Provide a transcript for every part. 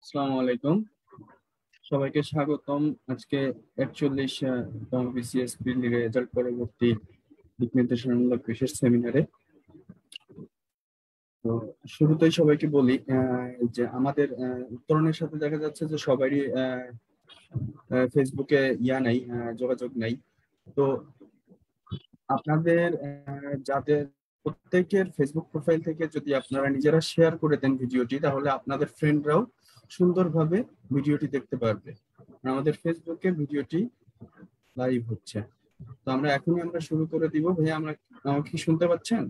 আসসালামু আলাইকুম, সবাইকে স্বাগতম। আজকে 41তম বিসিএস প্রিলি রেজাল্ট পরবর্তী দিক নির্দেশনামূলক বিশেষ সেমিনারে। তো শুরুতেই সবাইকে বলি যে আমাদের উত্তরণের সাথে দেখা যাচ্ছে যে সবারই ফেসবুকে নাই, যোগাযোগ নাই। তো আপনাদের যাদের প্রত্যেকের ফেসবুক প্রোফাইল থেকে যদি আপনারা নিজেরা শেয়ার করে দেন ভিডিওটি, তাহলে আপনাদের ফ্রেন্ডরাও সুন্দরভাবে ভিডিওটি দেখতে পারবে। আমাদের ফেসবুকে ভিডিওটি লাইভ হচ্ছে। তো আমরা শুরু করে দিব। ভাইয়া, আমাকে কি শুনতে পাচ্ছেন?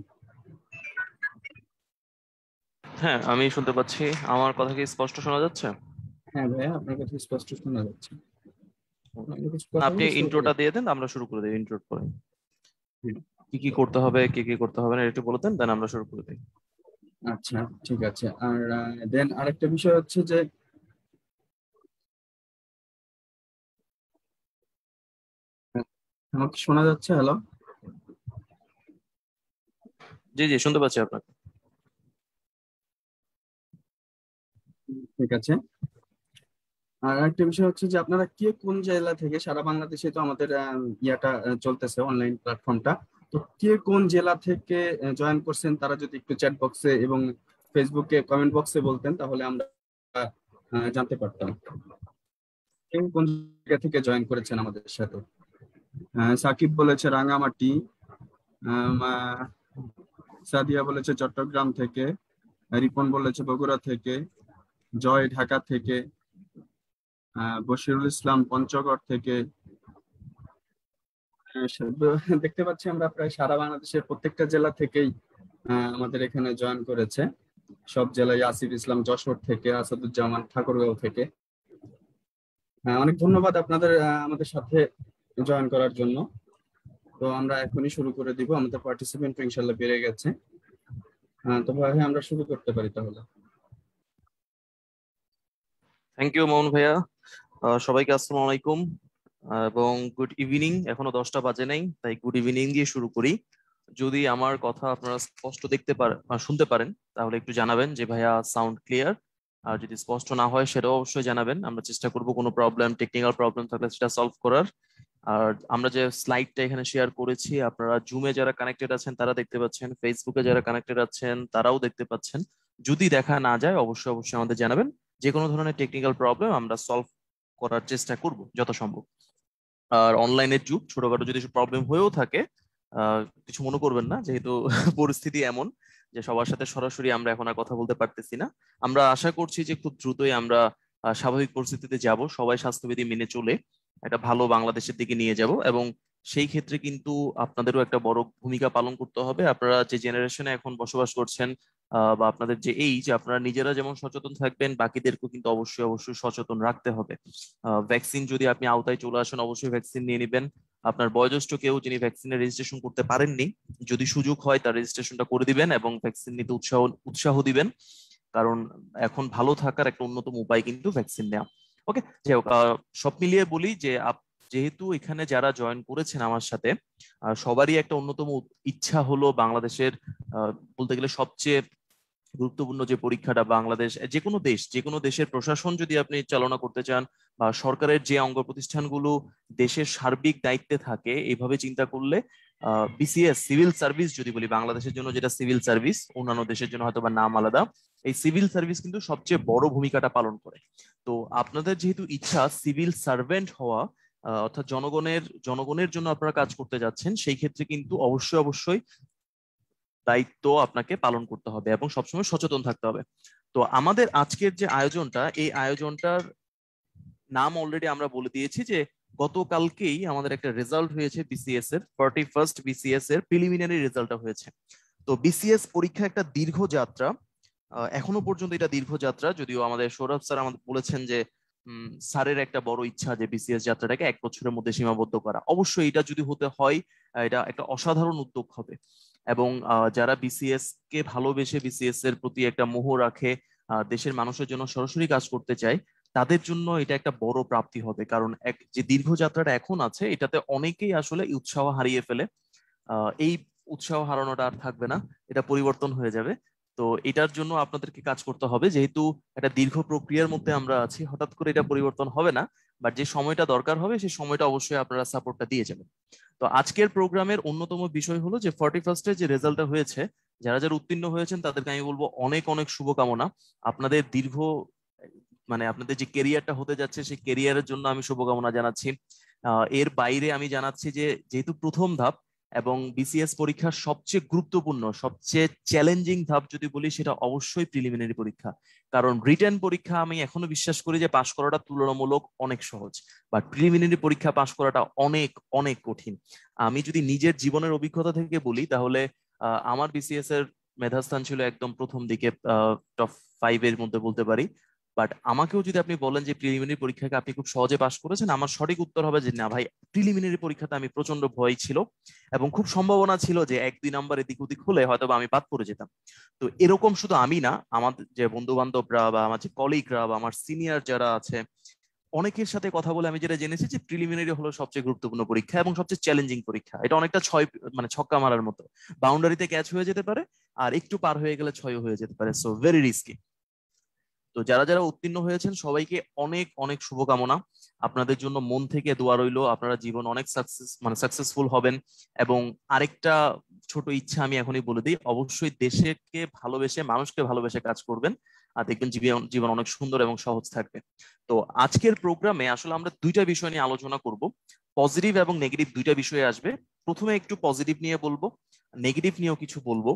হ্যাঁ, আমি শুনতে পাচ্ছি। আমার কথা কি স্পষ্ট শোনা যাচ্ছে? হ্যাঁ ভাইয়া, আপনার কথা স্পষ্ট শোনা যাচ্ছে। আমরা কিছু কথা আপনি বলে শুরু করে ইন্ট্রোটা দিই। দিয়ে দেন, আমরা শুরু করে দিই। ইন্ট্রোর পরে কি কি করতে হবে, কি কি করতে হবে না একটু বলে দেন, দেন আমরা শুরু করে দিই। আচ্ছা, ঠিক আছে। আর দেন আরেকটা বিষয় হচ্ছে যে আমাকে শোনা যাচ্ছে? হ্যালো? জি জি, শুনতে পাচ্ছি আপনাকে। ঠিক আছে। আর একটা বিষয় হচ্ছে যে আপনারা কে কোন জেলা থেকে, সারা বাংলাদেশে তো আমাদের চলতেছে অনলাইন প্ল্যাটফর্মটা। তো কে কোন জেলা থেকে জয়েন করছেন, তারা যদি একটু চ্যাট বক্সে এবং ফেসবুকে কমেন্ট বক্সে বলতেন, তাহলে আমরা জানতে পারতাম কে কোন জায়গা থেকে জয়েন করেছেন আমাদের সাথে। সাকিব বলেছে রাঙামাটি, সাদিয়া বলেছে চট্টগ্রাম থেকে, রিপন বলেছে বগুড়া থেকে, জয় ঢাকা থেকে, বশিরুল ইসলাম পঞ্চগড় থেকে। দেখতে পাচ্ছি আমরা প্রায় সারা বাংলাদেশের প্রত্যেকটা জেলা থেকেই আমাদের এখানে জয়েন করেছে। সব জেলায় আসিফ ইসলাম যশোর থেকে, আসাদুজ্জামান ঠাকুরগাঁও থেকে। অনেক ধন্যবাদ আপনাদের আমাদের সাথে জয়েন করার জন্য। তো আমরা এখনই শুরু করে দিব, আমাদের পার্টিসিপেন্ট ইনশাল্লাহ বেড়ে গেছে। তো ভাই, আমরা শুরু করতে পারি তাহলে। থ্যাংক ইউ মোহন ভাইয়া। সবাইকে আসসালামু আলাইকুম এবং গুড ইভিনিং। এখনো 10টা বাজে নাই, তাই গুড ইভিনিং দিয়ে শুরু করি। যদি আমার কথা আপনারা স্পষ্ট দেখতে পারেন, শুনতে পারেন, তাহলে একটু জানাবেন যে ভাইয়া সাউন্ড ক্লিয়ার। আর যদি স্পষ্ট না হয় সেটাও অবশ্যই জানাবেন, আমরা চেষ্টা করব কোনো প্রবলেম, টেকনিক্যাল প্রবলেম থাকলে সেটা সলভ করার। আর আমরা যে স্লাইডটা এখানে শেয়ার করেছি, আপনারা জুমে যারা কানেক্টেড আছেন তারা দেখতে পাচ্ছেন, ফেসবুকে যারা কানেক্টেড আছেন তারাও দেখতে পাচ্ছেন। যদি দেখা না যায় অবশ্যই অবশ্যই আমাদের জানাবেন। যে কোনো ধরনের টেকনিক্যাল প্রবলেম আমরা সলভ করার চেষ্টা করব যত সম্ভব। আর অনলাইনের যুগ, ছোটখাটো যদি প্রবলেম হয়েও থাকে কিছু মনে করবেন না, যেহেতু পরিস্থিতি এমন যে সবার সাথে সরাসরি আমরা এখন আর কথা বলতে পারতেছি না। আমরা আশা করছি যে খুব দ্রুতই আমরা স্বাভাবিক পরিস্থিতিতে যাব, সবাই স্বাস্থ্যবিধি মেনে চলে একটা ভালো বাংলাদেশের দিকে নিয়ে যাব। এবং সেই ক্ষেত্রে কিন্তু আপনাদেরও একটা বড় ভূমিকা পালন করতে হবে। আপনারা যে জেনারেশনে এখন বসবাস করছেন বা আপনাদের যে এই যে আপনারা নিজেরা যেমন সচেতন থাকবেন, বাকিদেরকেও কিন্তু অবশ্যই অবশ্যই সচেতন রাখতে হবে। ভ্যাকসিন যদি আপনি আওতায় চলে আসেন, অবশ্যই ভ্যাকসিন নিয়ে নেবেন। আপনার বয়োজ্যেষ্ঠ কেউ যিনি ভ্যাকসিনের রেজিস্ট্রেশন করতে পারেননি, যদি সুযোগ হয় তার রেজিস্ট্রেশনটা করে দিবেন এবং ভ্যাকসিন নিতে উৎসাহ উৎসাহ দিবেন। কারণ এখন ভালো থাকার একটা অন্যতম উপায় কিন্তু ভ্যাকসিন নেওয়া। ওকে, যাই হোক, সব মিলিয়ে বলি যে যেহেতু এখানে যারা জয়েন করেছেন আমার সাথে, সবারই একটা অন্যতম ইচ্ছা হলো বাংলাদেশের বলতে গেলে সবচেয়ে গুরুত্বপূর্ণ যে পরীক্ষাটা, বাংলাদেশ যে কোনো দেশ, যে কোনো দেশের প্রশাসন যদি আপনি চালনা করতে চান বা সরকারের যে অঙ্গ প্রতিষ্ঠানগুলো দেশের সার্বিক দায়িত্বে থাকে, এইভাবে চিন্তা করলে বিসিএস সিভিল সার্ভিস যদি বলি, বাংলাদেশের জন্য যেটা সিভিল সার্ভিস, অন্যান্য দেশের জন্য হয়তো বা নাম আলাদা, এই সিভিল সার্ভিস কিন্তু সবচেয়ে বড় ভূমিকাটা পালন করে। তো আপনাদের যেহেতু ইচ্ছা সিভিল সার্ভেন্ট হওয়া, অর্থাৎ জনগণের জনগণের জন্য আপনারা কাজ করতে যাচ্ছেন, সেই ক্ষেত্রে কিন্তু অবশ্যই অবশ্যই দায়িত্ব আপনাকে পালন করতে হবে এবং সবসময় সচেতন থাকতে হবে। তো আমাদের আজকের যে আয়োজনটা, এই আয়োজনটার নাম অলরেডি আমরা বলে দিয়েছি যে গতকালকেই আমাদের একটা রেজাল্ট হয়েছে বিসিএস এর, 41st বিসিএস এর প্রিলিমিনারি রেজাল্টটা হয়েছে। তো বিসিএস পরীক্ষা একটা দীর্ঘ যাত্রা, এখনো পর্যন্ত এটা দীর্ঘ যাত্রা। যদিও আমাদের সৌরভ স্যার আমাদের বলেছেন যে স্যারের একটা বড় ইচ্ছা যে বিসিএস যাত্রাটাকে 1 বছরের মধ্যে সীমাবদ্ধ করা। অবশ্যই এটা যদি হতে হয়, এটা একটা অসাধারণ উদ্যোগ হবে। এবং যারা বিসিএস কে ভালোবেসে বিসিএস এর প্রতি একটা মোহ রাখে, দেশের মানুষের জন্য সরাসরি কাজ করতে চায়, তাদের জন্য এটা একটা বড় প্রাপ্তি হবে। কারণ এক যে দীর্ঘ যাত্রাটা এখন আছে, এটাতে অনেকেই আসলে উৎসাহ হারিয়ে ফেলে। এই উৎসাহ হারানোটা আর থাকবে না, এটা পরিবর্তন হয়ে যাবে। তো এটার জন্য আপনাদেরকে কাজ করতে হবে, যেহেতু একটা দীর্ঘ প্রক্রিয়ার মধ্যে আমরা আছি, হঠাৎ করে এটা পরিবর্তন হবে না, বাট যে সময়টা দরকার হবে সেই সময়টা অবশ্যই আপনারা সাপোর্টটা দিয়ে যাবেন। তো আজকের প্রোগ্রামের অন্যতম বিষয় হলো যে 41st যে রেজাল্টটা হয়েছে, যারা যারা উত্তীর্ণ হয়েছেন তাদেরকে আমি বলবো অনেক অনেক শুভকামনা। আপনাদের দীর্ঘ আপনাদের যে কেরিয়ারটা হতে যাচ্ছে সেই কেরিয়ারের জন্য আমি শুভকামনা জানাচ্ছি। এর বাইরে আমি জানাচ্ছি যে যেহেতু প্রথম ধাপ এবং বিসিএস পরীক্ষার সবচেয়ে গুরুত্বপূর্ণ সবচেয়ে চ্যালেঞ্জিং ধাপ যদি বলি সেটা অবশ্যই প্রিলিমিনারি পরীক্ষা। কারণ রিটেন পরীক্ষা আমি এখনো বিশ্বাস করি যে পাশ করাটা তুলনামূলক অনেক সহজ, বাট প্রিলিমিনারি পরীক্ষা পাশ করাটা অনেক অনেক কঠিন। আমি যদি নিজের জীবনের অভিজ্ঞতা থেকে বলি তাহলে আমার বিসিএস এর মেধাস্থান ছিল একদম প্রথম দিকে, টপ 5 এর মধ্যে বলতে পারি। বাট আমাকেও যদি আপনি বলেন যে প্রিলিমিনারি পরীক্ষাকে আপনি খুব সহজে পাশ করেছেন, আমার সঠিক উত্তর হবে যে না ভাই, প্রিলিমিনারি পরীক্ষাতে আমি প্রচন্ড ভয় ছিল এবং খুব সম্ভাবনা ছিল যে 1-2 নাম্বার এদিক ওদিক হলে হয়তো আমি বাদ পড়ে যেতাম। তো এরকম শুধু আমি না, আমাদের যে বন্ধু বান্ধবরা বা আমার যে কলিগরা বা আমার সিনিয়র যারা আছে অনেকের সাথে কথা বলে আমি যেটা জেনেছি যে প্রিলিমিনারি হলো সবচেয়ে গুরুত্বপূর্ণ পরীক্ষা এবং সবচেয়ে চ্যালেঞ্জিং পরীক্ষা। এটা অনেকটা ছক্কা মারার মতো, বাউন্ডারিতে ক্যাচ হয়ে যেতে পারে আর একটু পার হয়ে গেলে ছয় হয়ে যেতে পারে, সো ভেরি রিস্কি। তো যারা যারা উত্তীর্ণ হয়েছেন সবাইকে অনেক অনেক শুভকামনা। আপনাদের জন্য মন থেকে দোয়া রইলো, আপনারা জীবন অনেক সাকসেসফুল হবেন। এবং আরেকটা ছোট ইচ্ছা আমি এখনই বলে দিই, অবশ্যই দেশকে ভালোবেসে মানুষকে ভালোবেসে কাজ করবেন, আর দেখবেন জীবন জীবন অনেক সুন্দর এবং সহজ থাকবে। তো আজকের প্রোগ্রামে আসলে আমরা দুইটা বিষয় নিয়ে আলোচনা করব, পজিটিভ এবং নেগেটিভ দুইটা বিষয় আসবে। প্রথমে একটু পজিটিভ নিয়ে বলবো, নেগেটিভ নিয়েও কিছু বলবো।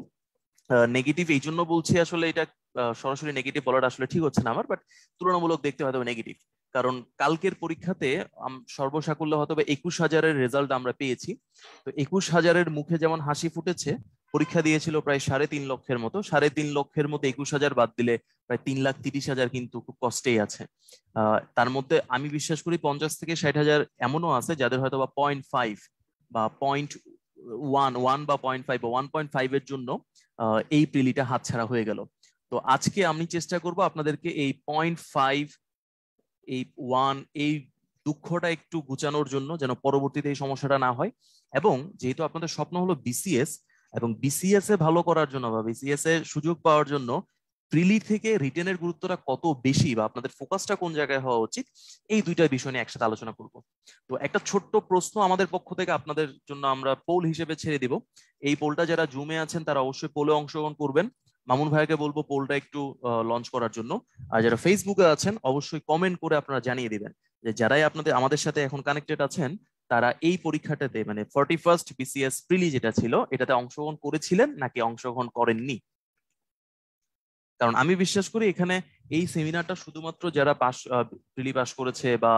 নেগেটিভ এই জন্য বলছি, আসলে এটা সরাসরি নেগেটিভ বলাটা আসলে ঠিক হচ্ছে না আমার, বাট তুলনামূলক দেখতে হয়তো নেগেটিভ। কারণ কালকের পরীক্ষাতে সর্বসাকুল্যে হয়তো 21,000-এর রেজাল্ট আমরা পেয়েছি। তো 21,000-এর মুখে যেমন হাসি ফুটেছে, পরীক্ষা দিয়েছিল প্রায় 3.5 লক্ষের মতো, 3.5 লক্ষের মতো 21,000 বাদ দিলে প্রায় 3,30,000 কিন্তু খুব কষ্টেই আছে। তার মধ্যে আমি বিশ্বাস করি 50 থেকে 60 হাজার এমনও আছে যাদের হয়তো বা 0.5 বা 0.1 বা 0.5 বা 1.5-এর জন্য এই প্রিলিটা হাতছাড়া হয়ে গেল। তো আজকে আমি চেষ্টা করব আপনাদেরকে এই 0.5, এই 1, এই দুঃখটা একটু ঘুচানোর জন্য, যেন পরবর্তীতে এই সমস্যাটা না হয়। এবং যেহেতু আপনাদের স্বপ্ন হলো বিসিএস, এবং বিসিএস এ ভালো করার জন্য বা বিসিএস এ সুযোগ পাওয়ার জন্য প্রিলি থেকে রিটেনের গুরুত্বটা কত বেশি বা আপনাদের ফোকাসটা কোন জায়গায় হওয়া উচিত, এই দুইটা বিষয় নিয়ে একসাথে আলোচনা করব। তো একটা ছোট্ট প্রশ্ন আমাদের পক্ষ থেকে আপনাদের জন্য আমরা পোল হিসেবে ছেড়ে দিব। এই পোলটা যারা জুমে আছেন তারা অবশ্যই পোলে অংশগ্রহণ করবেন। মামুন ভাইকে বলবো পোলটা একটু লঞ্চ করার জন্য। আর যারা ফেসবুকে আছেন অবশ্যই কমেন্ট করে আপনারা জানিয়ে দিবেন যে যারাই আমাদের সাথে এখন কানেক্টেড আছেন তারা এই পরীক্ষাটাতে, মানে 41st বিসিএস প্রিলি যেটা ছিল, এটাতে অংশগ্রহণ করেছিলেন নাকি অংশগ্রহণ করেননি। কারণ আমি বিশ্বাস করি এখানে এই সেমিনারটা শুধুমাত্র যারা প্রিলি পাস করেছে বা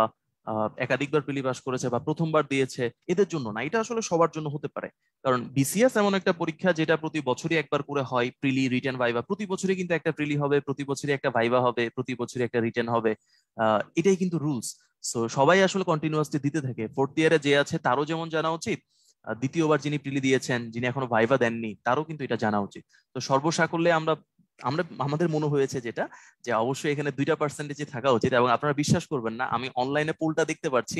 একাধিকবার প্রিলি পাস করেছে বা প্রথমবার দিয়েছে এদের জন্য না, এটা আসলে সবার জন্য হতে পারে। কারণ বিসিএস এমন একটা পরীক্ষা যেটা প্রতি বছরই একবার করে হয়, প্রিলি রিটেন ভাইভা, প্রতি বছরই কিন্তু একটা প্রিলি হবে, প্রতি বছরই একটা ভাইভা হবে, প্রতি বছরই একটা রিটেন হবে। এটাই কিন্তু রুলস। সো সবাই আসলে কন্টিনিউয়াসলি দিতে থাকে। 4th ইয়ারে যে আছে তারও যেমন জানা উচিত, দ্বিতীয়বার যিনি প্রিলি দিয়েছেন, যিনি এখনো ভাইভা দেননি, তারও কিন্তু এটা জানা উচিত। তো সর্বসাকুল্যে আমরা আমরা আমাদের মনে হয়েছে যেটা, যে অবশ্যই এখানে 2% থাকা উচিত। এবং আপনারা বিশ্বাস করবেন না, আমি অনলাইনে পোলটা দেখতে পাচ্ছি,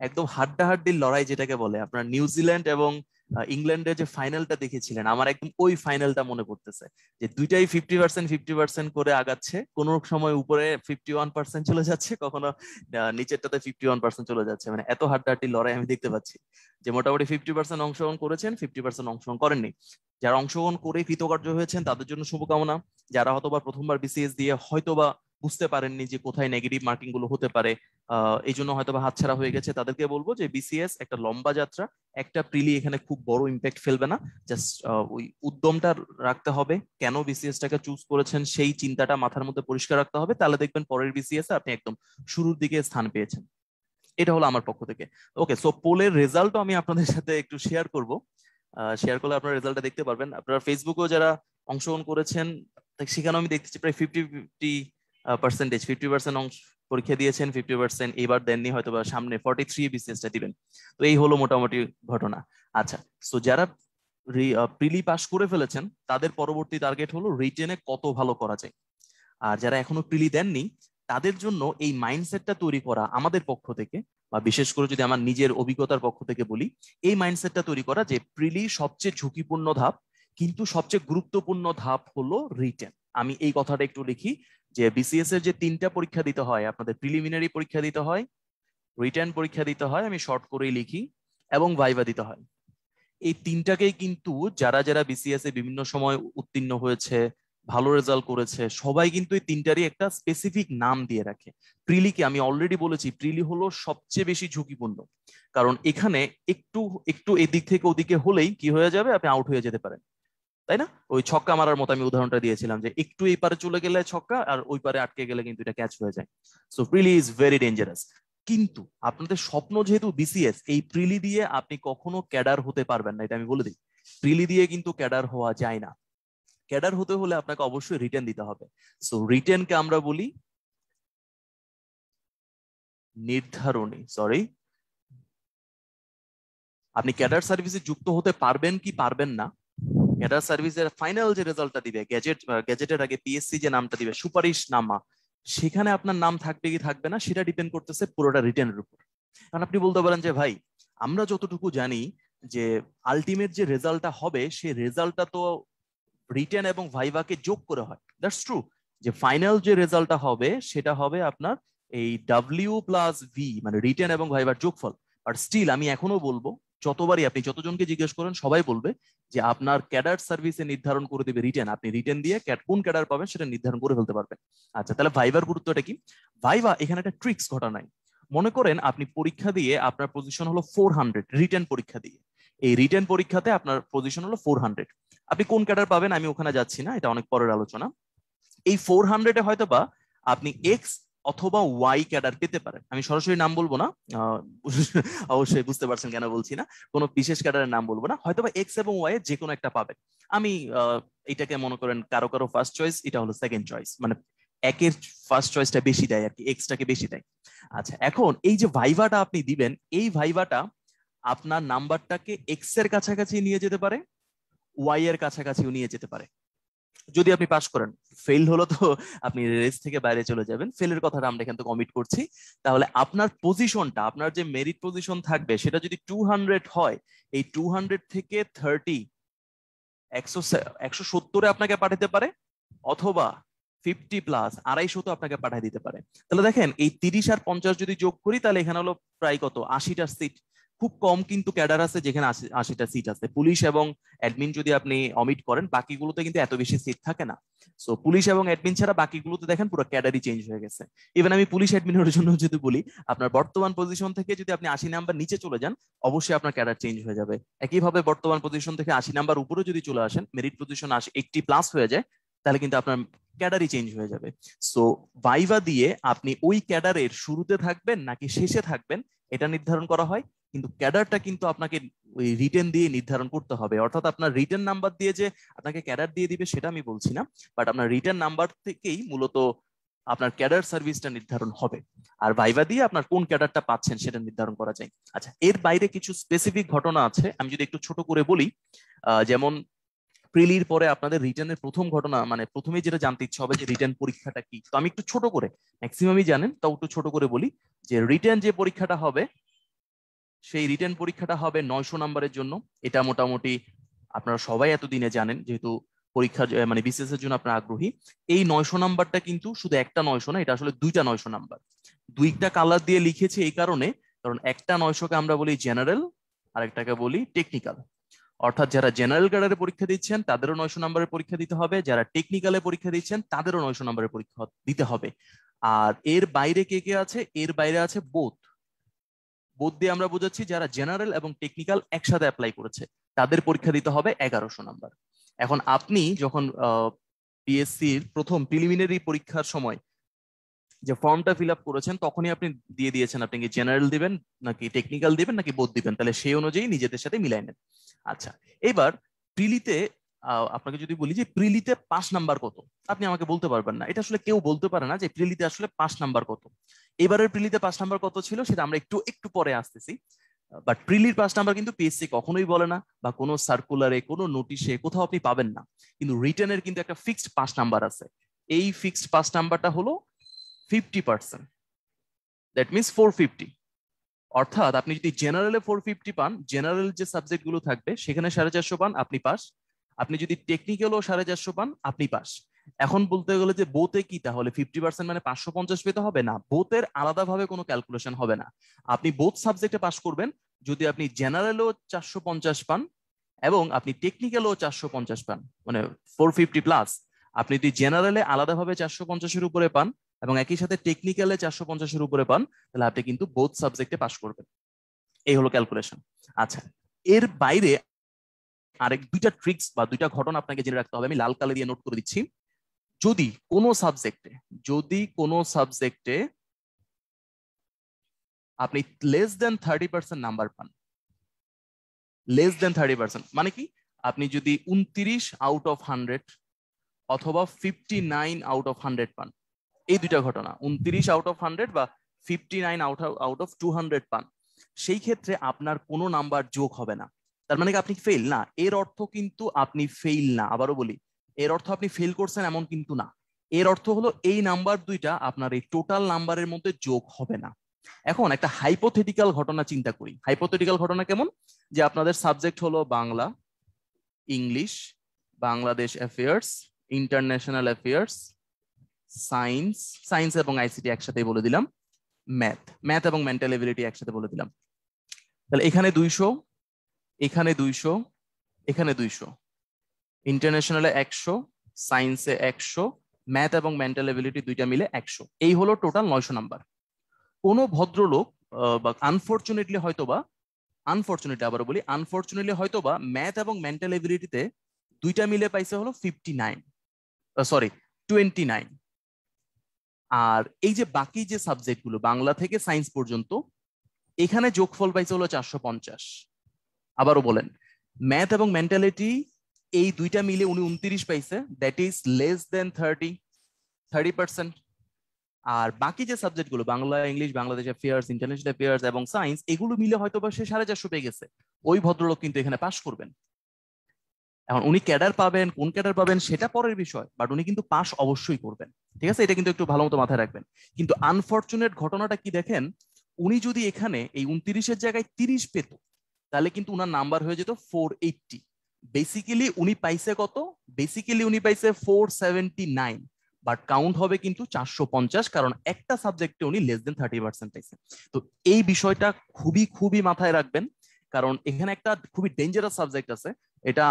একদম হাড্ডাহাড্ডির লড়াই যেটাকে বলে, আপনার নিউজিল্যান্ড এবং ইংল্যান্ডের যে ফাইনালটা দেখেছিলেন, আমার একদম ওই ফাইনালটা মনে পড়তেছে, যে দুইটাই 50% করে আগাচ্ছে, কোন সময় উপরে 51% চলে যাচ্ছে, কখনো নিচেরটাতে 51% চলে যাচ্ছে। মানে এত হাড্ডাহাড্ডি লড়াই আমি দেখতে পাচ্ছি, যে মোটামুটি 50% অংশগ্রহণ করেছেন, 50% অংশগ্রহণ করেননি। যারা অংশগ্রহণ করে কৃতকার্য হয়েছেন তাদের জন্য শুভকামনা। যারা হয়তোবা প্রথমবার বিসিএস দিয়ে হয়তোবা বুঝতে পারেননি যে কোথায় নেগেটিভ মার্কিং গুলো হতে পারে, এই জন্য হয়তোবা হাতছাড়া হয়ে গেছে, তাদেরকে বলবো যে বিসিএস একটা লম্বা যাত্রা, একটা প্রিলি এখানে খুব বড় ইম্প্যাক্ট ফেলবে না। জাস্ট ওই উদ্যমটা রাখতে হবে, কেন বিসিএস টাকে চুজ করেছেন সেই চিন্তাটা মাথার মধ্যে পরিষ্কার রাখতে হবে, তাহলে দেখবেন পরের বিসিএস আপনি একদম শুরুর দিকে স্থান পেয়েছেন। এটা হলো আমার পক্ষ থেকে। ওকে, সো পোলের রেজাল্টও আমি আপনাদের সাথে একটু শেয়ার করব। শেয়ার করলে আপনারা রেজাল্টটা দেখতে পারবেন। আপনারা ফেসবুকেও যারা অংশগ্রহণ করেছেন সেখানেও আমি দেখতেছি প্রায় 50% অংশ পরীক্ষা দিয়েছেন, 50% এবার দেননি, হয়তো বা সামনে 43 বিসিএসটা দিবেন। তো এই হলো মোটামুটি ঘটনা। আচ্ছা, সো যারা প্রিলি পাস করে ফেলেছেন তাদের পরবর্তী টার্গেট হলো রিটেনে কত ভালো করা যায়। আর যারা এখনো প্রিলি দেননি তাদের জন্য এই মাইন্ডসেটটা তৈরি করা আমাদের পক্ষ থেকে, বা বিশেষ করে যদি আমার নিজের অভিজ্ঞতার পক্ষ থেকে বলি, এই মাইন্ডসেটটা তৈরি করা যে প্রিলি সবচেয়ে ঝুঁকিপূর্ণ ধাপ, কিন্তু সবচেয়ে গুরুত্বপূর্ণ ধাপ হলো রিটেন। আমি এই কথাটা একটু লিখি যে বিসিএস এর যে 3টা পরীক্ষা দিতে হয়, আপনাদের প্রিলিমিনারি পরীক্ষা দিতে হয়, রিটেন পরীক্ষা দিতে হয়, আমি শর্ট করেই লিখি, এবং ভাইভা দিতে হয়। এই 3টাকেই কিন্তু যারা যারা বিসিএস এ বিভিন্ন সময় উত্তীর্ণ হয়েছে, ভালো রেজাল্ট করেছে, সবাই কিন্তু এই 3টারই একটা স্পেসিফিক নাম দিয়ে রাখে। প্রিলিকে আমি অলরেডি বলেছি, প্রিলি হলো সবচেয়ে বেশি ঝুঁকিপূর্ণ, কারণ এখানে একটু একটু এদিক থেকে ওদিকে হলেই কি হয়ে যাবে, আপনি আউট হয়ে যেতে পারেন, তাই না? ওই ছক্কা মারার মতো আমি উদাহরণটা দিয়েছিলাম যে একটু এই পারে চলে গেলে ছক্কা, আর ওই পারে আটকে গেলে কিন্তু এটা ক্যাচ হয়ে যায়। So prelim is very dangerous. কিন্তু আপনাদের স্বপ্ন যেহেতু বিসিএস, এই প্রিলি দিয়ে আপনি কখনো ক্যাডার হতে পারবেন না, এটা আমি বলে দিই। প্রিলি দিয়ে কিন্তু ক্যাডার হওয়া যায় না। ক্যাডার হতে হলে আপনাকে অবশ্যই রিটেন দিতে হবে। সো রিটেনকে আমরা বলি নির্ধারণী, সরি, আপনি ক্যাডার সার্ভিসে যুক্ত হতে পারবেন কি পারবেন না, ক্যাডার সার্ভিসের ফাইনাল যে রেজাল্টটা দিবে, গ্যাজেটের আগে পিএসসি যে নামটা দিবে, সুপারিশ নামা, সেখানে আপনার নাম থাকবে কি থাকবে না সেটা ডিপেন্ড করতেছে পুরোটা রিটেনের উপর। কারণ আপনি বলতে পারেন যে ভাই, আমরা যতটুকু জানি যে আলটিমেট যে রেজাল্টটা হবে, সেই রেজাল্টটা তো রিটেন এবং ভাইভাকে যোগ করে হয়। দ্যাটস ট্রু, যে ফাইনাল যে রেজাল্টটা হবে সেটা হবে আপনার এই ডাব্লিউ প্লাস ভি, মানে রিটেন এবং ভাইভার যোগফল। আর স্টিল আমি এখনো বলবো, যতবারই আপনি যতজনকে জিজ্ঞেস করেন সবাই বলবে যে আপনার ক্যাডার সার্ভিসে নির্ধারণ করে দেবে রিটেন। আপনি রিটেন দিয়ে কোন ক্যাডার পাবেন সেটা নির্ধারণ করে ফেলতে পারবেন। আচ্ছা, তাহলে ভাইভার গুরুত্বটা কি? ভাইভা এখানে একটা ট্রিক্স ঘটা নাই। মনে করেন আপনি পরীক্ষা দিয়ে আপনার পজিশন হলো 400, রিটেন পরীক্ষা দিয়ে এই রিটেন পরীক্ষাতে আপনার পজিশন হলো 400। আপনি কোন ক্যাডার পাবেন আমি ওখানে যাচ্ছি না, এটা অনেক পরের আলোচনা। এই 400-এ হয়তো বা আপনি এক্স অথবা ওয়াই ক্যাডার পেতে পারেন। আমি সরাসরি নাম বলবো না, অবশ্যই বুঝতে পারছেন কেন বলছি না, কোনো বিশেষ ক্যাডারের নাম বলবো না, হয়তো বা এক্স এবং ওয়াই এর যে কোনো একটা পাবেন। আমি এটাকে মনে করেন কারো কারো ফার্স্ট চয়েস, এটা হলো সেকেন্ড চয়েস, মানে একের ফার্স্ট চয়েসটা বেশি দেয় আর কি, এক্সটাকে বেশি দেয়। আচ্ছা, এখন এই যে ভাইভাটা আপনি দিবেন, এই ভাইভাটা আপনার নাম্বারটাকে এক্স এর কাছাকাছি নিয়ে যেতে পারে, ওয়াই এর কাছাকাছিও নিয়ে যেতে পারে। যদি আপনি পাস করেন, ফেল হলো তো আপনি রেস থেকে বাইরে চলে যাবেন, ফেলের কথাটা আমরা এখান থেকে অমিট করছি। তাহলে আপনার পজিশনটা, আপনার যে মেরিট পজিশন থাকবে সেটা যদি 200 হয়, এই 200 থেকে 170-এ আপনাকে পাঠাতে পারে, অথবা 50 প্লাস 250 তো আপনাকে পাঠিয়ে দিতে পারে। তাহলে দেখেন, এই 30 আর 50 যদি যোগ করি, তাহলে এখানে হলো প্রায় কত, 80টা সিট। খুব কম কিন্তু ক্যাডার আছে যেখানে 80টা সিট আছে। পুলিশ এবং অ্যাডমিন যদি আপনি অমিট করেন, বাকিগুলোতে কিন্তু এত বেশি সিট থাকে না। সো পুলিশ এবং অ্যাডমিন ছাড়া বাকিগুলোতে দেখেন পুরো ক্যাডারই চেঞ্জ হয়ে গেছে। ইভেন আমি পুলিশ অ্যাডমিনের জন্য যদি বলি, আপনার বর্তমান পজিশন থেকে যদি আপনি 80 নাম্বার নিচে চলে যান, অবশ্যই আপনার ক্যাডার চেঞ্জ হয়ে যাবে। একইভাবে বর্তমান পজিশন থেকে 80 নাম্বার উপরে যদি চলে আসেন, মেরিট পজিশন 80 প্লাস হয়ে যায়, তাহলে কিন্তু আপনার ক্যাডারই চেঞ্জ হয়ে যাবে। সো ভাইভা দিয়ে আপনি ওই ক্যাডারের শুরুতে থাকবেন নাকি শেষে থাকবেন এটা নির্ধারণ করা হয়, কিন্তু ক্যাডারটা কিন্তু আপনাকে ওই রিটেন দিয়ে নির্ধারণ করতে হবে। অর্থাৎ আপনার রিটেন নাম্বার দিয়ে যে আপনাকে ক্যাডার দিয়ে দিবে সেটা আমি বলছি না, বাট আপনার রিটেন নাম্বার থেকেই মূলত আপনার ক্যাডার সার্ভিসটা নির্ধারণ হবে, আর ভাইভা দিয়ে আপনার কোন ক্যাডারটা পাচ্ছেন সেটা নির্ধারণ করা যায়। আচ্ছা, এর বাইরে কিছু স্পেসিফিক ঘটনা আছে, আমি যদি একটু ছোট করে বলি। যেমন প্রিলির পরে আপনাদের রিটেনের প্রথম ঘটনা, মানে প্রথমে যেটা জানতে ইচ্ছা হবে যে রিটেন পরীক্ষাটা কি, তো আমি একটু ছোট করে, ম্যাক্সিমামই জানেন তাও একটু ছোট করে বলি, যে রিটেন যে পরীক্ষাটা হবে, সেই রিটেন পরীক্ষাটা হবে 900 নাম্বারের জন্য। এটা মোটামুটি আপনারা সবাই এতদিনে জানেন, যেহেতু পরীক্ষা মানে বিসিএস এর জন্য আপনারা আগ্রহী। এই 900 নাম্বারটা কিন্তু শুধু একটা 900 না, এটা আসলে দুইটা 900 নাম্বার। দুইটা কালার দিয়ে লিখেছি এই কারণে, কারণ একটা 900-কে আমরা বলি জেনারেল, আর একটাকে বলি টেকনিক্যাল। অর্থাৎ যারা জেনারেল ক্যাডারে পরীক্ষা দিচ্ছেন তাদেরও 900 নাম্বারের পরীক্ষা দিতে হবে, যারা টেকনিক্যালে পরীক্ষা দিচ্ছেন তাদেরও 900 নাম্বারের পরীক্ষা দিতে হবে। আর এর বাইরে কে কে আছে? এর বাইরে আছে বোথ। বোধ দিয়ে আমরা বোঝাচ্ছি যারা জেনারেল এবং টেকনিক্যাল একসাথে অ্যাপ্লাই করেছে, তাদের পরীক্ষা দিতে হবে 1100 নাম্বার। এখন আপনি যখন পিএসসির প্রথম প্রিলিমিনারি পরীক্ষার সময় যে ফর্মটা ফিল আপ করেছেন, তখনই আপনি দিয়ে দিয়েছেন আপনি কি জেনারেল দিবেন নাকি টেকনিক্যাল দিবেন নাকি বোধ দিবেন, তাহলে সেই অনুযায়ী নিজেদের সাথে মিলাই নেন। আচ্ছা, এবার প্রিলিতে আপনাকে যদি বলি যে প্রিলিতে 5 নাম্বার কত, আপনি আমাকে বলতে পারবেন না। এটা আসলে কেউ বলতে পারে না যে প্রিলিতে আসলে 5 নাম্বার কত। এবারের প্রিলিতে 5 নাম্বার কত ছিল সেটা আমরা একটু একটু পরে আসতেছি। বাট প্রিলির 5 নাম্বার কিন্তু পিএসসি কখনোই বলে না, বা কোনো সার্কুলারে কোনো নোটিশে কোথাও আপনি পাবেন না। কিন্তু রিটেনের কিন্তু একটা ফিক্সড 5 নাম্বার আছে। এই ফিক্সড 5 নাম্বারটা হলো 50%, দ্যাট মিনস 450। অর্থাৎ আপনি যদি জেনারেলে 450 পান, জেনারেল যে সাবজেক্ট গুলো থাকবে সেখানে 450 পান, আপনি পাস। আপনি যদি টেকনিক্যালও 450 পান আপনি পাস। এখন বলতে গেলে যে বোতে কি তাহলে 50% মানে 550 পেতে হবে না, বোতের আলাদাভাবে কোনো ক্যালকুলেশন হবে না। আপনি বোথ সাবজেক্টে পাস করবেন যদি আপনি জেনারেলও 450 পান এবং আপনি টেকনিক্যালও 450 পান, মানে 450 প্লাস। আপনি যদি জেনারেলে আলাদাভাবে 450-এর উপরে পান এবং একই সাথে টেকনিক্যালে 450-এর উপরে পান, তাহলে আপনি কিন্তু বোথ সাবজেক্টে পাস করবেন। এই হলো ক্যালকুলেশন। আচ্ছা, এর বাইরে আরেক দুইটা ট্রিক্স বা দুইটা ঘটনা আপনাকে জেনে রাখতে হবে, আমি লাল কালি দিয়ে নোট করে দিচ্ছি। যদি কোনো সাবজেক্টে আপনি লেস দেন 30% নাম্বার পান, লেস দেন 30% মানে কি, আপনি যদি 29 আউট অফ 100 অথবা 59 আউট অফ 100 পান, এই দুইটা ঘটনা 29 আউট অফ 100 বা 59 আউট অফ 200 পান, সেই ক্ষেত্রে আপনার কোনো নাম্বার যোগ হবে না। তার মানে কি আপনি ফেল না, এর অর্থ কিন্তু আপনি ফেল না। আবারও বলি, এর অর্থ আপনি ফেল করছেন এমন কিন্তু না। এর অর্থ হলো এই নাম্বার দুইটা আপনার এই টোটাল নাম্বারের মধ্যে যোগ হবে না। এখন একটা হাইপোথেটিক্যাল ঘটনা চিন্তা করি। হাইপোথেটিক্যাল ঘটনা কেমন, যে আপনাদের সাবজেক্ট হলো Bangla, English, Bangladesh affairs, international affairs, science, science এবং আইসিটি একসাথে বলে দিলাম, ম্যাথ এবং মেন্টাল এবিলিটি একসাথে বলে দিলাম। তাহলে এখানে 200, এখানে 200, এখানে 200, ইন্টারন্যাশনালে 100, সায়েন্সে 100, ম্যাথ এবং মেন্টাল এবিলিটি দুইটা মিলে 100। এই হলো টোটাল 900 নাম্বার। কোনো ভদ্রলোক বা আনফরচুনেটলি হয়তোবা ম্যাথ এবং মেন্টাল এবিলিটিতে দুইটা মিলে পাইছে হলো 59, সরি 29। আর এই যে বাকি যে সাবজেক্টগুলো বাংলা থেকে সায়েন্স পর্যন্ত, এখানে যোগফল পাইছে হলো 450। আবারও বলেন, ম্যাথ এবং মেন্টালিটি এই দুইটা মিলে উনি 29 পাইছে, দ্যাট ইজ লেস দেন 30%। আর বাকি যে সাবজেক্টগুলো Bangla, English, Bangladesh affairs, international affairs এবং সায়েন্স, এগুলো মিলে হয়তো বা সে 450 পেয়ে গেছে। ওই ভদ্রলোক কিন্তু এখানে পাস করবেন। এখন উনি ক্যাডার পাবেন, কোন ক্যাডার পাবেন সেটা পরের বিষয়, বাট উনি কিন্তু পাস অবশ্যই করবেন। ঠিক আছে, এটা কিন্তু একটু ভালো মতো মাথায় রাখবেন। কিন্তু আনফরচুনেট ঘটনাটা কি দেখেন, উনি যদি এখানে এই 29-এর জায়গায় 30 পেত, তাহলে কিন্তু উনার নাম্বার হয়ে যেত 480। বেসিক্যালি উনি পাইছে কত, বেসিক্যালি উনি পাইছে 479, বাট কাউন্ট হবে কিন্তু 450, কারণ একটা সাবজেক্টে উনি লেস দেন 30% পাইছে। তো এই বিষয়টা খুবই খুবই মাথায় রাখবেন, কারণ এখানে একটা খুবই ডেঞ্জারাস সাবজেক্ট আছে। এটা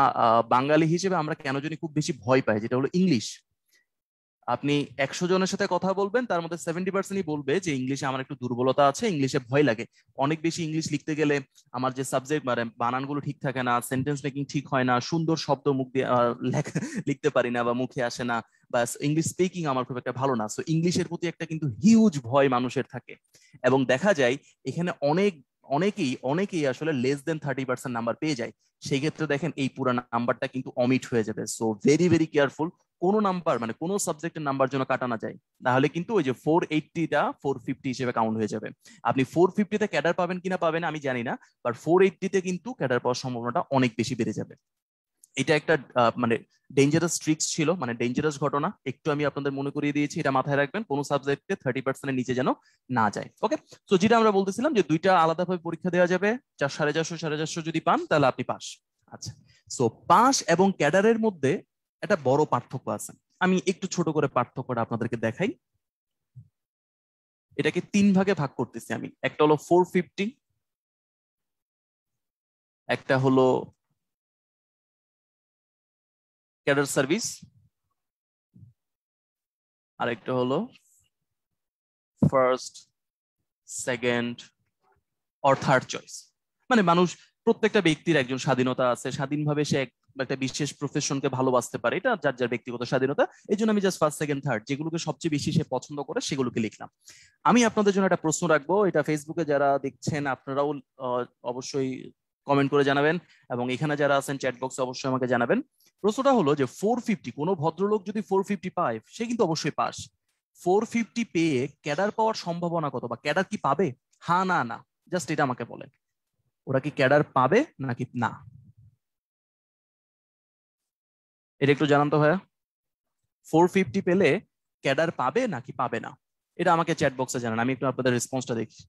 বাঙালি হিসেবে আমরা কেন জানি খুব বেশি ভয় পাই, যেটা হলো ইংলিশ। আপনি 100 জনের সাথে কথা বলবেন, তার মধ্যে 70%ই বলবে যে ইংলিশে আমার একটু দুর্বলতা আছে, ইংলিশে ভয় লাগে। অনেক বেশি ইংলিশ লিখতে গেলে আমার যে সাবজেক্ট মানে বানানগুলো ঠিক থাকে না, সেন্টেন্স মেকিং ঠিক হয় না, সুন্দর শব্দ মুখ দিয়ে লিখতে পারি না বা মুখে আসে না, বা ইংলিশ স্পিকিং আমার খুব একটা ভালো না। সো ইংলিশের প্রতি একটা কিন্তু হিউজ ভয় মানুষের থাকে। এবং দেখা যায় এখানে অনেকেই আসলে লেস দেন 30% নাম্বার পেয়ে যায়। সেই ক্ষেত্রে দেখেন এই পুরো নাম্বারটা কিন্তু অমিট হয়ে যাবে। সো ভেরি ভেরি কেয়ারফুল, কোনো নাম্বার মানে কোনো সাবজেক্টের নাম্বার যেন কাটা না যায়, তাহলে কিন্তু ওই যে 480টা 450 হিসেবে কাউন্ট হয়ে যাবে। আপনি 450-তে ক্যাডার পাবেন কিনা পাবেন আমি জানি না, বাট 480-তে কিন্তু ক্যাডার পাওয়ার সম্ভাবনাটা অনেক বেশি বেড়ে যাবে। এটা একটা মানে ডেঞ্জারাস ট্রিক্স ছিল, মানে ডেঞ্জারাস ঘটনা, একটু আমি আপনাদের মনে করিয়ে দিয়েছি। এটা মাথায় রাখবেন, কোনো সাবজেক্টে 30%-এর নিচে যেন না যায়। ওকে, তো যেটা আমরা বলতেছিলাম যে দুইটা আলাদাভাবে পরীক্ষা দেওয়া যাবে, 450 যদি পান তাহলে আপনি পাস। আচ্ছা, সো পাস এবং ক্যাডারের মধ্যে একটা বড় পার্থক্য আছে। আমি একটু ছোট করে পার্থক্যটা আপনাদেরকে দেখাই। এটাকে 3 ভাগে ভাগ করতেছি আমি। একটা হলো 450, একটা হলো ক্যাডার সার্ভিস, আরেকটা হলো first, second or third choice. মানে মানুষ, প্রত্যেকটা ব্যক্তির একজন স্বাধীনতা আছে, স্বাধীনভাবে সে একটা বিশেষ প্রফেশনকে ভালোবাসতে পারে, এটা যার যার ব্যক্তিগত স্বাধীনতা। এই জন্য আমি জাস্ট ফার্স্ট, সেকেন্ড, থার্ড যেগুলোকে সবচেয়ে বেশি সে পছন্দ করে সেগুলোকে লিখলাম। আমি আপনাদের জন্য একটা প্রশ্ন রাখবো, এটা ফেসবুকে যারা দেখছেন আপনারাও অবশ্যই কমেন্ট করে জানাবেন, এবং এখানে যারা আছেন চ্যাট বক্সে অবশ্যই আমাকে জানাবেন। প্রশ্নটা হলো যে 450, কোনো ভদ্রলোক যদি 450 পায় সে কিন্তু অবশ্যই পাস। 450 পেয়ে ক্যাডার পাওয়ার সম্ভাবনা কত, বা ক্যাডার কি পাবে? হ্যাঁ না না, জাস্ট এটা আমাকে বলেন, ওরা কি ক্যাডার পাবে নাকি না? এটা একটু জানান তো ভাইয়া। 450 পেলে ক্যাডার পাবে নাকি পাবে না, এটা আমাকে চ্যাট বক্সে জানান, আমি একটু আপনাদের রেসপন্সটা দেখি।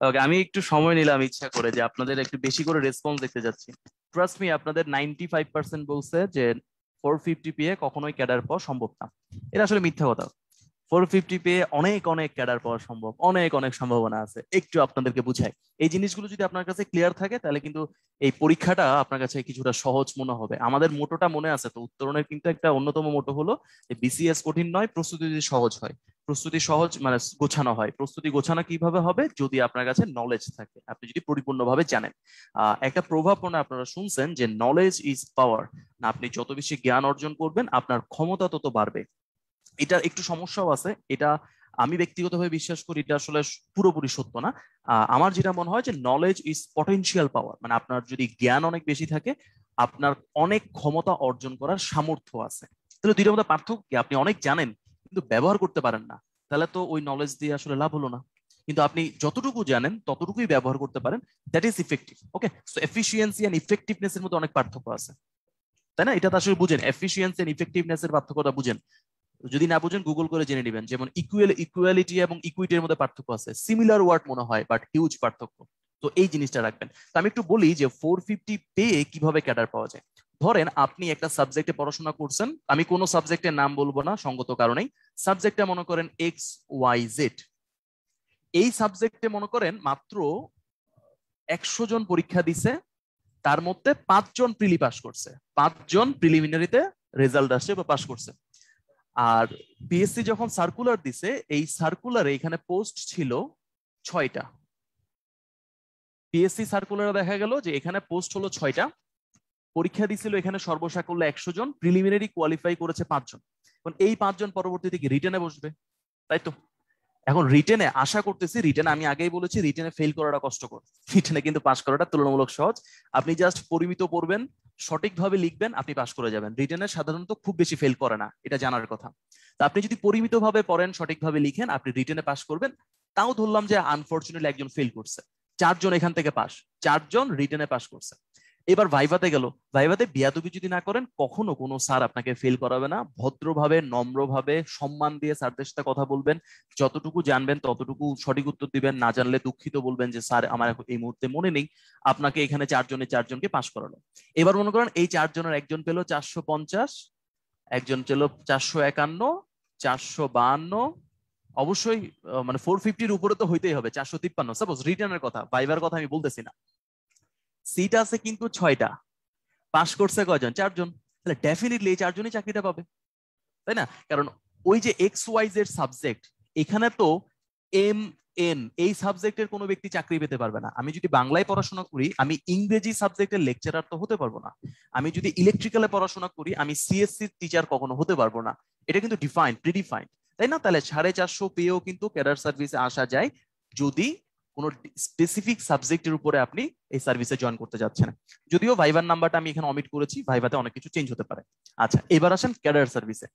ওকে, আমি একটু সময় নিলাম ইচ্ছা করে যে আপনাদের একটু বেশি করে রেসপন্স দেখতে যাচ্ছি। ট্রাস্ট মি, আপনাদের 95% বলছে যে 450 পেয়ে কখনোই ক্যাডার পাওয়া সম্ভব না। এটা আসলে মিথ্যা কথা। 450 পেয়ে অনেক অনেক ক্যাডার পাওয়ার সম্ভব, অনেক অনেক সম্ভাবনা আছে। একটু আপনাদেরকে বুঝাই, এই জিনিসগুলো যদি আপনার কাছে ক্লিয়ার থাকে তাহলে কিন্তু এই পরীক্ষাটা আপনার কাছে কিছুটা সহজ মনে হবে। আমাদের মোটোটা মনে আছে তো, উত্তরণের কিন্তু একটা অন্যতম মোটো হলো যে বিসিএস কঠিন নয়, প্রস্তুতি যদি সহজ হয়। প্রস্তুতি সহজ মানে গোছানো হয়। প্রস্তুতি গোছানো কিভাবে হবে? যদি আপনার কাছে নলেজ থাকে, আপনি যদি পরিপূর্ণভাবে জানেন। একটা প্রভাব মনে হয় আপনারা শুনছেন যে নলেজ ইজ পাওয়ার। না, আপনি যত বেশি জ্ঞান অর্জন করবেন আপনার ক্ষমতা তত বাড়বে। এটার একটু সমস্যাও আছে। এটা আমি ব্যক্তিগতভাবে বিশ্বাস করি এটা আসলে পুরোপুরি সত্য না। আমার যেটা মনে হয় যে নলেজ ইজ পটেনশিয়াল পাওয়ার, মানে আপনার যদি জ্ঞান অনেক বেশি থাকে আপনার অনেক ক্ষমতা অর্জন করার সামর্থ্য আছে। তাহলে দুইটার মধ্যে পার্থক্য কি? আপনি অনেক জানেন কিন্তু ব্যবহার করতে পারেন না, তাহলে তো ওই নলেজ দিয়ে আসলে লাভ হলো না। কিন্তু আপনি যতটুকু জানেন ততটুকুই ব্যবহার করতে পারেন, that is effective. Okay, so efficiency and effectiveness এর মধ্যে অনেক পার্থক্য আছে, তাই না? এটা তো আসলে বুঝেন, এফিসিয়েন্সি এন্ড ইফেক্টিভনেস এর পার্থক্যটা বুঝেন। যদি না বুঝেন গুগল করে জেনে নেবেন। যেমন ইকুয়ালিটি এবং ইকুইটির মধ্যে পার্থক্য আছে, সিমিলার ওয়ার্ড মনে হয় বাট হিউজ পার্থক্য। তো এই জিনিসটা রাখবেন। তো আমি একটু বলি যে 450 পেয়ে কিভাবে ক্যাডার পাওয়া যায়। ধরেন আপনি একটা সাবজেক্টে পড়াশোনা করছেন, আমি কোনো সাবজেক্টের নাম বলবো না সঙ্গত কারণেই। সাবজেক্টটা মনে করেন এক্স ওয়াই জেড। এই সাবজেক্টে মনে করেন মাত্র 100 জন পরীক্ষা দিছে, তার মধ্যে 5 জন প্রিলি পাস করছে, 5 জন প্রিলিমিনারিতে রেজাল্ট আসছে বা পাস করছে। আর পিএসসি যখন সার্কুলার দিছে, এই সার্কুলারে এখানে পোস্ট ছিল 6টা। পিএসসি সার্কুলারে দেখা গেল যে এখানে পোস্ট হলো 6টা, পরীক্ষা দিছিল এখানে সর্বসাকুল্যে 100 জন, প্রিলিমিনারি কোয়ালিফাই করেছে 5 জন। এখন এই 5 জন পরবর্তীতে কি রিটেনে বসবে? তাই তো। এখন রিটেনে আশা করতেছি, রিটেনে আমি আগেই বলেছি রিটেনে ফেল করাটা কষ্টকর, রিটেনে কিন্তু পাস করাটা তুলনামূলক সহজ। আপনি জাস্ট পরিমিত পড়বেন, সঠিকভাবে লিখবেন, আপনি পাস করে যাবেন। রিটেনে সাধারণত খুব বেশি ফেল করে না, এটা জানার কথা। তা আপনি যদি পরিমিতভাবে পড়েন, সঠিকভাবে লিখেন, আপনি রিটেনে পাস করবেন। তাও ধরলাম যে আনফরচুনেটলি একজন ফেল করছে, 4 জন এখান থেকে পাস, 4 জন রিটেনে পাস করছে। এবার ভাইভাতে গেল, ভাইভাতে বিয়াদবি যদি না করেন কখনো কোনো স্যার আপনাকে ফেল করাবে না। ভদ্রভাবে নম্রভাবে সম্মান দিয়ে স্যারদের সাথে কথা বলবেন, যতটুকু জানবেন ততটুকু সঠিক উত্তর দিবেন, না জানলে দুঃখিত বলবেন যে স্যার আমার এই মুহূর্তে মনে নেই। আপনাকে এখানে 4 জনকে পাশ করালো। এবার মনে করেন এই 4 জনের একজন পেলো 450, একজন পেলো 451, 452। অবশ্যই মানে 450-র উপরে তো হইতেই হবে, 453 সাপোজ। রিটার্নের কথা, ভাইবার কথা আমি বলতেছি না। সিট আছে কিন্তু 6টা, পাশ করছে কয়জন? 4 জন। তাহলে ডেফিনেটলি এই 4 জনই চাকরিটা পাবে, তাই না? কারণ ওই যে এক্স ওয়াই জেড সাবজেক্ট, এখানে তো এম এন এই সাবজেক্টের কোনো ব্যক্তি চাকরি পেতে পারবে না। আমি যদি বাংলায় পড়াশোনা করি আমি ইংরেজি সাবজেক্টের লেকচারার তো হতে পারবো না। আমি যদি ইলেকট্রিক্যালে পড়াশোনা করি আমি সিএসসি টিচার কখনো হতে পারবো না। এটা কিন্তু ডিফাইন্ড, প্রিডিফাইন্ড, তাই না? তাহলে 450 পেয়েও কিন্তু ক্যাডার সার্ভিসে আসা যায়, যদি কোনো স্পেসিফিক সাবজেক্টের উপরে আপনি এই সার্ভিসে জয়েন করতে যাচ্ছেন। যদিও ভাইভার নাম্বারটা আমি এখানে অমিট করেছি, ভাইভাতে অনেক কিছু চেঞ্জ হতে পারে। আচ্ছা, এবার আসেন ক্যাডার সার্ভিসে।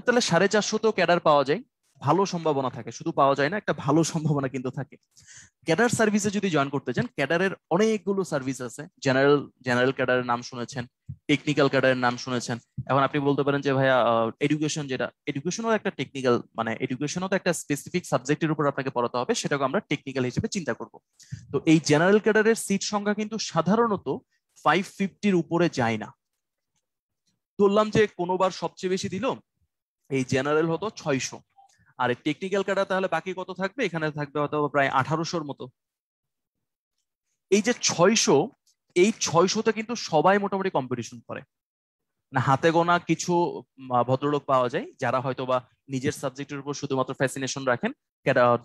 তাহলে 450 ক্যাডার পাওয়া যায়, ভালো সম্ভাবনা থাকে, শুধু পাওয়া যায় না, একটা ভালো সম্ভাবনা কিন্তু থাকে। ক্যাডার সার্ভিসে যদি জয়েন করতে চান, ক্যাডারের অনেকগুলো সার্ভিস আছে। জেনারেল জেনারেল ক্যাডারের নাম শুনেছেন, টেকনিক্যাল ক্যাডারের নাম শুনেছেন। এখন আপনি বলতে পারেন যে ভাইয়া এডুকেশন, যেটা এডুকেশনও একটা টেকনিক্যাল, মানে এডুকেশনও তো একটা স্পেসিফিক সাবজেক্টের উপর আপনাকে পড়াতে হবে, সেটাকে আমরা টেকনিক্যাল হিসেবে চিন্তা করব। তো এই জেনারেল ক্যাডারের সিট সংখ্যা কিন্তু সাধারণত 550-র উপরে যায় না। ধরলাম যে কোনোবার সবচেয়ে বেশি দিল, এই জেনারেল হতো 600, আর টেকনিক্যাল ক্যাডার তাহলে বাকি কত থাকবে? এখানে থাকবে হয়তো প্রায় 1800-র মতো। এই যে 600, এই 600-তে কিন্তু সবাই মোটামুটি কম্পিটিশন করে না। হাতে গোনা কিছু ভদ্রলোক পাওয়া যায় যারা হয়তো বা নিজের সাবজেক্টের উপর শুধুমাত্র ফ্যাসিনেশন রাখেন,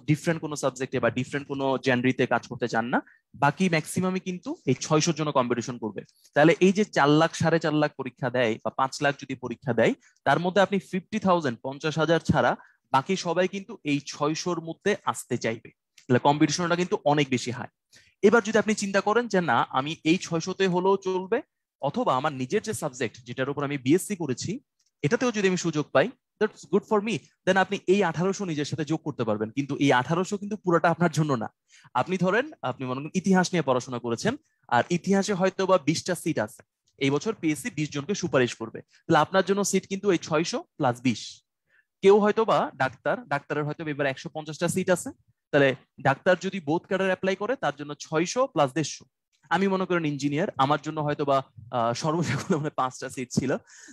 ডিফারেন্ট কোনো সাবজেক্টে বা ডিফারেন্ট কোনো জেনরিতে কাজ করতে চান না। বাকি ম্যাক্সিমামই কিন্তু এই 600-র জন্য কম্পিটিশন করবে। তাহলে এই যে 4 লাখ 4.5 লাখ পরীক্ষা দেয় বা 5 লাখ যদি পরীক্ষা দেয়, তার মধ্যে আপনি 50,000 50,000 ছাড়া বাকি সবাই কিন্তু এই 600-র মধ্যে আসতে চাইবে। তাহলে কম্পিটিশনটা কিন্তু অনেক বেশি হাই। এবার যদি আপনি চিন্তা করেন যে না, আমি এই 600-তে হলেও চলবে, অথবা আমার নিজের যে সাবজেক্ট যেটার উপর আমি বিএসসি করেছি এটাতেও যদি আমি সুযোগ পাই, দ্যাটস গুড ফর মি, দেন আপনি এই 1800 নিজের সাথে যোগ করতে পারবেন। কিন্তু এই 1800 কিন্তু পুরোটা আপনার জন্য না। আপনি ধরেন আপনি মনে করেন ইতিহাস নিয়ে পড়াশোনা করেছেন, আর ইতিহাসে হয়তো বা 20টা সিট আছে, এই বছর পিএসসি 20 জনকে সুপারিশ করবে, তাহলে আপনার জন্য সিট কিন্তু এই 600 + 20। কেউ হয়তো বা ডাক্তারের হয়তো এবার 150টা সিট আছে, তাহলে ডাক্তার যদি বোথ ক্যাডার অ্যাপ্লাই করে তার জন্য 600 প্লাস 150। আমি মনে করেন ইঞ্জিনিয়ার, আমার জন্য হয়তো বা সর্বশেষ মানে 5টা সিট ছিল,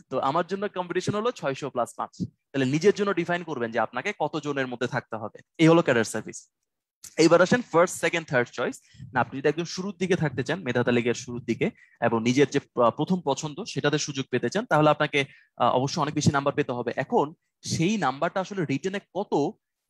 তো আমার জন্য কম্পিটিশন হলো 600 প্লাস 5। তাহলে নিজের জন্য ডিফাইন করবেন যে আপনাকে কত জনের মধ্যে থাকতে হবে। এই হলো ক্যাডার সার্ভিস। এইবার আসেন ফার্স্ট সেকেন্ড থার্ড চয়েস। না, আপনি যদি একদম শুরুর দিকে থাকতে চান, মেধা তালিকার শুরুর দিকে, এবং নিজের যে প্রথম পছন্দ সেটাতে সুযোগ পেতে চান, তাহলে আপনাকে অবশ্যই অনেক বেশি নাম্বার পেতে হবে। এখন সেই নাম্বারটা আসলে রিটেনে কত,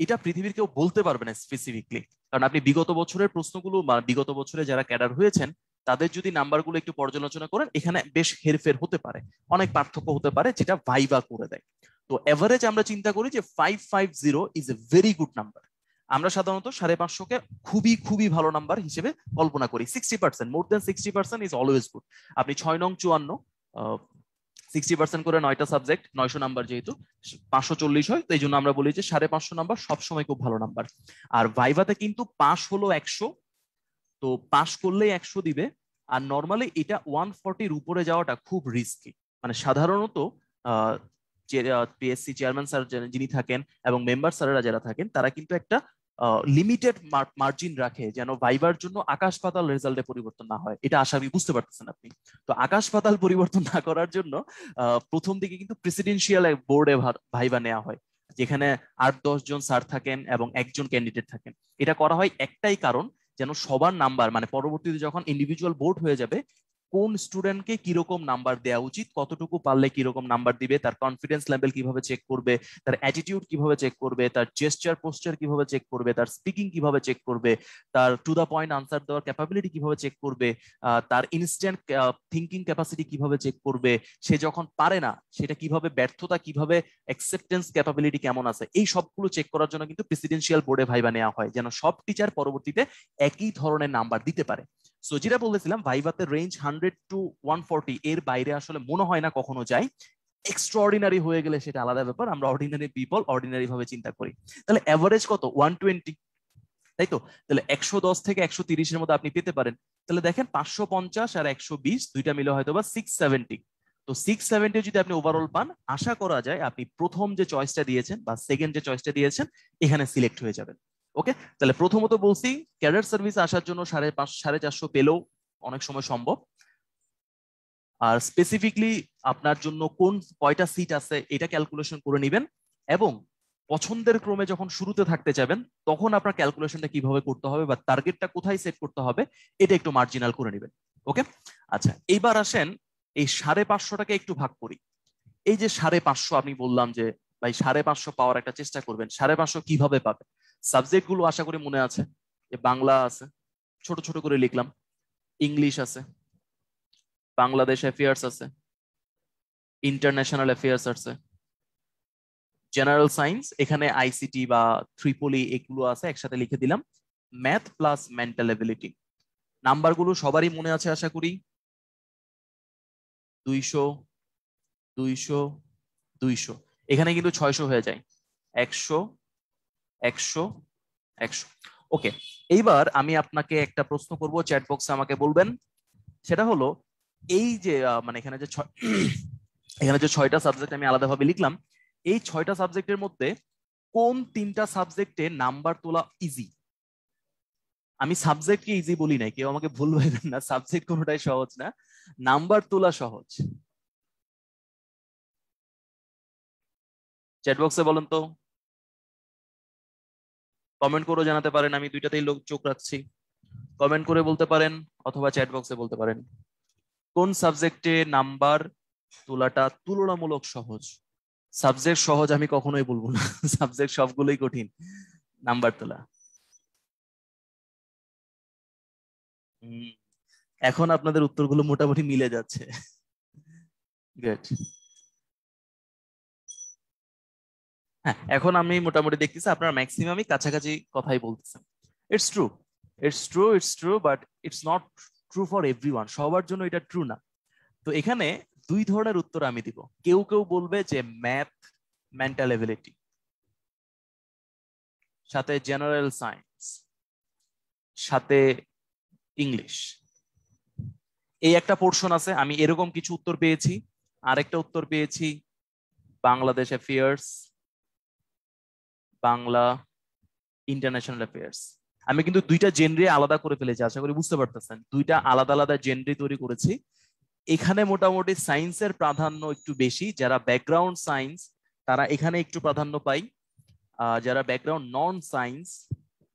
এটা পৃথিবীর কেউ বলতে পারবে না স্পেসিফিকলি। কারণ আপনি বিগত বছরের প্রশ্নগুলো বা বিগত বছরে যারা ক্যাডার হয়েছেন তাদের যদি নাম্বারগুলো একটু পর্যালোচনা করেন, এখানে বেশ হেরফের হতে পারে, অনেক পার্থক্য হতে পারে, যেটা ভাইবা করে দেয়। তো এভারেজ আমরা চিন্তা করি যে 550 is a very good number. আমরা সাধারণত 550কে খুবই খুবই ভালো নাম্বার হিসেবে কল্পনা করি। 60%, মোর দেন 60% ইজ অলওয়েজ গুড। আপনি 6 নং 54, 60% করে 9টা সাবজেক্ট, 900 নাম্বার, যেহেতু 540 হয়, তো এই জন্য আমরা বলি যে 550 নাম্বার সবসময় খুব ভালো নাম্বার। আর ভাইভাতে কিন্তু পাস হলো 100, তো পাস করলেই 100 দিবে। আর নর্মালি এটা 140-র উপরে যাওয়াটা খুব রিস্কি। মানে সাধারণত পিএসসি চেয়ারম্যান স্যার যিনি থাকেন এবং মেম্বার স্যারেরা যারা থাকেন, তারা কিন্তু একটা লিমিটেড মার্জিন রাখে যেন ভাইবার জন্য আকাশ পাতাল রেজাল্টে পরিবর্তন না হয়। এটা আশা আমি বুঝতে পারতেছেন আপনি। তো আকাশ পাতাল পরিবর্তন না করার জন্য প্রথম দিকে কিন্তু প্রেসিডেন্সিয়াল বোর্ডে ভাইবা নেওয়া হয়, যেখানে 8-10 জন স্যার থাকেন এবং একজন ক্যান্ডিডেট থাকেন। এটা করা হয় একটাই কারণ, যেন সবার নাম্বার, মানে পরবর্তীতে যখন ইন্ডিভিজুয়াল বোর্ড হয়ে যাবে, কোন স্টুডেন্টকে কিরকম নাম্বার দেওয়া উচিত, কতটুকু পারলে কিরকম নাম্বার দিবে, তার কনফিডেন্স লেভেল কিভাবে চেক করবে, তার অ্যাটিটিউড কিভাবে চেক করবে, তার জেস্টার পোস্টার কিভাবে চেক করবে, তার স্পিকিং কিভাবে চেক করবে, তার টু দা পয়েন্ট আনসার দেওয়ার ক্যাপাবিলিটি কিভাবে চেক করবে, তার ইনস্ট্যান্ট থিঙ্কিং ক্যাপাসিটি কিভাবে চেক করবে, সে যখন পারে না সেটা কিভাবে, ব্যর্থতা কিভাবে, অ্যাকসেপ্টেন্স ক্যাপাবিলিটি কেমন আছে, এই সবগুলো চেক করার জন্য কিন্তু প্রেসিডেন্সিয়াল বোর্ডে ভাইবা নেওয়া হয়, যেন সব টিচার পরবর্তীতে একই ধরনের নাম্বার দিতে পারে। সো যেটা বলেছিলাম, ভাইভাতে রেঞ্জ 100 to 140, এর বাইরে আসলে মনে হয় না কখনো যায়। এক্সট্রাঅর্ডিনারি হয়ে গেলে সেটা আলাদা ব্যাপার, আমরা অর্ডিনারি পিপল অর্ডিনারি ভাবে চিন্তা করি। তাহলে এভারেজ কত? 120, তাই তো? তাহলে 110 থেকে 130-এর মধ্যে আপনি পেতে পারেন। তাহলে দেখেন 550 আর 120 দুইটা মিলে হয়তো বা 670। তো 670 যদি আপনি ওভারঅল পান, আশা করা যায় আপনি প্রথম যে চয়েসটা দিয়েছেন বা সেকেন্ড যে চয়েসটা দিয়েছেন এখানে সিলেক্ট হয়ে যাবেন। ওকে, তাহলে প্রথমত বলছি, ক্যাডার সার্ভিস আসার জন্য 450 পেলেও অনেক সময় সম্ভব। আর স্পেসিফিকলি আপনার জন্য কোন কয়টা সিট আছে এটা ক্যালকুলেশন করে নেবেন, এবং পছন্দের ক্রমে যখন শুরুতে থাকতে যাবেন তখন আপনার ক্যালকুলেশনটা কিভাবে করতে হবে বা টার্গেটটা কোথায় সেট করতে হবে এটা একটু মার্জিনাল করে নেবেন। ওকে, আচ্ছা, এইবার আসেন এই 550টাকে একটু ভাগ করি। এই যে 550, আমি বললাম যে ভাই 550 পাওয়ার একটা চেষ্টা করবেন। 550 কিভাবে পাবেন? সাবজেক্ট গুলো আশা করি মনে আছে, যে বাংলা আছে, ছোট ছোট করে লিখলাম, ইংলিশ আছে, বাংলাদেশ অ্যাফেয়ার্স আছে, ইন্টারন্যাশনাল অ্যাফেয়ার্স আছে, জেনারেল সায়েন্স, এখানে আইসিটি বা ট্রিপলি এগুলো আছে, একসাথে লিখে দিলাম, ম্যাথ প্লাস মেন্টাল এবিলিটি। নাম্বারগুলো সবারই মনে আছে আশা করি, 200, 200, 200, এখানে কিন্তু 600 হয়ে যায়, 100, 100, 100। ওকে, এইবার আমি আপনাকে একটা প্রশ্ন করব, চ্যাট বক্সে আমাকে বলবেন। সেটা হলো এই যে মানে এখানে যে এখানে যে 6টা সাবজেক্ট আমি আলাদাভাবে লিখলাম, এই 6টা সাবজেক্টের মধ্যে কোন 3টা সাবজেক্টে নাম্বার তোলা ইজি? আমি সাবজেক্টকে ইজি বলি নাই, কেউ আমাকে ভুল ভাবেন না, সাবজেক্ট কোনোটাই সহজ না, নাম্বার তোলা সহজ। চ্যাট বক্সে বলেন তো, কমেন্ট করে জানাতে পারেন, আমি দুইটাতেই চোখ রাখছি। কমেন্ট করে বলতে পারেন অথবা চ্যাট বক্সে বলতে পারেন কোন সাবজেক্টে নাম্বার তোলাটা তুলনামূলক সহজ। সাবজেক্ট সহজ আমি কখনোই বলবো না, সাবজেক্ট সবগুলোই কঠিন নাম্বার তোলা। এখন আপনাদের উত্তরগুলো মোটামুটি মিলে যাচ্ছে। গুড। হ্যাঁ, এখন আমি মোটামুটি দেখতেছি আপনারা ম্যাক্সিমামই কাছাকাছি কথাই বলতেছেন। It's true, it's true, it's true, but it's not true for everyone, সবার জন্য এটা ট্রু না। তো এখানে দুই ধরনের উত্তর আমি দিব। কেউ কেউ বলবে যে ম্যাথ, মেন্টাল এবিলিটি, সাথে জেনারেল সায়েন্স, সাথে ইংলিশ, এই একটা পোর্শন আছে। আমি এরকম কিছু উত্তর পেয়েছি। আরেকটা উত্তর পেয়েছি Bangladesh affairs, Bangla, international affairs. আমি কিন্তু দুইটা জেনরি আলাদা করে ফেলেছি, আশা করি বুঝতে পারতেছেন, দুইটা আলাদা আলাদা জেনরি তৈরি করেছি। এখানে মোটামুটি সায়েন্সের প্রাধান্য একটু বেশি, যারা ব্যাকগ্রাউন্ড সায়েন্স তারা এখানে একটু প্রাধান্য পায়, যারা ব্যাকগ্রাউন্ড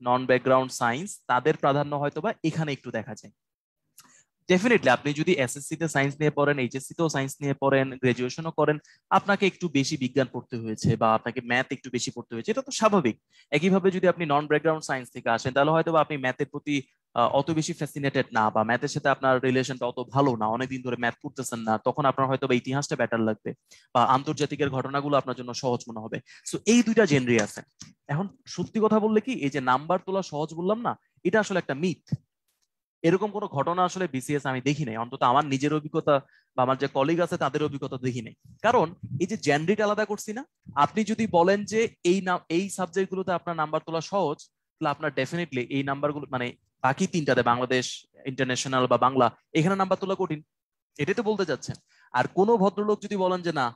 নন ব্যাকগ্রাউন্ড সায়েন্স তাদের প্রাধান্য হয়তো বা এখানে একটু দেখা যায়। ডেফিনেটলি আপনি যদি এসএসসি তে সায়েন্স নিয়ে পড়েন, এইচএসসি তেও সায়েন্স নিয়ে পড়েন, গ্রাজুয়েশনও করেন, আপনাকে একটু বেশি বিজ্ঞান পড়তে হয়েছে বা আপনাকে ম্যাথ একটু বেশি পড়তে হয়েছে, এটা তো স্বাভাবিক। একইভাবে যদি আপনি নন ব্যাকগ্রাউন্ড সায়েন্স থেকে আসেন তাহলে হয়তো বা আপনি ম্যাথের প্রতি অত বেশি ফ্যাসিনেটেড না, বা ম্যাথের সাথে আপনার রিলেশনটা অত ভালো না, অনেকদিন ধরে ম্যাথ করতেছেন না, তখন আপনার হয়তো বা ইতিহাসটা বেটার লাগবে বা আন্তর্জাতিকের ঘটনাগুলো আপনার জন্য সহজ মনে হবে। সো এই দুইটা জেনরি আছে। এখন সত্যি কথা বললে কি, এই যে নাম্বার তোলা সহজ বললাম না, এটা আসলে একটা মিথ। এরকম কোনো ঘটনা আসলে বিসিএস আমি দেখি নাই, অন্তত আমার নিজের অভিজ্ঞতা বা আমার যে কলিগ আছে তাদের অভিজ্ঞতা দেখি নাই। কারণ এই যে জেনরিটা আলাদা করছি না, আপনি যদি বলেন যে এই সাবজেক্ট গুলোতে আপনার নাম্বার তোলা সহজ, তাহলে আপনার ডেফিনেটলি এই নাম্বারগুলো মানে বাকি তিনটাতে বাংলাদেশ, ইন্টারন্যাশনাল বা বাংলা, এখানে নাম্বার তোলা কঠিন, এটাই তো বলতে চাচ্ছেন। আর কোনো ভদ্রলোক যদি বলেন যে না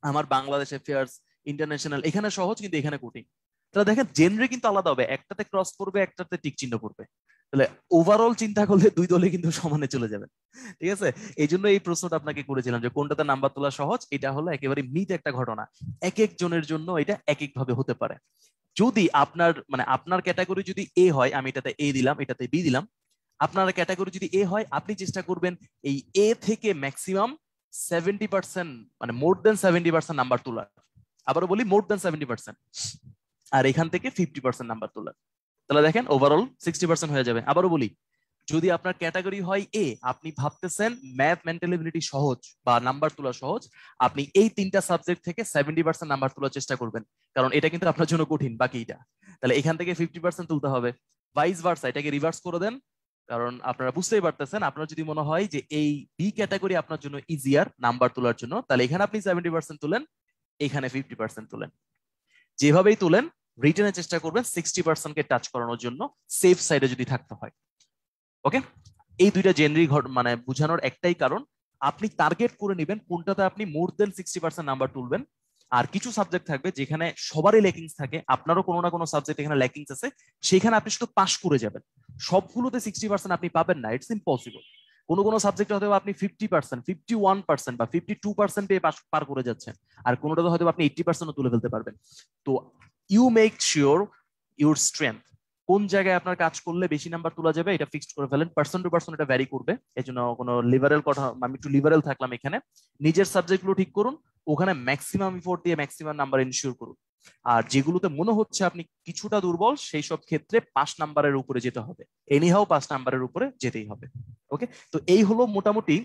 আমার বাংলাদেশ অ্যাফেয়ার্স, ইন্টারন্যাশনাল এখানে সহজ কিন্তু এখানে কঠিন, তাহলে দেখেন জেনরি কিন্তু আলাদা হবে, একটাতে ক্রস করবে একটাতে টিক চিহ্ন করবে, তাহলে ওভারঅল চিন্তা করলে দুই দলে কিন্তু সমানে চলে যাবে। ঠিক আছে, এই জন্য এই প্রশ্নটা আপনাকে করেছিলাম যে কোনটাতে নাম্বার তোলা সহজ। এটা হলো একেবারে মিথ একটা ঘটনা, এক এক জনের জন্য এটা এক এক ভাবে হতে পারে। যদি আপনার মানে আপনার ক্যাটাগরি যদি এ হয়, আমি এটাতে এ দিলাম, এটাতে বি দিলাম, আপনার ক্যাটাগরি যদি এ হয় আপনি চেষ্টা করবেন এই এ থেকে ম্যাক্সিমাম 70%, মানে মোর দেন 70% নাম্বার তোলার। আবারও বলি, মোর দেন 70%। আর এখান থেকে 50% নাম্বার তোলার, তাহলে দেখেন ওভারঅল 60% হয়ে যাবে। আবারও বলি, যদি আপনার ক্যাটাগরি হয় এ, আপনি ভাবতেছেন ম্যাথ, মেন্টাল এবিলিটি সহজ বা নাম্বার তোলা সহজ, আপনি এই তিনটা সাবজেক্ট থেকে 70% নাম্বার তোলার চেষ্টা করবেন, কারণ এটা কিন্তু আপনার জন্য কঠিন বাকিটা। তাহলে এখান থেকে 50% তুলতে হবে। ভাইস ভার্সা, এটাকে রিভার্স করে দেন, কারণ আপনারা বুঝতেই পারতেছেন, আপনার যদি মনে হয় যে এই বি ক্যাটাগরি আপনার জন্য ইজিয়ার নাম্বার তোলার জন্য, তাহলে এখানে আপনি 70% তুলেন, এখানে 50% তুলেন। যেভাবেই তুলেন রিটার্নের চেষ্টা করবেন 60% কে টাচ করানোর জন্য, সেফ সাইডে যদি থাকতে হয়। ওকে, এই দুইটা জেনারি মানে বোঝানোর একটাই কারণ, আপনি টার্গেট করে নেবেন কোনটাতে আপনি মোর দেন 60% নাম্বার তুলবেন। আর কিছু সাবজেক্ট থাকবে যেখানে সবারই ল্যাকিংস থাকে, আপনারও কোনো না কোনো সাবজেক্ট এখানে ল্যাকিংস আছে, সেখানে আপনি শুধু পাস করে যাবেন। সবগুলোতে 60% আপনি পাবেন না, ইটস ইম্পসিবল। কোনো কোনো সাবজেক্টে হয়তো আপনি 50%, 51% বা 52% পেয়ে পার করে যাচ্ছেন, আর কোনোটাতে হয়তো আপনি 80%ও তুলে ফেলতে পারবেন। তো you make sure your strength, কোন জায়গায় আপনার কাজ করলে বেশি নাম্বার তোলা যাবে এটা ফিক্সড করে ফেলেন। পার্সন টু পার্সন এটা ভ্যারি করবে, এই জন্য কোনো লিবারেল কথা, আমি একটু লিবারেল থাকলাম এখানে। নিজের সাবজেক্ট গুলো ঠিক করুন, ওখানে ম্যাক্সিমাম ইফোর্ট দিয়ে ম্যাক্সিমাম নাম্বার ইনশিওর করুন। আর যেগুলোতে মনে হচ্ছে আপনি কিছুটা দুর্বল, সেই সব ক্ষেত্রে 5 নাম্বারের উপরে যেতে হবে, এনিহাও 5 নাম্বারের উপরে যেতেই হবে। ওকে, তো এই হলো মোটামুটি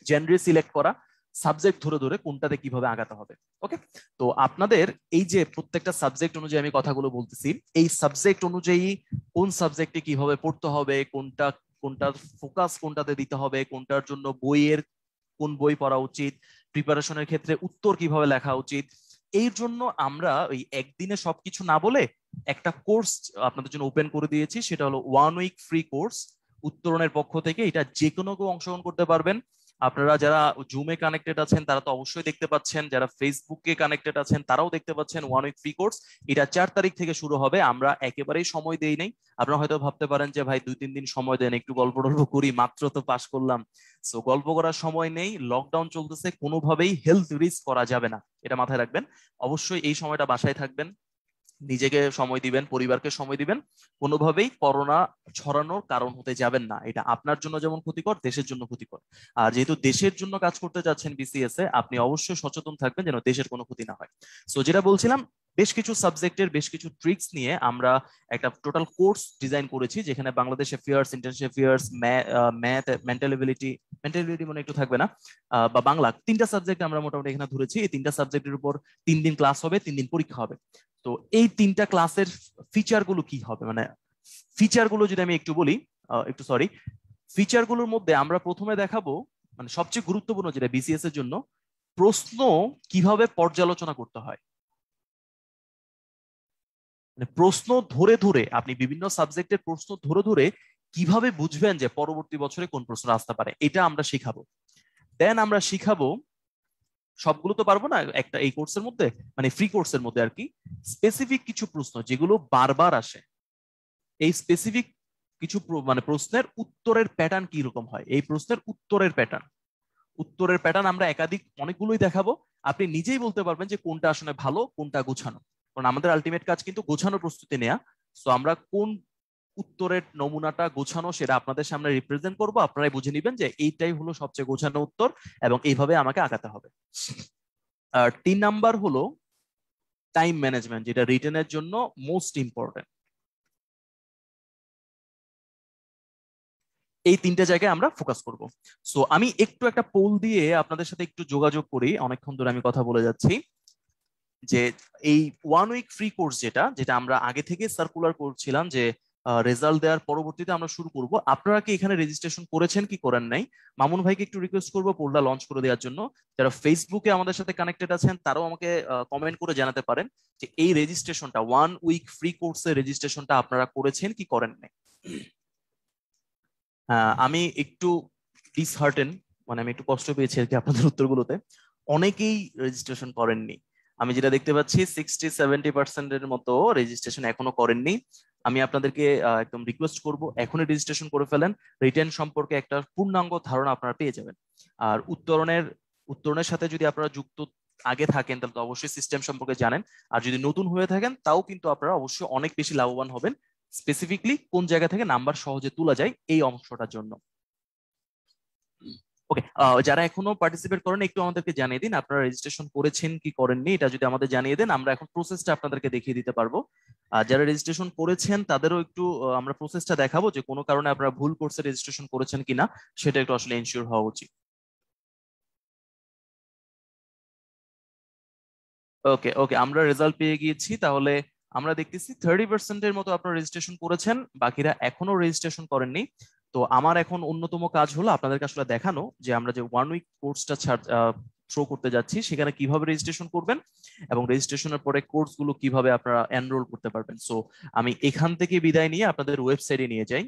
জেনারেল সিলেক্ট করা, সাবজেক্ট ধরে ধরে কোনটাতে কিভাবে আগাতে হবে। ওকে, তো আপনাদের এই যে প্রত্যেকটা সাবজেক্ট অনুযায়ী আমি কথাগুলো বলতেছি, এই সাবজেক্ট অনুযায়ী কোন সাবজেক্টে কিভাবে পড়তে হবে, কোনটা কোনটার ফোকাস কোনটাতে দিতে হবে, কোনটার জন্য বইয়ের কোন বই পড়া উচিত, প্রিপারেশনের ক্ষেত্রে উত্তর কিভাবে লেখা উচিত, এই জন্য আমরা ওই একদিনে সবকিছু না বলে একটা কোর্স আপনাদের জন্য ওপেন করে দিয়েছি, সেটা হলো 1 উইক ফ্রি কোর্স উত্তরণের পক্ষ থেকে। এটা যে কোনো কেউ অংশগ্রহণ করতে পারবেন। আপনারা যারা জুমে কানেক্টেড আছেন তারা তো অবশ্যই দেখতে পাচ্ছেন, যারা ফেসবুকে কানেক্টেড আছেন তারাও দেখতে পাচ্ছেন। 1 উইক ফ্রি কোর্স, এটা 4 তারিখ থেকে শুরু হবে। আমরা একেবারেই সময় দেই নাই। আপনারা হয়তো ভাবতে পারেন যে ভাই 2-3 দিন সময় দেন, একটু গল্প টল্প করি, মাত্র তো পাশ করলাম। সো গল্প করার সময় নেই, লকডাউন চলতেছে, কোনোভাবেই হেলথ রিস্ক করা যাবে না, এটা মাথায় রাখবেন। অবশ্যই এই সময়টা বাসায় থাকবেন, নিজেকে সময় দিবেন, পরিবারকে সময় দিবেন, কোনোভাবেই করোনা ছড়ানোর কারণ হতে যাবেন না, এটা আপনার জন্য যেমন ক্ষতিকর, দেশের জন্য ক্ষতিকর। আর যেহেতু দেশের জন্য কাজ করতে যাচ্ছেন বিসিএস এ, আপনি অবশ্যই সচেতন থাকবেন যেন দেশের কোনো ক্ষতি না হয়। সো যেটা বলছিলাম, বেশ কিছু সাবজেক্টের বেশ কিছু ট্রিক্স নিয়ে আমরা একটা টোটাল কোর্স ডিজাইন করেছি, যেখানে Bangladesh affairs, international affairs, math, mentality মনে একটু থাকবে না, বা বাংলা, 3টা সাবজেক্ট আমরা মোটামুটি এখানে ধরেছি। এই 3টা সাবজেক্টের উপর 3 দিন ক্লাস হবে, 3 দিন পরীক্ষা হবে। তো এই 3টা ক্লাসের ফিচার গুলো কি হবে, মানে ফিচার গুলো যদি আমি একটু বলি, একটু সরি, ফিচার গুলোর মধ্যে আমরা প্রথমে দেখাবো, মানে সবচেয়ে গুরুত্বপূর্ণ যেটা বিসিএস এর জন্য, প্রশ্ন কিভাবে পর্যালোচনা করতে হয়। মানে প্রশ্ন ধরে ধরে, আপনি বিভিন্ন সাবজেক্টের প্রশ্ন ধরে ধরে কিভাবে বুঝবেন যে পরবর্তী বছরে কোন প্রশ্ন আসতে পারে, এটা আমরা শিখাবো। দেন আমরা শিখাবো সবগুলো তো পারবো না একটা এই কোর্সের মধ্যে, মানে ফ্রি কোর্সের মধ্যে আর কি। স্পেসিফিক কিছু প্রশ্ন যেগুলো বারবার আসে, এই স্পেসিফিক কিছু মানে প্রশ্নের উত্তরের প্যাটার্ন কি রকম হয়, এই প্রশ্নের উত্তরের প্যাটার্ন আমরা একাধিক অনেকগুলোই দেখাবো। আপনি নিজেই বলতে পারবেন যে কোনটা আসলে ভালো, কোনটা গোছানো। কারণ আমাদের আলটিমেট কাজ কিন্তু গোছানো প্রস্তুতি নেওয়া। সো আমরা কোন উত্তরের নমুনাটা গোছানো সেটা আপনাদের সামনে রিপ্রেজেন্ট করব, আপনারাই বুঝে নেবেন যে এইটাই হলো সবচেয়ে গোছানো উত্তর এবং এইভাবে আমাকে আঁকাতে হবে। আর 3 নাম্বার হলো টাইম ম্যানেজমেন্ট, যেটা রিটেনের জন্য মোস্ট ইম্পর্টেন্ট। এই 3টে জায়গায় আমরা ফোকাস করব। সো আমি একটু একটা পোল দিয়ে আপনাদের সাথে একটু যোগাযোগ করি, অনেকক্ষণ ধরে আমি কথা বলে যাচ্ছি। যে এই 1 উইক ফ্রি কোর্স যেটা যেটা আমরা আগে থেকে সার্কুলার করছিলাম যে রেজাল্ট দেওয়ার পরবর্তীতে আমরা শুরু করব, আপনারা কি এখানে রেজিস্ট্রেশন করেছেন কি করেন নাই? মামুন ভাইকে একটু রিকোয়েস্ট করবো পোলটা লঞ্চ করে দেওয়ার জন্য। যারা ফেসবুকে আমাদের সাথে কানেক্টেড আছেন তারাও আমাকে কমেন্ট করে জানাতে পারেন যে এই রেজিস্ট্রেশনটা 1 উইক ফ্রি কোর্সের রেজিস্ট্রেশনটা আপনারা করেছেন কি করেন নাই। আমি একটু ডিসহার্টেন, মানে আমি একটু কষ্ট পেয়েছি আর কি আপনাদের উত্তরগুলোতে। অনেকেই রেজিস্ট্রেশন করেননি। আমি যেটা দেখতে পাচ্ছি 60-70% মতো রেজিস্ট্রেশন এখনো করেননি। আমি আপনাদেরকে একদম রিকোয়েস্ট করব এখনই রেজিস্ট্রেশন করে ফেলেন। রিটেন সম্পর্কে একটা পূর্ণাঙ্গ ধারণা আপনারা পেয়ে যাবেন। আর উত্তরণের সাথে যদি আপনারা যুক্ত আগে থাকেন তাহলে তো অবশ্যই সিস্টেম সম্পর্কে জানেন। আর যদি নতুন হয়ে থাকেন তাও কিন্তু আপনারা অবশ্যই অনেক বেশি লাভবান হবেন, স্পেসিফিকলি কোন জায়গা থেকে নাম্বার সহজে তোলা যায় এই অংশটার জন্য। ওকে, যারা এখনো পার্টিসিপেট করেন একটু আমাদেরকে জানিয়ে দিন আপনারা রেজিস্ট্রেশন করেছেন কি করেননি, এটা যদি আমাদের জানিয়ে দেন আমরা এখন প্রসেসটা আপনাদেরকে দেখিয়ে দিতে পারবো। আর যারা রেজিস্ট্রেশন করেছেন তাদেরও একটু আমরা প্রসেসটা দেখাবো যে কোনো কারণে আপনারা ভুল কোর্সে রেজিস্ট্রেশন করেছেন কিনা সেটা একটু আসলে এনশিওর হওয়া উচিত। ওকে ওকে, আমরা রেজাল্ট পেয়ে গিয়েছি। তাহলে আমরা দেখতেছি 30%-এর মতো আপনারা রেজিস্ট্রেশন করেছেন, বাকিরা এখনো রেজিস্ট্রেশন করেননি। তো আমার এখন অন্যতম কাজ হলো আপনাদেরকে আসলে দেখানো যে আমরা যে 1 উইক কোর্সটা থ্রো করতে যাচ্ছি সেখানে কিভাবে রেজিস্ট্রেশন করবেন এবং রেজিস্ট্রেশনের পরে কোর্সগুলো কিভাবে আপনারা এনরোল করতে পারবেন। সো আমি এখান থেকে বিদায় নিয়ে আপনাদের ওয়েবসাইটে নিয়ে যাই।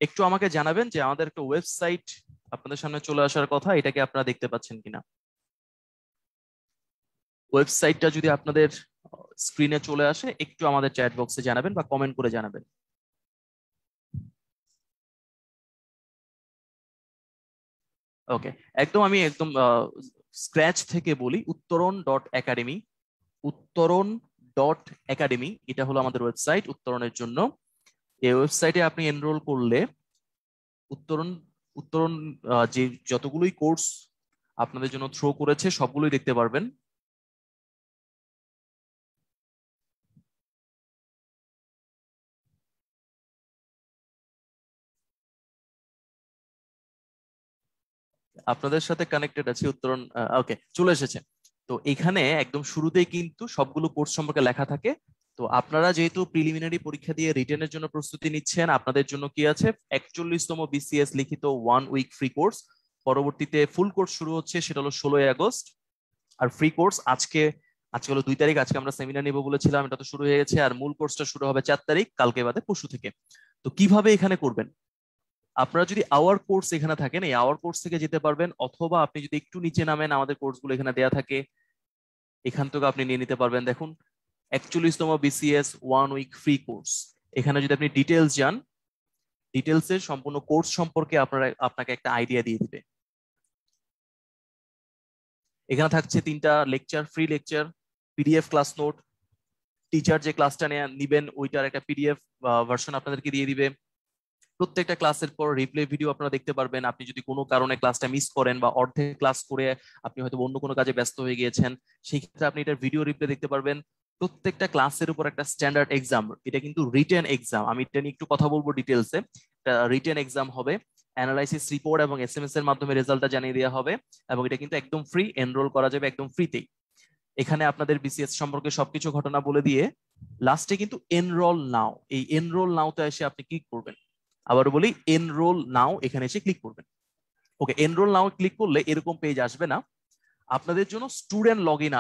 একটু আমাকে জানাবেন যে আমাদের একটা ওয়েবসাইট আপনাদের সামনে চলে আসার কথা, এটাকে আপনারা দেখতে পাচ্ছেন কিনা। ওয়েবসাইটটা যদি আপনাদের স্ক্রিনে চলে আসে একটু আমাদের চ্যাট বক্সে জানাবেন বা কমেন্ট করে জানাবেন। ওকে, আমি একদম স্ক্র্যাচ থেকে বলি, উত্তরণ.একাডেমি। উত্তরণ.একাডেমি এটা হলো আমাদের ওয়েবসাইট উত্তরণের জন্য। এই ওয়েবসাইটে আপনি এনরোল করলে উত্তরণ উত্তরণ যে যতগুলোই কোর্স আপনাদের জন্য থ্রো করেছে সবগুলোই দেখতে পারবেন। আপনাদের সাথে কানেক্টেড আছে উত্তরণ। ওকে, চলে এসেছে। তো এখানে একদম শুরুতেই কিন্তু সবগুলো কোর্স সম্পর্কে লেখা থাকে। তো আপনারা যেহেতু প্রিলিমিনারি পরীক্ষা দিয়ে রিটেনের জন্য প্রস্তুতি নিচ্ছেন, আপনাদের জন্য কি আছে 41তম বিসিএস লিখিত 1 উইক ফ্রি কোর্স। পরবর্তীতে ফুল কোর্স শুরু হচ্ছে, সেটা হলো 16ই আগস্ট। আর ফ্রি কোর্স আজকে হলো 2 তারিখ, আজকে আমরা সেমিনার নিব বলেছিলাম, এটা তো শুরু হয়ে গেছে। আর মূল কোর্সটা শুরু হবে 4 তারিখ, কালকে বাদে পরশু থেকে। তো কিভাবে এখানে করবেন, আপনারা যদি আওয়ার কোর্স এখানে থাকেন এই আওয়ার কোর্স থেকে যেতে পারবেন, অথবা আপনি যদি একটু নিচে নামেন আমাদের কোর্সগুলো এখানে দেয়া থাকে, এখান থেকে আপনি নিয়ে নিতে পারবেন। দেখুন 41তম বিসিএস 1 উইক ফ্রি কোর্স, এখানে যদি আপনি ডিটেলস যান, ডিটেলসের সম্পূর্ণ কোর্স সম্পর্কে আপনাকে একটা আইডিয়া দিয়ে দিবে। এখানে থাকছে 3টা lecture, free lecture, PDF class note, teacher যে ক্লাসটা নিবেন ওইটার একটা পিডিএফ ভার্সন আপনাদেরকে দিয়ে দিবে। প্রত্যেকটা ক্লাসের পর রিপ্লে ভিডিও আপনারা দেখতে পারবেন। আপনি যদি কোনো কারণে ক্লাসটা মিস করেন বা অর্ধেক ক্লাস করে আপনি হয়তো অন্য কোনো কাজে ব্যস্ত হয়ে গিয়েছেন, সেই ক্ষেত্রে আপনি এটার ভিডিও রিপ্লে দেখতে পারবেন। প্রত্যেকটা ক্লাসের উপর একটা স্ট্যান্ডার্ড এক্সাম, এটা কিন্তু রিটেন এক্সাম, আমি এটা নিয়ে একটু কথা বলবো ডিটেলসে। রিটেন এক্সাম হবে, অ্যানালাইসিস রিপোর্ট এবং এসএমএস এর মাধ্যমে রেজাল্টটা জানিয়ে দেওয়া হবে। এবং এটা কিন্তু একদম ফ্রি, এনরোল করা যাবে একদম ফ্রিতেই। এখানে আপনাদের বিসিএস সম্পর্কে সবকিছু ঘটনা বলে দিয়ে লাস্টে কিন্তু এনরোল নাও, এই এনরোল নাওতে এসে আপনি ক্লিক করবেন। আবার বলি এনরোল নাও, এখানে এসে ক্লিক করবেন। ওকে, এনরোল নাও ক্লিক করলে এরকম পেজ আসবে না। আপনাদের জন্য স্টুডেন্ট লগ ইন,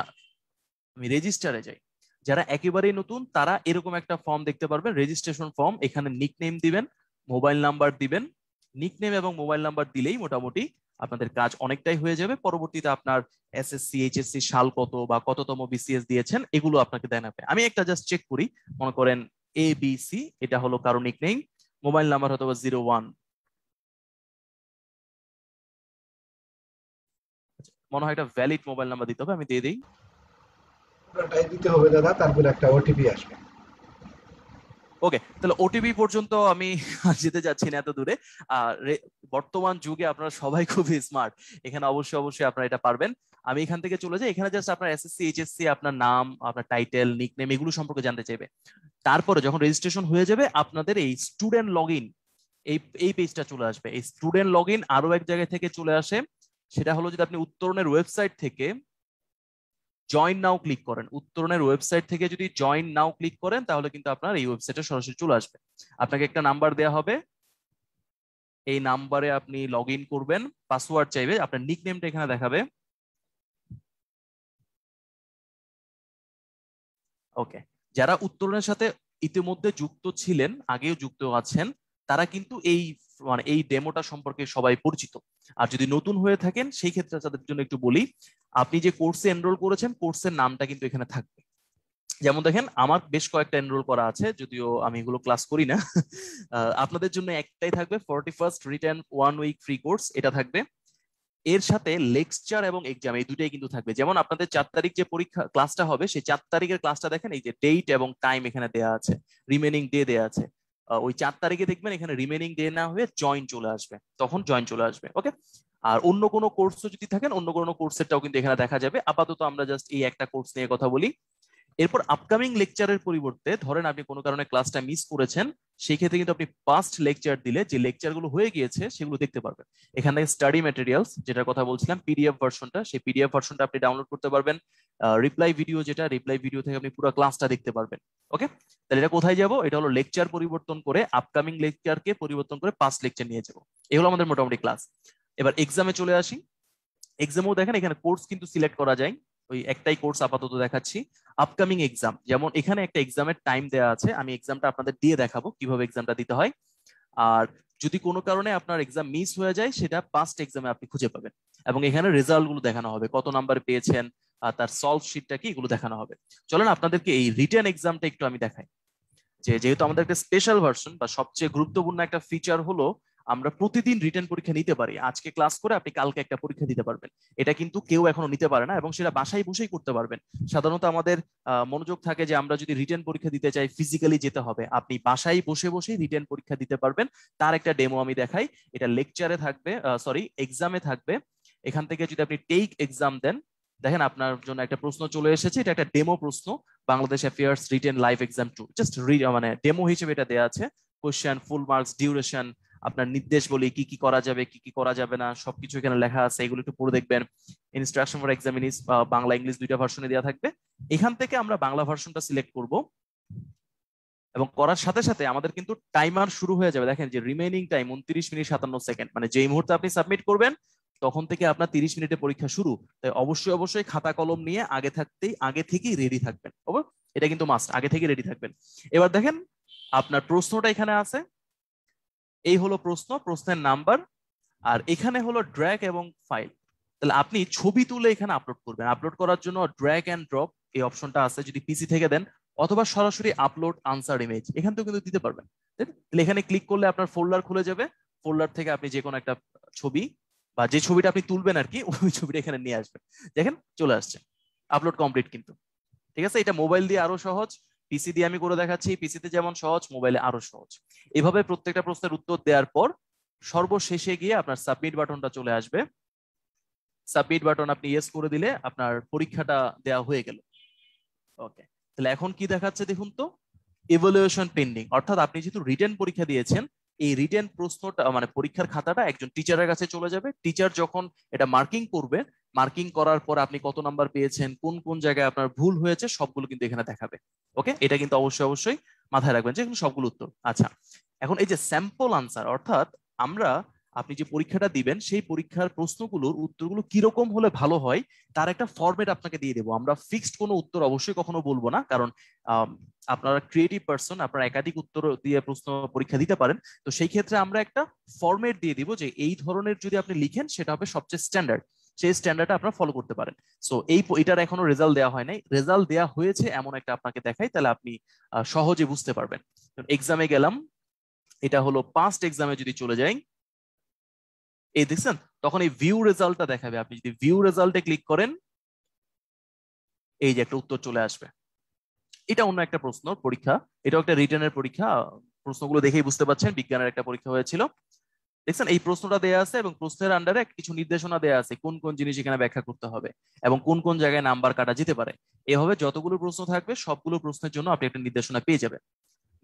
আমি রেজিস্টারে যাই, যারা একেবারেই নতুন তারা এরকম একটা ফর্ম দেখতে পারবেন, রেজিস্ট্রেশন ফর্ম। এখানে নিকনেম দিবেন, মোবাইল নাম্বার দিবেন। নিকনেম এবং মোবাইল নাম্বার দিলেই মোটামুটি আপনাদের কাজ অনেকটাই হয়ে যাবে। পরবর্তীতে আপনার এসএসসি এইচএসসি সাল কত বা কততম বিসিএস দিয়েছেন এগুলো আপনাকে দেখাবে। আমি একটা জাস্ট চেক করি, মনে করেন ABC, এটা হলো কারো নিকনেম, মোবাইল নাম্বার হয়তো 01, মনে হয় একটা ভ্যালিড মোবাইল নাম্বার দিতে হবে, আমি দিয়ে দিই। পুরোটাই দিতে হবে দাদা, তারপরে একটা ওটিপি আসবে। ওকে, তাহলে ওটিপি পর্যন্ত আমি যেতে যাচ্ছি না এত দূরে। বর্তমান যুগে আপনারা সবাই খুবই স্মার্ট, এখানে অবশ্যই অবশ্যই আপনারা এটা পারবেন। আমি এখান থেকে চলে যাই, এখানে জাস্ট আপনার এসএসসি এইচএসসি, আপনার নাম, আপনার টাইটেল, নিকনেম এগুলো সম্পর্কে জানতে চাইবে। তারপরে যখন রেজিস্ট্রেশন হয়ে যাবে আপনাদের এই স্টুডেন্ট লগ ইন এই পেজটা চলে আসবে। এই স্টুডেন্ট লগ ইন আরো এক জায়গায় থেকে চলে আসে, সেটা হলো যদি আপনি উত্তরণের ওয়েবসাইট থেকে জয়েন নাও ক্লিক করেন, উত্তরণের ওয়েবসাইট থেকে যদি জয়েন নাও ক্লিক করেন তাহলে কিন্তু আপনার এই ওয়েবসাইটে সরাসরি চলে আসবে। আপনাকে একটা নাম্বার দেওয়া হবে, এই নাম্বারে আপনি লগ ইন করবেন, পাসওয়ার্ড চাইবে, আপনার নিকনেমটা এখানে দেখাবে। ওকে, যারা উত্তরণের সাথে ইতিমধ্যে যুক্ত ছিলেন, আগেও যুক্ত আছেন, তারা কিন্তু এই ডেমোটা সম্পর্কে সবাই পরিচিত। আর যদি নতুন হয়ে থাকেন সেই ক্ষেত্রে তাদের জন্য একটু বলি, আপনি যে কোর্সে এনরোল করেছেন কোর্সের নামটা কিন্তু এখানে থাকবে। যেমন দেখেন আমার বেশ কয়েকটা এনরোল করা আছে, যদিও আমি এগুলো ক্লাস করি না। আপনাদের জন্য একটাই থাকবে, 41st written 1 week free course, এটা থাকবে। এর সাথে লেকচার এবং এক্সাম এই দুটাই কিন্তু থাকবে। যেমন আপনাদের 4 তারিখ যে পরীক্ষা ক্লাসটা হবে, সেই 4 তারিখের ক্লাসটা দেখেন, এই যে ডেট এবং টাইম এখানে দেয়া আছে, রিমেনিং ডে দেয়া আছে। ওই 4 তারিখে দেখবেন এখানে রিমেনিং ডে না হয়ে জয়েন চলে আসবে, তখন জয়েন চলে আসবে। ওকে, আর অন্য কোনো কোর্সও যদি থাকেন অন্য কোনো কোর্সেরটাও কিন্তু এখানে দেখা যাবে। আপাতত আমরা জাস্ট এই একটা কোর্স নিয়ে কথা বলি। এরপর আপকামিং লেকচারের পরিবর্তে ধরেন আপনি কোনো কারণে ক্লাসটা মিস করেছেন, সেই ক্ষেত্রে কিন্তু আপনি পাস্ট লেকচার দিলে যে লেকচারগুলো হয়ে গিয়েছে সেগুলো দেখতে পারবেন। এখান থেকে স্টাডি ম্যাটেরিয়ালস যেটার কথা বলছিলাম, পিডিএফ ভার্সনটা, সেই পিডিএফ ভার্সনটা আপনি ডাউনলোড করতে পারবেন। রিপ্লাই ভিডিও, যেটা রিপ্লাই ভিডিও থেকে আপনি পুরো ক্লাসটা দেখতে পারবেন। ওকে, তাহলে এটা কোথায় যাব? এটা হলো লেকচার পরিবর্তন করে, আপকামিং লেকচারকে পরিবর্তন করে পাস্ট লেকচার নিয়ে যাবো। এগুলো আমাদের মোটামুটি ক্লাস। এবার এক্সামে চলে আসি। এক্সামেও দেখেন এখানে কোর্স কিন্তু সিলেক্ট করা যায়, ওই একটাই কোর্স আপাতত দেখাচ্ছি। আপকামিং এক্সাম, যেমন এখানে একটা এক্সামের টাইম দেওয়া আছে, আমি এক্সামটা আপনাদের দিয়ে দেখাবো কিভাবে এক্সামটা দিতে হয়। আর যদি কোনো কারণে আপনার এক্সাম মিস হয়ে যায় সেটা পাস্ট এক্সামে আপনি খুঁজে পাবেন, এবং এখানে রেজাল্ট গুলো দেখানো হবে, কত নাম্বার পেয়েছেন, আর তার সলভ শিটটা কি, এগুলো দেখানো হবে। চলেন আপনাদেরকে এই রিটেন এক্সামটা একটু আমি দেখাই। যেহেতু আমাদের একটা স্পেশাল ভার্সন বা সবচেয়ে গুরুত্বপূর্ণ একটা ফিচার হলো আমরা প্রতিদিন রিটেন পরীক্ষা নিতে পারি। আজকে ক্লাস করে আপনি কালকে একটা পরীক্ষা দিতে পারবেন, এটা কিন্তু কেউ এখনো নিতে পারে না, এবং সেটা বাসায় বসেই করতে পারবেন। সাধারণত আমাদের মনোযোগ থাকে যে আমরা যদি রিটেন পরীক্ষা দিতে চাই ফিজিক্যালি যেতে হবে, আপনি বাসায় বসে বসেই রিটেন পরীক্ষা দিতে পারবেন। তার একটা ডেমো আমি দেখাই, এটা লেকচারে থাকবে, সরি এক্সামে থাকবে। এখান থেকে যদি আপনি টেক এক্সাম দেন, দেখেন আপনার জন্য একটা প্রশ্ন চলে এসেছে, এটা একটা ডেমো প্রশ্ন, Bangladesh affairs written live exam 2, just মানে ডেমো হিসেবে এটা দেওয়া আছে। কোশ্চেন, ফুল মার্কস, ডিউরেশন, আপনার নির্দেশ বলি কি কি করা যাবে কি কি করা যাবে না সবকিছু এখানে লেখা আছে, এগুলো একটু পড়ে দেখবেন। Instruction for examinees Bangla English দুইটা ভার্সনে দেওয়া থাকবে। এখান থেকে আমরা বাংলা ভার্সনটা সিলেক্ট করব, এবং করার সাথে সাথে আমাদের কিন্তু টাইমার শুরু হয়ে যাবে। দেখেন যে রিমেইনিং টাইম 29 মিনিট 57 সেকেন্ড, মানে যেই মুহূর্তে আপনি সাবমিট করবেন তখন থেকে আপনার 30 মিনিটে পরীক্ষা শুরু। তাই অবশ্যই অবশ্যই খাতা কলম নিয়ে আগে থেকেই রেডি থাকবেন। এটা কিন্তু মাস্ট, আগে থেকে রেডি থাকবেন। এবার দেখেন আপনার প্রশ্নটা এখানে আছে, এই হলো প্রশ্ন, প্রশ্নের নাম্বার, আর এখানে হলো ড্র্যাগ এবং ফাইল। তাহলে আপনি ছবি তুলে এখানে আপলোড করবেন। আপলোড করার জন্য ড্র্যাগ এন্ড ড্রপ এই অপশনটা আছে, যদি পিসি থেকে দেন, অথবা সরাসরি আপলোড আনসার ইমেজ এখান থেকে কিন্তু দিতে পারবেন। তাহলে এখানে ক্লিক করলে আপনার ফোল্ডার খুলে যাবে, ফোল্ডার থেকে আপনি যে কোনো একটা ছবি বা যে ছবিটা আপনি তুলবেন আর কি, ওই ছবিটা এখানে নিয়ে আসবেন। দেখেন চলে আসছে, আপলোড কমপ্লিট কিন্তু। ঠিক আছে, এটা মোবাইল দিয়ে আরো সহজ, পিসি দিয়ে আমি করে দেখাচ্ছি, পিসিতে যেমন সহজ মোবাইলে আরো সহজ। এভাবে প্রত্যেকটা প্রশ্নের উত্তর দেওয়ার পর সর্বশেষে গিয়ে আপনার সাবমিট বাটনটা চলে আসবে। সাবমিট বাটন আপনি ইয়েস করে দিলে আপনার পরীক্ষাটা দেওয়া হয়ে গেল। ওকে, তাহলে এখন কি দেখাচ্ছে দেখুন তো, ইভালুয়েশন পেন্ডিং, অর্থাৎ আপনি যেহেতু রিটেন পরীক্ষা দিয়েছেন, এই রিটেন প্রশ্নটা মানে পরীক্ষার খাতাটা একজন টিচারের কাছে চলে যাবে। টিচার যখন এটা মার্কিং করবে, মার্কিং করার পর আপনি কত নাম্বার পেয়েছেন, কোন কোন জায়গায় আপনার ভুল হয়েছে সবগুলো কিন্তু এখানে দেখাবে। ওকে, এটা কিন্তু অবশ্যই অবশ্যই মাথায় রাখবেন যে সবগুলো উত্তর। আচ্ছা, এখন এই যে স্যাম্পল আনসার, অর্থাৎ আমরা আপনি যে পরীক্ষাটা দিবেন সেই পরীক্ষার প্রশ্নগুলোর উত্তরগুলো কিরকম হলে ভালো হয় তার একটা ফরম্যাট আপনাকে দিয়ে দেবো। আমরা ফিক্সড কোনো উত্তর অবশ্যই কখনো বলবো না, কারণ আপনারা ক্রিয়েটিভ পারসন, আপনারা একাধিক উত্তর দিয়ে প্রশ্ন পরীক্ষা দিতে পারেন। তো সেই ক্ষেত্রে আমরা একটা ফরম্যাট দিয়ে দিব যে এই ধরনের যদি আপনি লিখেন সেটা হবে সবচেয়ে স্ট্যান্ডার্ড, সেই স্ট্যান্ডার্ডটা আপনারা ফলো করতে পারেন। সো এটার এখনো রেজাল্ট দেওয়া হয় নাই, রেজাল্ট দেওয়া হয়েছে এমন একটা আপনাকে দেখাই, তাহলে আপনি সহজে বুঝতে পারবেন। এক্সামে গেলাম, এটা হলো পাস্ট এক্সামে যদি চলে যাই, এই দেখছেন তখন এই ভিউ রেজাল্টটা দেখাবে। আপনি যদি ভিউ রেজাল্টে ক্লিক করেন, এই যে একটা উত্তর চলে আসবে। এটা অন্য একটা প্রশ্ন পরীক্ষা, এটাও একটা রিটেনের পরীক্ষা। প্রশ্নগুলো দেখেই বুঝতে পারছেন বিজ্ঞানের একটা পরীক্ষা হয়েছিল। দেখছেন এই প্রশ্নটা দেয়া আছে এবং প্রশ্নের আন্ডারে কিছু নির্দেশনা দেয়া আছে কোন কোন জিনিস এখানে ব্যাখ্যা করতে হবে এবং কোন কোন জায়গায় নাম্বার কাটা যেতে পারে। এভাবে যতগুলো প্রশ্ন থাকবে সবগুলো প্রশ্নের জন্য আপনি একটা নির্দেশনা পেয়ে যাবেন।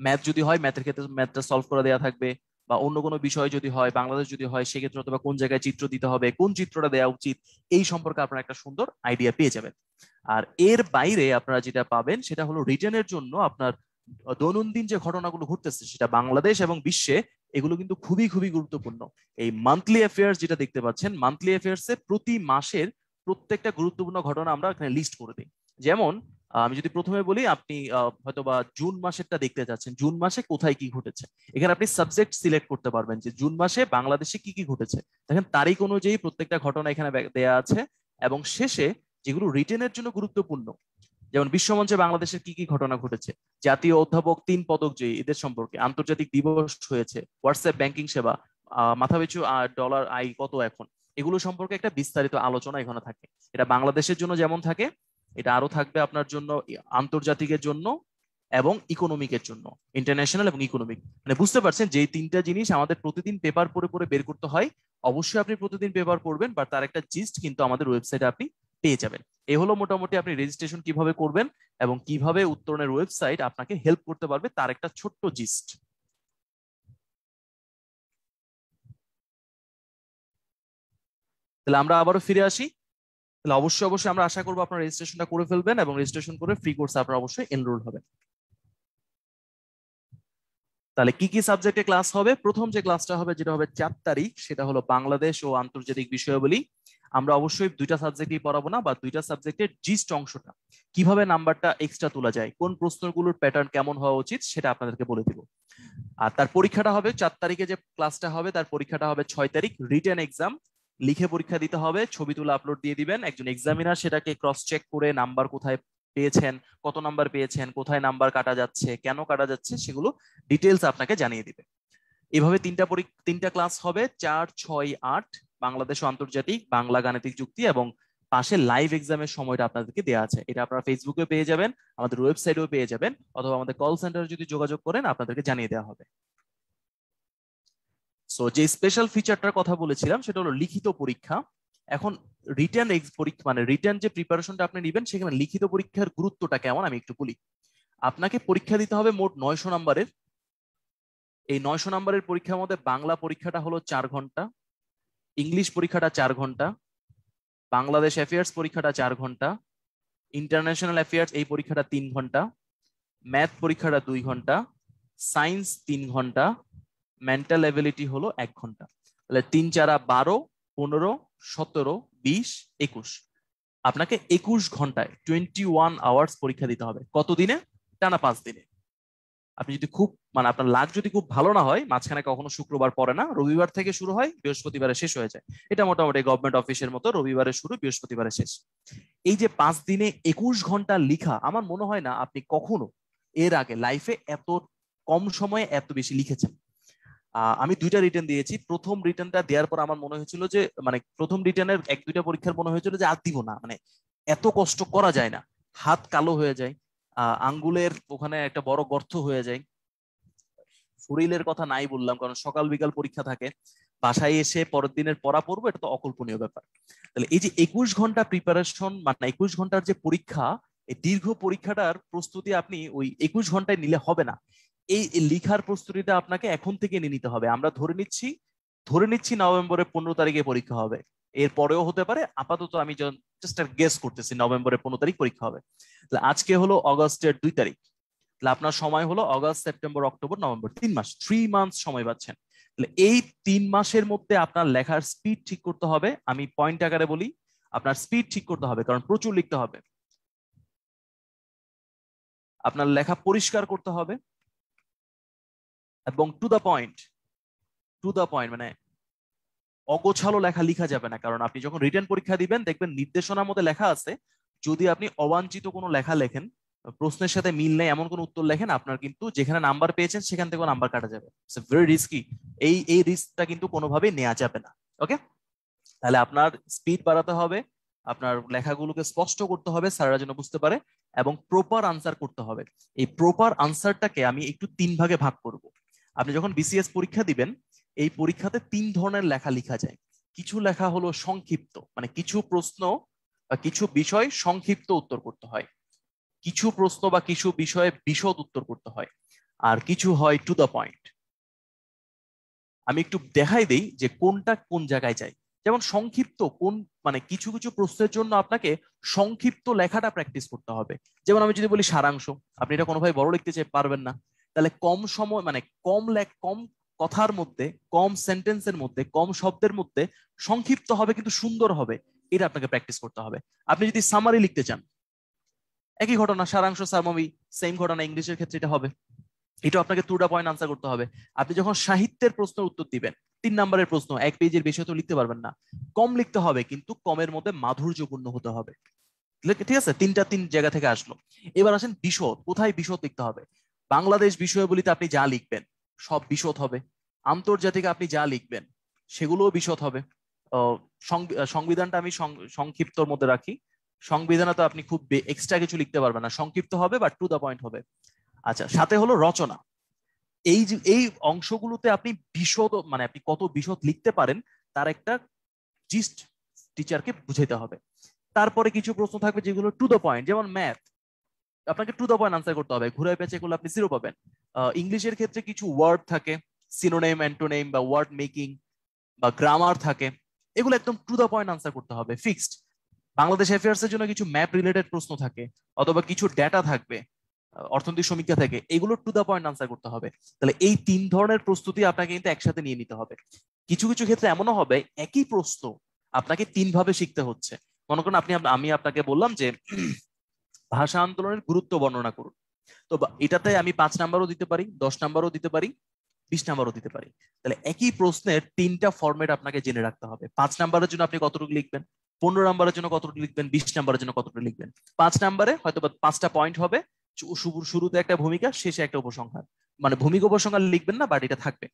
ম্যাথ যদি হয় ম্যাথের ক্ষেত্রে ম্যাথটা সলভ করে দেওয়া থাকবে, বা অন্য কোনো বিষয় যদি হয়, বাংলাদেশ যদি হয় সেক্ষেত্রে অথবা কোন জায়গায় চিত্র দিতে হবে, কোন চিত্রটা দেওয়া উচিত, এই সম্পর্কে আপনারা একটা সুন্দর আইডিয়া পেয়ে যাবেন। আর এর বাইরে আপনারা যেটা পাবেন সেটা হলো রিটেনের জন্য আপনার দৈনন্দিন যে ঘটনাগুলো ঘটতেছে সেটা বাংলাদেশ এবং বিশ্বে, এগুলো কিন্তু খুবই খুবই গুরুত্বপূর্ণ। এই মান্থলি অ্যাফেয়ার্স যেটা দেখতে পাচ্ছেন, মান্থলি অ্যাফেয়ার্সে প্রতি মাসের প্রত্যেকটা গুরুত্বপূর্ণ ঘটনা আমরা এখানে লিস্ট করে দিই। যেমন আমি যদি প্রথমে বলি, আপনি হয়তোবা জুন মাসেরটা দেখতে যাচ্ছেন, জুন মাসে কোথায় কি ঘটেছে, এখানে আপনি সাবজেক্ট সিলেক্ট করতে পারবেন যে জুন মাসে বাংলাদেশে কি কি ঘটেছে। দেখেন তারিখ অনুযায়ী প্রত্যেকটা ঘটনা এখানে দেয়া আছে, এবং শেষে যেগুলো রিটেনের জন্য গুরুত্বপূর্ণ, যেমন বিশ্বমঞ্চে বাংলাদেশের কি কি ঘটনা ঘটেছে, জাতীয় অধ্যাপক 3 পদক জয়ী এদের সম্পর্কে, আন্তর্জাতিক দিবস হয়েছে, হোয়াটসঅ্যাপ ব্যাংকিং সেবা, মাথাপিছু ডলার আয় কত এখন, এগুলো সম্পর্কে একটা বিস্তারিত আলোচনা এখানে থাকে। এটা বাংলাদেশের জন্য যেমন থাকে, এটা আরো থাকবে আপনার জন্য আন্তর্জাতিকের জন্য এবং ইকোনমিকের জন্য, ইন্টারন্যাশনাল এবং ইকোনমিক। মানে বুঝতে পারছেন যে এই তিনটা জিনিস আমাদের প্রতিদিন পেপার পড়ে পড়ে বের করতে হয়। অবশ্যই আপনি প্রতিদিন পেপার পড়বেন, বাট তার একটা জিস্ট কিন্তু আমাদের ওয়েবসাইটে আপনি পেয়ে যাবেন। এই হলো মোটামুটি আপনি রেজিস্ট্রেশন কিভাবে করবেন এবং কিভাবে উত্তরণের ওয়েবসাইট আপনাকে হেল্প করতে পারবে তার একটা ছোট্ট জিস্ট। তাহলে আমরা আবারও ফিরে আসি। তাহলে অবশ্যই অবশ্যই আমরা আশা করবো আপনারা রেজিস্ট্রেশনটা করে ফেলবেন এবং রেজিস্ট্রেশন করে ফ্রি কোর্সে আপনারা অবশ্যই এনরোল হবেন। তাহলে কি কি সাবজেক্টে ক্লাস হবে? প্রথম যে ক্লাসটা হবে, যেটা হবে 4 তারিখ, সেটা হলো বাংলাদেশ ও আন্তর্জাতিক বিষয়াবলী। আমরা অবশ্যই দুইটা সাবজেক্টই পড়াবো না, বা দুইটা সাবজেক্টের জিস্ট অংশটা, কিভাবে নাম্বারটা এক্সট্রা তোলা যায়, কোন প্রশ্নগুলোর প্যাটার্ন কেমন হওয়া উচিত সেটা আপনাদেরকে বলে দিব। আর তার পরীক্ষাটা হবে 4 তারিখে, যে ক্লাসটা হবে তার পরীক্ষাটা হবে 6 তারিখ। রিটেন এক্সাম, লিখে পরীক্ষা দিতে হবে, ছবি তুলে আপলোড দিয়ে দিবেন। একজন এক্সামিনার সেটাকে ক্রস চেক করে নাম্বার কোথায় পেয়েছেন, কত নাম্বার পেয়েছেন, কোথায় নাম্বার কাটা যাচ্ছে, কেন কাটা যাচ্ছে, সেগুলো ডিটেলস আপনাকে জানিয়ে দিবে। এভাবে তিনটা ক্লাস হবে, 4, 6, 8, বাংলাদেশ ও আন্তর্জাতিক, বাংলা গাণিতিক যুক্তি, এবং পাশে লাইভ এক্সামের সময়টা আপনাদেরকে দেওয়া আছে। এটা আপনারা ফেসবুকে পেয়ে যাবেন, আমাদের ওয়েবসাইটেও পেয়ে যাবেন, অথবা আমাদের কল সেন্টারে যদি যোগাযোগ করেন আপনাদেরকে জানিয়ে দেওয়া হবে। সো যে স্পেশাল ফিচারটার কথা বলেছিলাম সেটা হলো লিখিত পরীক্ষা। এখন রিটেন পরীক্ষা মানে রিটেন যে প্রিপারেশনটা আপনি নেবেন, সেখানে লিখিত পরীক্ষার গুরুত্বটা কেমন আমি একটু বলি। আপনাকে পরীক্ষা দিতে হবে মোট 900 নাম্বারের। এই 900 নাম্বারের পরীক্ষার মধ্যে বাংলা পরীক্ষাটা হলো 4 ঘন্টা, ইংলিশ পরীক্ষাটা 4 ঘন্টা, বাংলাদেশ অ্যাফেয়ার্স পরীক্ষাটা 4 ঘন্টা, ইন্টারন্যাশনাল অ্যাফেয়ার্স এই পরীক্ষাটা 3 ঘন্টা, ম্যাথ পরীক্ষাটা 2 ঘন্টা, সায়েন্স 3 ঘন্টা, মেন্টাল এবিলিটি হলো 1 ঘন্টা। তাহলে 3, 4, 12, 15, 17, 20, 21, আপনাকে 21 ঘন্টায় 21 আওয়ার্স পরীক্ষা দিতে হবে। কত দিনে? টানা 5 দিনে। আপনি যদি খুব মানে আপনার লাক যদি খুব ভালো না হয়, মাঝখানে কখনো শুক্রবার পড়ে না, রবিবার থেকে শুরু হয়, বৃহস্পতিবারে শেষ হয়ে যায়। এটা মোটামুটি গভর্নমেন্ট অফিসের মতো, রবিবারে শুরু, বৃহস্পতিবারে শেষ। এই যে 5 দিনে 21 ঘন্টা লিখা, আমার মনে হয় না আপনি কখনো এর আগে লাইফে এত কম সময়ে এত বেশি লিখেছেন। আমি 2টা রিটেন দিয়েছি। প্রথম রিটেনটা দেওয়ার পর আমার মনে হয়েছিল যে মানে প্রথম রিটেনের 1-2টা পরীক্ষার মনে হয়েছিল যে আর দিব না, মানে এত কষ্ট করা যায় না, হাত কালো হয়ে যায়, আঙ্গুলের ওখানে একটা বড় গর্ত হয়ে যায়, শরীরের কথা নাই বললাম, কারণ সকাল বিকাল পরীক্ষা থাকে, বাসায় এসে পরের দিনের পড়া পড়বো, এটা তো অকল্পনীয় ব্যাপার। তাহলে এই যে 21 ঘন্টা প্রিপারেশন, মানে 21 ঘন্টার যে পরীক্ষা, এই দীর্ঘ পরীক্ষাটার প্রস্তুতি আপনি ওই 21 ঘন্টায় নিলে হবে না। এই লিখার প্রস্তুতিটা আপনাকে এখন থেকে নিয়ে নিতে হবে। আমরা ধরে নিচ্ছি নভেম্বরের 15 তারিখে পরীক্ষা হবে, এর পরেও হতে পারে, আপাতত আমি জাস্ট গেস করতেছি নভেম্বরের 15 তারিখ পরীক্ষা হবে। তাহলে আজকে হলো অগস্টের 2 তারিখ, তাহলে আপনার সময় হলো অগস্ট, সেপ্টেম্বর, অক্টোবর, নভেম্বর, 3 মাস, 3 মান্থস সময় পাচ্ছেন। তাহলে এই 3 মাসের মধ্যে আপনার লেখার স্পিড ঠিক করতে হবে। আমি পয়েন্ট আকারে বলি, আপনার স্পিড ঠিক করতে হবে, কারণ প্রচুর লিখতে হবে। আপনার লেখা পরিষ্কার করতে হবে এবং টু দা পয়েন্ট মানে অগোছালো লেখা লিখা যাবে না। কারণ আপনি যখন রিটেন পরীক্ষা দিবেন দেখবেন নির্দেশনার মধ্যে লেখা আছে, যদি আপনি অবাঞ্ছিত কোনো লেখা লেখেন, প্রশ্নের সাথে মিল নেই এমন কোন উত্তর লেখেন, আপনার কিন্তু যেখানে নাম্বার পেয়েছেন সেখান থেকে নাম্বার কাটা যাবে। It's very risky. এই রিস্কটা কিন্তু কোনোভাবেই নেওয়া যাবে না। ওকে, তাহলে আপনার স্পিড বাড়াতে হবে, আপনার লেখাগুলোকে স্পষ্ট করতে হবে স্যাররা যেন বুঝতে পারে, এবং প্রপার আনসার করতে হবে। এই প্রপার আনসারটাকে আমি একটু 3 ভাগে ভাগ করব। আপনি যখন বিসিএস পরীক্ষা দিবেন, এই পরীক্ষাতে 3 ধরনের লেখা লিখা যায়। কিছু লেখা হলো সংক্ষিপ্ত, মানে কিছু প্রশ্ন বা কিছু বিষয় সংক্ষিপ্ত উত্তর করতে হয়, কিছু প্রশ্ন বা কিছু বিষয়ে বিশদ উত্তর করতে হয়, আর কিছু হয় টু দ্য পয়েন্ট। আমি একটু দেখাই দেই যে কোনটা কোন জায়গায় যায়। যেমন সংক্ষিপ্ত কোন, মানে কিছু কিছু প্রশ্নের জন্য আপনাকে সংক্ষিপ্ত লেখাটা প্র্যাকটিস করতে হবে। যেমন আমি যদি বলি সারাংশ, আপনি এটা কোনোভাবে বড় লিখতে পারবেন না। তাহলে কম সময়, মানে কম কথার মধ্যে, কম সেন্টেন্সের মধ্যে, কম শব্দের মধ্যে সংক্ষিপ্ত হবে কিন্তু সুন্দর হবে, এটা আপনাকে প্র্যাকটিস করতে হবে। আপনি যদি সামারি লিখতে চান, একই ঘটনা, সারাংশ সারমমি, সেম ঘটনা ইংলিশের ক্ষেত্রে এটা হবে। এটা আপনাকে টু দা পয়েন্ট আনসার করতে হবে। আপনি যখন সাহিত্যের প্রশ্নের উত্তর দিবেন, 3 নম্বরের প্রশ্ন, 1 পেজের বেশি তো লিখতে পারবেন না, কম লিখতে হবে কিন্তু কমের মধ্যে মাধুর্যপূর্ণ হতে হবে। ঠিক আছে, 3 জায়গা থেকে আসলো। এবার আসেন বিশদ, কোথায় বিশদ লিখতে হবে। বাংলাদেশ বিষয়াবলিতে আপনি যা লিখবেন সব বিশদ হবে। আন্তর্জাতিক আপনি যা লিখবেন সেগুলোও বিশদ হবে। সংবিধানটা আমি সংক্ষিপ্তর মধ্যে রাখি। সংবিধানে তো আপনি খুব এক্সট্রা কিছু লিখতে পারবেন না, সংক্ষিপ্ত হবে বা টু দা পয়েন্ট হবে। আচ্ছা, সাথে হলো রচনা। এই অংশগুলোতে আপনি বিশদ, মানে আপনি কত বিশদ লিখতে পারেন তার একটা জিস্ট টিচারকে বুঝাইতে হবে। তারপরে কিছু প্রশ্ন থাকবে যেগুলো টু দ্য পয়েন্ট, যেমন ম্যাথ, আপনাকে টু দ্য পয়েন্ট আনসার করতে হবে, ঘুরে পেঁচে করলে আপনি 0 পাবেন। ইংলিশের ক্ষেত্রে কিছু ওয়ার্ড থাকে, সিনোনিম, অ্যান্টোনিম বা ওয়ার্ড মেকিং বা গ্রামার থাকে, এগুলো একদম টু দ্য পয়েন্ট আনসার করতে হবে, ফিক্সড। বাংলাদেশ অ্যাফেয়ার্স এর জন্য কিছু ম্যাপ রিলেটেড প্রশ্ন থাকে, অথবা কিছু ডেটা থাকবে, অর্থনৈতিক সমীক্ষা থেকে, এগুলো টু দা পয়েন্ট আনসার করতে হবে। তাহলে এই 3 ধরনের প্রস্তুতি আপনাকে কিন্তু একসাথে নিয়ে নিতে হবে। কিছু কিছু ক্ষেত্রে এমনও হবে একই প্রশ্ন আপনাকে 3 ভাবে শিখতে হচ্ছে। মনে করেন আমি আপনাকে বললাম যে ভাষা আন্দোলনের গুরুত্ব বর্ণনা করুন, তো এটাতে আমি 5 নাম্বারও দিতে পারি, 10 নাম্বারও দিতে পারি, 20 নাম্বারও দিতে পারি। তাহলে একই প্রশ্নের 3টা ফরম্যাট আপনাকে জেনে রাখতে হবে। 5 নাম্বারের জন্য আপনি কতটুকু লিখবেন, 15 নাম্বারের জন্য কতটুকু লিখবেন, 20 নাম্বারের জন্য কতটুকু লিখবেন। 5 নাম্বারে হয়তো 5টা পয়েন্ট হবে, শুরুতে একটা ভূমিকা, শেষে একটা উপসংহার। মানে ভূমিকা উপসংহার লিখবেন না, বাট এটা থাকবে।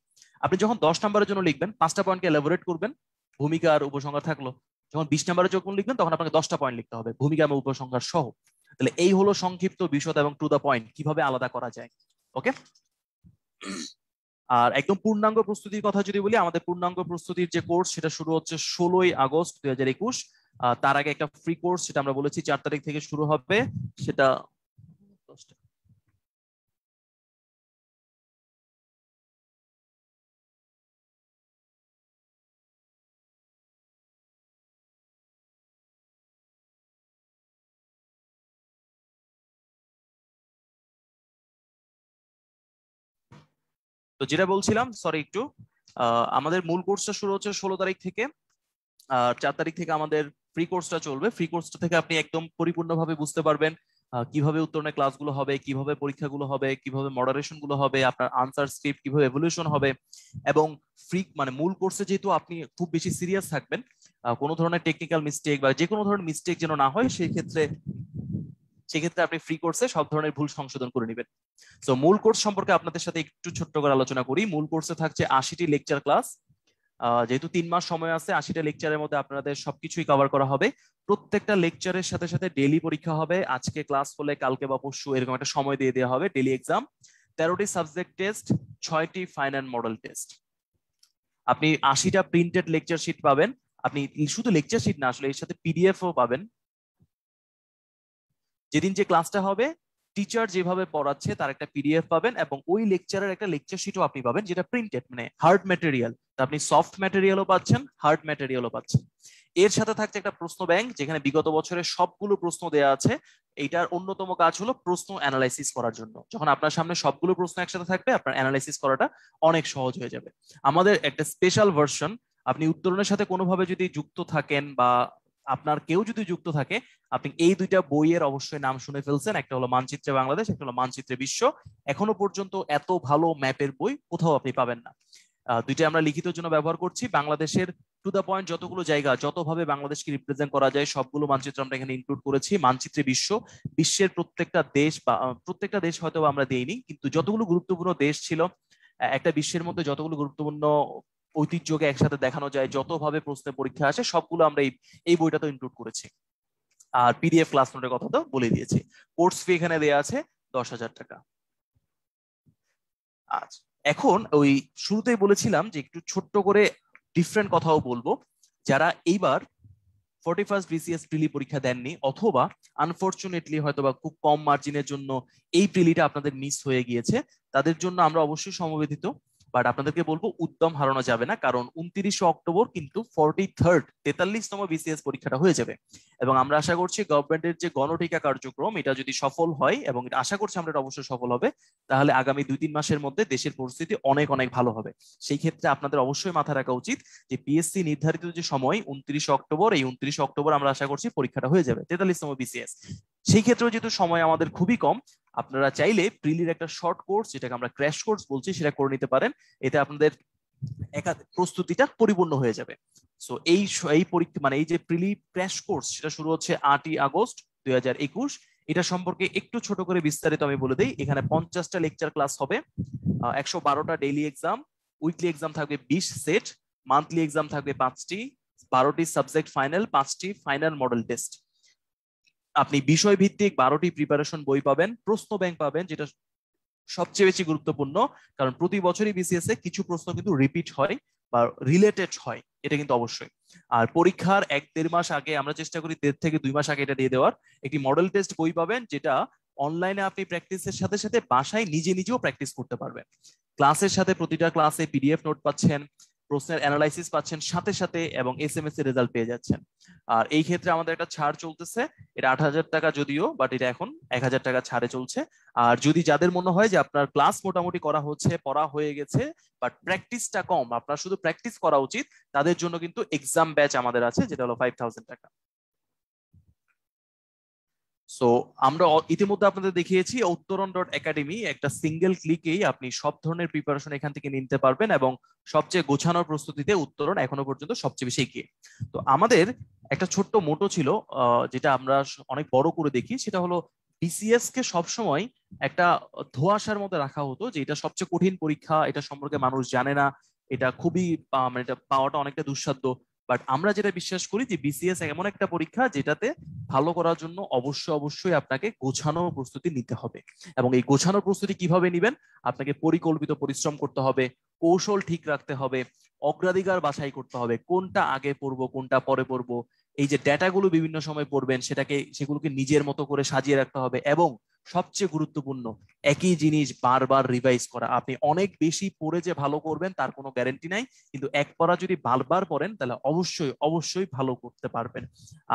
আপনি যখন 10 নাম্বারের জন্য লিখবেন, 5টা পয়েন্টকে এলাবোরেট করবেন, ভূমিকা আর উপসংহার থাকলো। যখন 20 নাম্বারের যখন লিখবেন তখন আপনাকে 10টা পয়েন্ট লিখতে হবে, ভূমিকা এবং উপসংহার সহ। তাহলে এই হলো সংক্ষিপ্ত, বিশদ এবং টু দা পয়েন্ট কিভাবে আলাদা করা যায়। ওকে, আর একদম পূর্ণাঙ্গ প্রস্তুতির কথা যদি বলি, আমাদের পূর্ণাঙ্গ প্রস্তুতির যে কোর্স সেটা শুরু হচ্ছে 16ই আগস্ট 2021। তার আগে একটা ফ্রি কোর্স, সেটা আমরা বলেছি 4 তারিখ থেকে শুরু হবে, সেটা তো যেটা বলছিলাম, সরি একটু, আমাদের মূল কোর্সটা শুরু হচ্ছে 16 তারিখ থেকে, আর 4 তারিখ থেকে আমাদের ফ্রি কোর্সটা চলবে। ফ্রি কোর্সটা থেকে আপনি একদম পরিপূর্ণভাবে বুঝতে পারবেন কিভাবে উত্তরণের ক্লাসগুলো হবে, কিভাবে পরীক্ষাগুলো হবে, কিভাবে মডারেশন গুলো হবে, আপনার আনসার স্ক্রিপ্ট কিভাবে এভলিউশন হবে। এবং ফ্রি, মানে মূল কোর্সে যেহেতু আপনি খুব বেশি সিরিয়াস থাকবেন, কোনো ধরনের টেকনিক্যাল মিস্টেক বা যে কোনো ধরনের মিস্টেক যেন না হয়, সেক্ষেত্রে আপনি ফ্রি কোর্সে সব ধরনের ভুল সংশোধন করে নেবেন। তো মূল কোর্স সম্পর্কে আপনাদের সাথে একটু ছোট্ট করে আলোচনা করি। মূল কোর্সে থাকছে 80টি লেকচার ক্লাস। যেহেতু 3 মাস সময় আছে, 80টা লেকচারের মধ্যে আপনাদের সবকিছুই কভার করা হবে। প্রত্যেকটা লেকচারের সাথে সাথে ডেইলি পরীক্ষা হবে, আজকে ক্লাস হলে কালকে বা পরশু এরকম একটা সময় দিয়ে দেওয়া হবে, ডেইলি এক্সাম, 13টি সাবজেক্ট টেস্ট, 6টি ফাইনাল মডেল টেস্ট। আপনি 80টা প্রিন্টেড লেকচার শিট পাবেন। আপনি শুধু লেকচার শিট না, আসলে এর সাথে পিডিএফও পাবেন। যেদিন যে ক্লাসটা হবে, টিচার যেভাবে পড়াচ্ছে তার একটা পিডিএফ পাবেন, এবং ওই লেকচারের একটা লেকচার শিটও আপনি পাবেন, যেটা প্রিন্টেড, মানে হার্ড ম্যাটেরিয়াল। আপনি সফট ম্যাটেরিয়ালও পাচ্ছেন, হার্ড ম্যাটেরিয়ালও পাচ্ছেন। এর সাথে থাকছে একটা প্রশ্ন ব্যাংক, যেখানে বিগত বছরের সবগুলো প্রশ্ন দেয়া আছে। এইটার অন্যতম কাজ হলো প্রশ্ন অ্যানালাইসিস করার জন্য। যখন আপনার সামনে সবগুলো প্রশ্ন একসাথে থাকবে, আপনার অ্যানালাইসিস করাটা অনেক সহজ হয়ে যাবে। আমাদের একটা স্পেশাল ভার্সন, আপনি উত্তরণের সাথে কোনোভাবে যদি যুক্ত থাকেন বা আপনার কেউ যদি যুক্ত থাকে, আপনি এই দুইটা বইয়ের অবশ্যই নাম শুনে ফেলছেন। একটা হলো মানচিত্রে বাংলাদেশ, একটা হলো মানচিত্রে বিশ্ব। এখনো পর্যন্ত এত ভালো ম্যাপের বই কোথাও আপনি পাবেন না। দুইটা আমরা লিখিত জন্য ব্যবহার করছি। বাংলাদেশের টু দা পয়েন্ট যতগুলো জায়গা, যতভাবে বাংলাদেশকে রিপ্রেজেন্ট করা যায়, সবগুলো মানচিত্র আমরা এখানে ইনক্লুড করেছি। মানচিত্রে বিশ্ব, বিশ্বের প্রত্যেকটা দেশ বা প্রত্যেকটা দেশ হয়তো আমরা দেইনি, কিন্তু যতগুলো গুরুত্বপূর্ণ দেশ ছিল, একটা বিশ্বের মধ্যে যতগুলো গুরুত্বপূর্ণ ঐতিহ্যকে একসাথে দেখানো যায়, যতভাবে প্রশ্নে পরীক্ষা আসে, সবগুলো আমরা এই বইটা তো ইনক্লুড করেছি। আর পিডিএফ ক্লাস নোটের কথা তো বলে দিয়েছি। কোর্স ফি এখানে দেয়া আছে 10,000 টাকা। আচ্ছা, এখন ওই শুরুতেই বলেছিলাম যে একটু ছোট্ট করে ডিফারেন্ট কথাও বলবো। যারা এইবার 41st বিসিএস প্রিলি পরীক্ষা দেননি, অথবা আনফরচুনেটলি হয়তোবা খুব কম মার্জিনের জন্য এই প্রিলিটা আপনাদের মিস হয়ে গিয়েছে, তাদের জন্য আমরা অবশ্যই সমবেদিত। বাট আপনাদেরকে বলবো, উদ্যম হারানো যাবে না, কারণ 29শে অক্টোবর কিন্তু 43তম বিসিএস পরীক্ষাটা হয়ে যাবে। এবং আমরা আশা করছি গভর্নমেন্টের যে গণটিকা কার্যক্রম, এটা যদি সফল হয়, এবং এটা আশা করছি আমরা এটা অবশ্যই সফল হবে, তাহলে আগামী 2-3 মাসের মধ্যে দেশের পরিস্থিতি অনেক অনেক ভালো হবে। সেই ক্ষেত্রে আপনাদের অবশ্যই মাথায় রাখা উচিত যে পিএসসি নির্ধারিত যে সময় 29শে অক্টোবর, এই 29শে অক্টোবর আমরা আশা করছি পরীক্ষাটা হয়ে যাবে, 43তম বিসিএস। সেই ক্ষেত্রেও যেহেতু সময় আমাদের খুবই কম, আপনারা চাইলে প্রিলির একটা শর্ট কোর্স, যেটাকে আমরা ক্র্যাশ কোর্স বলছি, সেটা করে নিতে পারেন। এতে আপনাদের প্রস্তুতিটা পরিপূর্ণ হয়ে যাবে। সো এই পরীক্ষা মানে এই যে প্রিলি ক্র্যাশ কোর্স, সেটা শুরু হচ্ছে 8ই আগস্ট 2021। এটা সম্পর্কে একটু ছোট করে বিস্তারিত আমি বলে দিই। এখানে 50টা লেকচার ক্লাস হবে, 112টা ডেইলি এক্সাম, উইকলি এক্সাম থাকবে 20 সেট, মান্থলি এক্সাম থাকবে 5টি, 12টি সাবজেক্ট ফাইনাল, 5টি ফাইনাল মডেল টেস্ট। আপনি বিষয় ভিত্তিক 12টি প্রিপারেশন বই পাবেন, প্রশ্ন ব্যাংক পাবেন, যেটা সবচেয়ে বেশি গুরুত্বপূর্ণ, কারণ প্রতি বছরই বিসিএস এ কিছু প্রশ্ন কিন্তু রিপিট হয় বা রিলেটেড হয়, এটা কিন্তু অবশ্যই। আর পরীক্ষার 1-1.5 মাস আগে আমরা চেষ্টা করি 1.5 থেকে 2 মাস আগে এটা দিয়ে দেওয়ার। একটি মডেল টেস্ট বই পাবেন, যেটা অনলাইনে আপনি প্র্যাকটিসের সাথে সাথে বাসায় নিজে নিজেও প্র্যাকটিস করতে পারবেন। ক্লাসের সাথে প্রতিটা ক্লাসে পিডিএফ নোট পাচ্ছেন, প্রশ্নের অ্যানালাইসিস পাচ্ছেন সাথে সাথে, এবং এসএমএস এর রেজাল্ট পেয়ে যাচ্ছেন। আর এই ক্ষেত্রে আমাদের একটা ছাড় চলতেছে, এটা 8,000 টাকা যদিও, বাট এটা এখন 1,000 টাকা ছাড়ে চলছে। আর যদি যাদের মনে হয় যে আপনার ক্লাস মোটামুটি করা হচ্ছে, পড়া হয়ে গেছে, বাট প্র্যাকটিসটা কম, আপনার শুধু প্র্যাকটিস করা উচিত, তাদের জন্য কিন্তু এক্সাম ব্যাচ আমাদের আছে, যেটা হলো 5,000 টাকা। সো আমরা ইতিমধ্যে আপনাদের দেখিয়েছি উত্তরণ.একাডেমি, একটা সিঙ্গেল ক্লিকেই আপনি সব ধরনের প্রিপারেশন এখান থেকে নিতে পারবেন, এবং সবচেয়ে গোছানোর প্রস্তুতিতে উত্তরণ এখনো পর্যন্ত সবচেয়ে বেশি এগিয়ে। তো আমাদের একটা ছোট্ট মোটো ছিল, যেটা আমরা অনেক বড় করে দেখি, সেটা হলো বিসিএস কে সবসময় একটা ধোঁয়াশার মধ্যে রাখা হতো, যে এটা সবচেয়ে কঠিন পরীক্ষা, এটা সম্পর্কে মানুষ জানে না, এটা খুবই মানে এটা পাওয়াটা অনেকটা দুঃসাধ্য। বাট আমরা যেটা বিশ্বাস করি যে বিসিএস এমন একটা পরীক্ষা, যেটাতে ভালো করার জন্য অবশ্যই আপনাকে গোছানো প্রস্তুতি নিতে হবে। এবং এই গোছানো প্রস্তুতি কিভাবে নিবেন? আপনাকে পরিকল্পিত পরিশ্রম করতে হবে, কৌশল ঠিক রাখতে হবে, অগ্রাধিকার বাছাই করতে হবে, কোনটা আগে পড়বো কোনটা পরে পড়বো, এই যে ডেটাগুলো বিভিন্ন সময় পড়বেন, সেগুলোকে নিজের মতো করে সাজিয়ে রাখতে হবে। এবং সবচেয়ে গুরুত্বপূর্ণ, একই জিনিস বারবার রিভাইজ করা। আপনি অনেক বেশি পড়ে যে ভালো করবেন তার কোনো গ্যারান্টি নাই, কিন্তু এক পড়া যদি বারবার পড়েন, তাহলে অবশ্যই ভালো করতে পারবেন।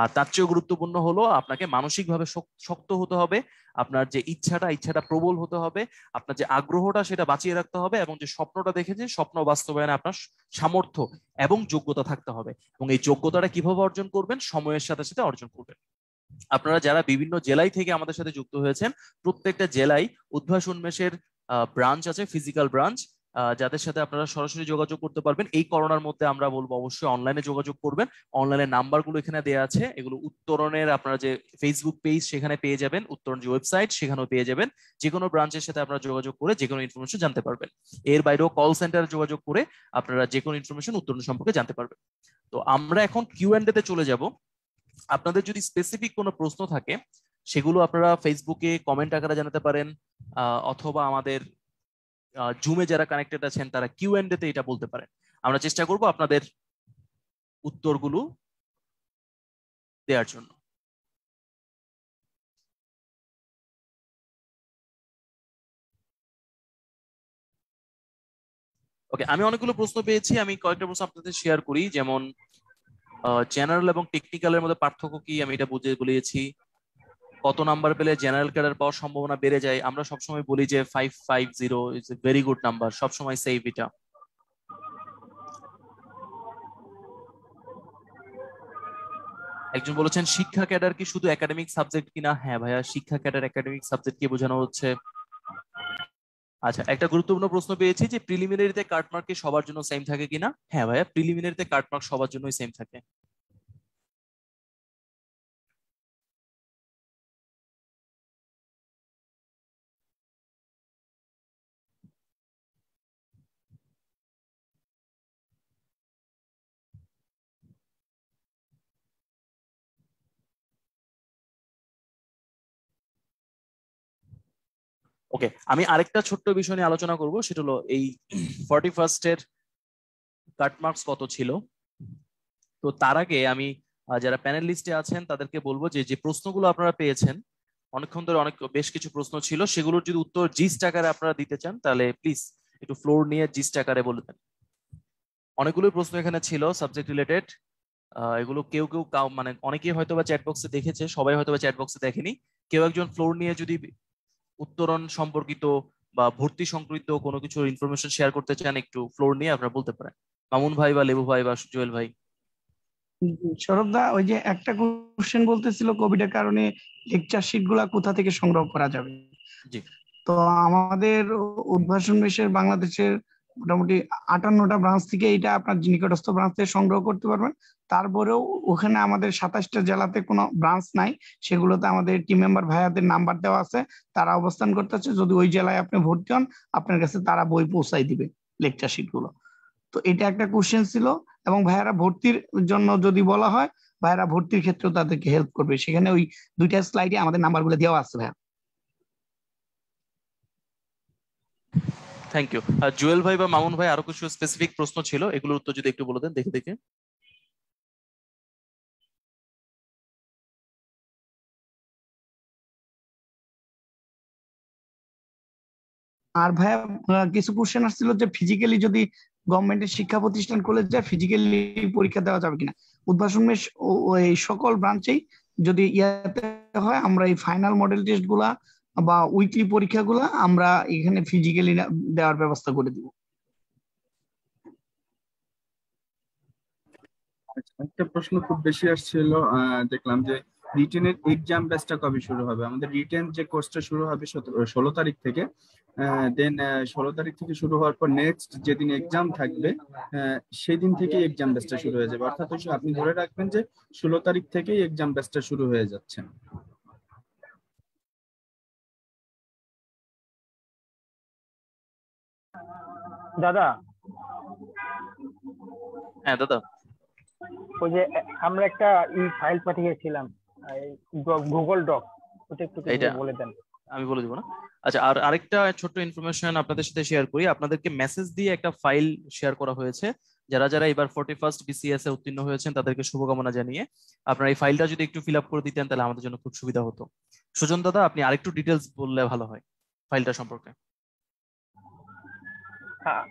আর তার চেয়েও গুরুত্বপূর্ণ হলো, আপনাকে মানসিকভাবে শক্ত হতে হবে, আপনার যে ইচ্ছাটা প্রবল হতে হবে, আপনার যে আগ্রহটা সেটা বাঁচিয়ে রাখতে হবে, এবং যে স্বপ্নটা দেখেছে স্বপ্ন বাস্তবায়নে আপনার সামর্থ্য এবং যোগ্যতা থাকতে হবে। এবং এই যোগ্যতাটা কিভাবে অর্জন করবেন? সময়ের সাথে সাথে অর্জন করবেন। আপনারা যারা বিভিন্ন জেলায় থেকে আমাদের সাথে যুক্ত হয়েছেন, প্রত্যেকটা জেলায় উদ্ভাস উন্মেষের ব্রাঞ্চ আছে, ফিজিক্যাল ব্রাঞ্চ, যাদের সাথে আপনারা সরাসরি যোগাযোগ করতে পারবেন। এই করোনার মধ্যে আমরা বলবো অবশ্যই অনলাইনে যোগাযোগ করবেন। অনলাইনে নাম্বারগুলো এখানে দেওয়া আছে, এগুলো উত্তরণের আপনারা যে ফেসবুক পেজ সেখানে পেয়ে যাবেন, উত্তরণ যে ওয়েবসাইট সেখানেও পেয়ে যাবেন। যে কোনো ব্রাঞ্চের সাথে আপনারা যোগাযোগ করে যে কোনো ইনফরমেশন জানতে পারবেন। এর বাইরেও কল সেন্টারে যোগাযোগ করে আপনারা যে কোনো ইনফরমেশন উত্তরণ সম্পর্কে জানতে পারবেন। তো আমরা এখন কিউএন্ডএ তে চলে যাব। আপনাদের যদি স্পেসিফিক কোনো প্রশ্ন থাকে, সেগুলো আপনারা ফেসবুকে কমেন্ট আকারে জানাতে পারেন, অথবা আমাদের জুমে যারা কানেক্টেড আছেন তারা কিউএন্ডএ তে এটা বলতে পারেন। আমরা চেষ্টা করব আপনাদের উত্তরগুলো দেওয়ার জন্য। ওকে, আমি অনেকগুলো প্রশ্ন পেয়েছি, আমি কয়েকটা প্রশ্ন আপনাদের শেয়ার করি। যেমন জেনারেল এবং টেকনিক্যালের মধ্যে পার্থক্য কি আমি এটা বলেছি। কত নাম্বার পেলে জেনারেল ক্যাডার পাওয়ার সম্ভাবনা বেড়ে যায়, আমরা সবসময় বলি যে 550 is a very good number, সবসময় সেভ এটা। একজন বলেছেন শিক্ষা ক্যাডার কি শুধু একাডেমিক সাবজেক্ট কিনা? হ্যাঁ ভাইয়া, শিক্ষা ক্যাডার একাডেমিক সাবজেক্ট কি বোঝানো হচ্ছে। আচ্ছা, একটা গুরুত্বপূর্ণ প্রশ্ন পেয়েছি যে প্রিলিমিনারিতে কাটমার্ক কি সবার জন্য সেম থাকে কিনা? হ্যাঁ ভাইয়া, প্রিলিমিনারিতে কাটমার্ক সবার জন্যই সেম থাকে। ওকে, আমি আরেকটা ছোট্ট বিষয় নিয়ে আলোচনা করব, সেটা হলো এই 41st এর কাটমার্কস কত ছিল। তো তার আগে আমি যারা প্যানেল লিস্টে আছেন তাদেরকে বলবো যে যে প্রশ্নগুলো আপনারা পেয়েছেন, অনেকক্ষণ ধরে বেশ কিছু প্রশ্ন ছিল, সেগুলোর যদি উত্তর জিস্ট আকারে আপনারা দিতে চান তাহলে প্লিজ একটু ফ্লোর নিয়ে জিস্ট আকারে বলে দেন। অনেকগুলো প্রশ্ন এখানে ছিল সাবজেক্ট রিলেটেড। এগুলো কেউ কেউ মানে অনেকেই হয়তো বা চ্যাট বক্সে দেখেছে, সবাই হয়তো বা চ্যাট বক্সে দেখেনি। কেউ একজন ফ্লোর নিয়ে যদি উত্তরণ সম্পর্কিত বা ভর্তি সংক্রান্ত কোনো কিছু ইনফরমেশন শেয়ার করতে চান, একটু ফ্লোর নিয়ে আপনারা বলতে পারেন। মামুন ভাই বা লেবু ভাই বা জুয়েল ভাই। সৌরভ দা, ওই যে একটা কোশ্চেন বলতেছিল কোভিডের কারণে লেকচার শিট গুলা কোথা থেকে সংগ্রহ করা যাবে। জি, তো আমাদের উদ্ভাসন মেশের বাংলাদেশের মোটামুটি 58টা ব্রাঞ্চ থেকে এটা আপনার নিকটস্থ ব্রাঞ্চ থেকে সংগ্রহ করতে পারবেন। তারপরেও ওখানে আমাদের 27টা জেলাতে কোনো ব্রাঞ্চ নাই, সেগুলোতে আমাদের টিম মেম্বার ভাইয়াদের নাম্বার দেওয়া আছে, তারা অবস্থান করতেছে। যদি ওই জেলায় আপনি ভর্তি হন, আপনার কাছে তারা বই পৌঁছাই দিবে, লেকচার শিট গুলো। তো এটা একটা কোশ্চেন ছিল। এবং ভাইয়ারা ভর্তির জন্য যদি বলা হয়, ভাইয়ারা ভর্তির ক্ষেত্রেও তাদেরকে হেল্প করবে, সেখানে ওই 2টা স্লাইডে আমাদের নাম্বারগুলো দেওয়া আছে ভাইয়া। Thank you. আর জুয়েল ভাই বা মামুন ভাই আরো কিছু স্পেসিফিক প্রশ্ন ছিল, এগুলোর উত্তর যদি একটু বলে দেন দেখে দেখে। আর ভাইয়া কিছু কোশ্চেন আসছিল যে ফিজিক্যালি যদি গভর্নমেন্টের শিক্ষা প্রতিষ্ঠান খুলে যায়, ফিজিক্যালি পরীক্ষা দেওয়া যাবে কিনা। উদ্ভাসন মেশ ওই সকল ব্রাঞ্চেই যদি ইয়াতে হয়, আমরা এই ফাইনাল মডেল টেস্ট গুলা বা উইকলি পরীক্ষাগুলা আমরা এখানে ফিজিক্যালি দেওয়ার ব্যবস্থা করে দিব। একটা প্রশ্ন খুব বেশি আসছিল, দেখলাম যে রিটেনের এক্সাম ব্যাচটা কবে শুরু হবে। আমাদের রিটেন যে কোর্সটা শুরু হবে 16 তারিখ থেকে। দেন 16 তারিখ থেকে শুরু হওয়ার পর নেক্সট যেদিন এক্সাম থাকবে সেদিন থেকে এক্সাম ব্যাচটা শুরু হয়ে যাবে। অর্থাৎ আপনি ধরে রাখবেন যে 16 তারিখ থেকেই এক্সাম ব্যাচটা শুরু হয়ে যাচ্ছে। দাদা, হ্যাঁ দাদা, ওই যে আমরা একটা ফাইল পাঠিয়েছিলাম গুগল ডক, ওটা একটু এইটা বলে দেন। আমি বলে দিব না। আচ্ছা, আর আরেকটা ছোট্ট ইনফরমেশন আপনাদের সাথে শেয়ার করি। আপনাদেরকে মেসেজ দিয়ে একটা ফাইল শেয়ার করা হয়েছে। যারা যারা এবার 41st বিসিএস এ উত্তীর্ণ হয়েছেন তাদেরকে শুভকামনা জানিয়ে আপনারা এই ফাইলটা যদি একটু ফিল আপ করে দিতেন তাহলে আমাদের জন্য খুব সুবিধা হতো। সুজন দাদা, আপনি আরেকটু ডিটেলস বললে ভালো হয় ফাইলটা সম্পর্কে।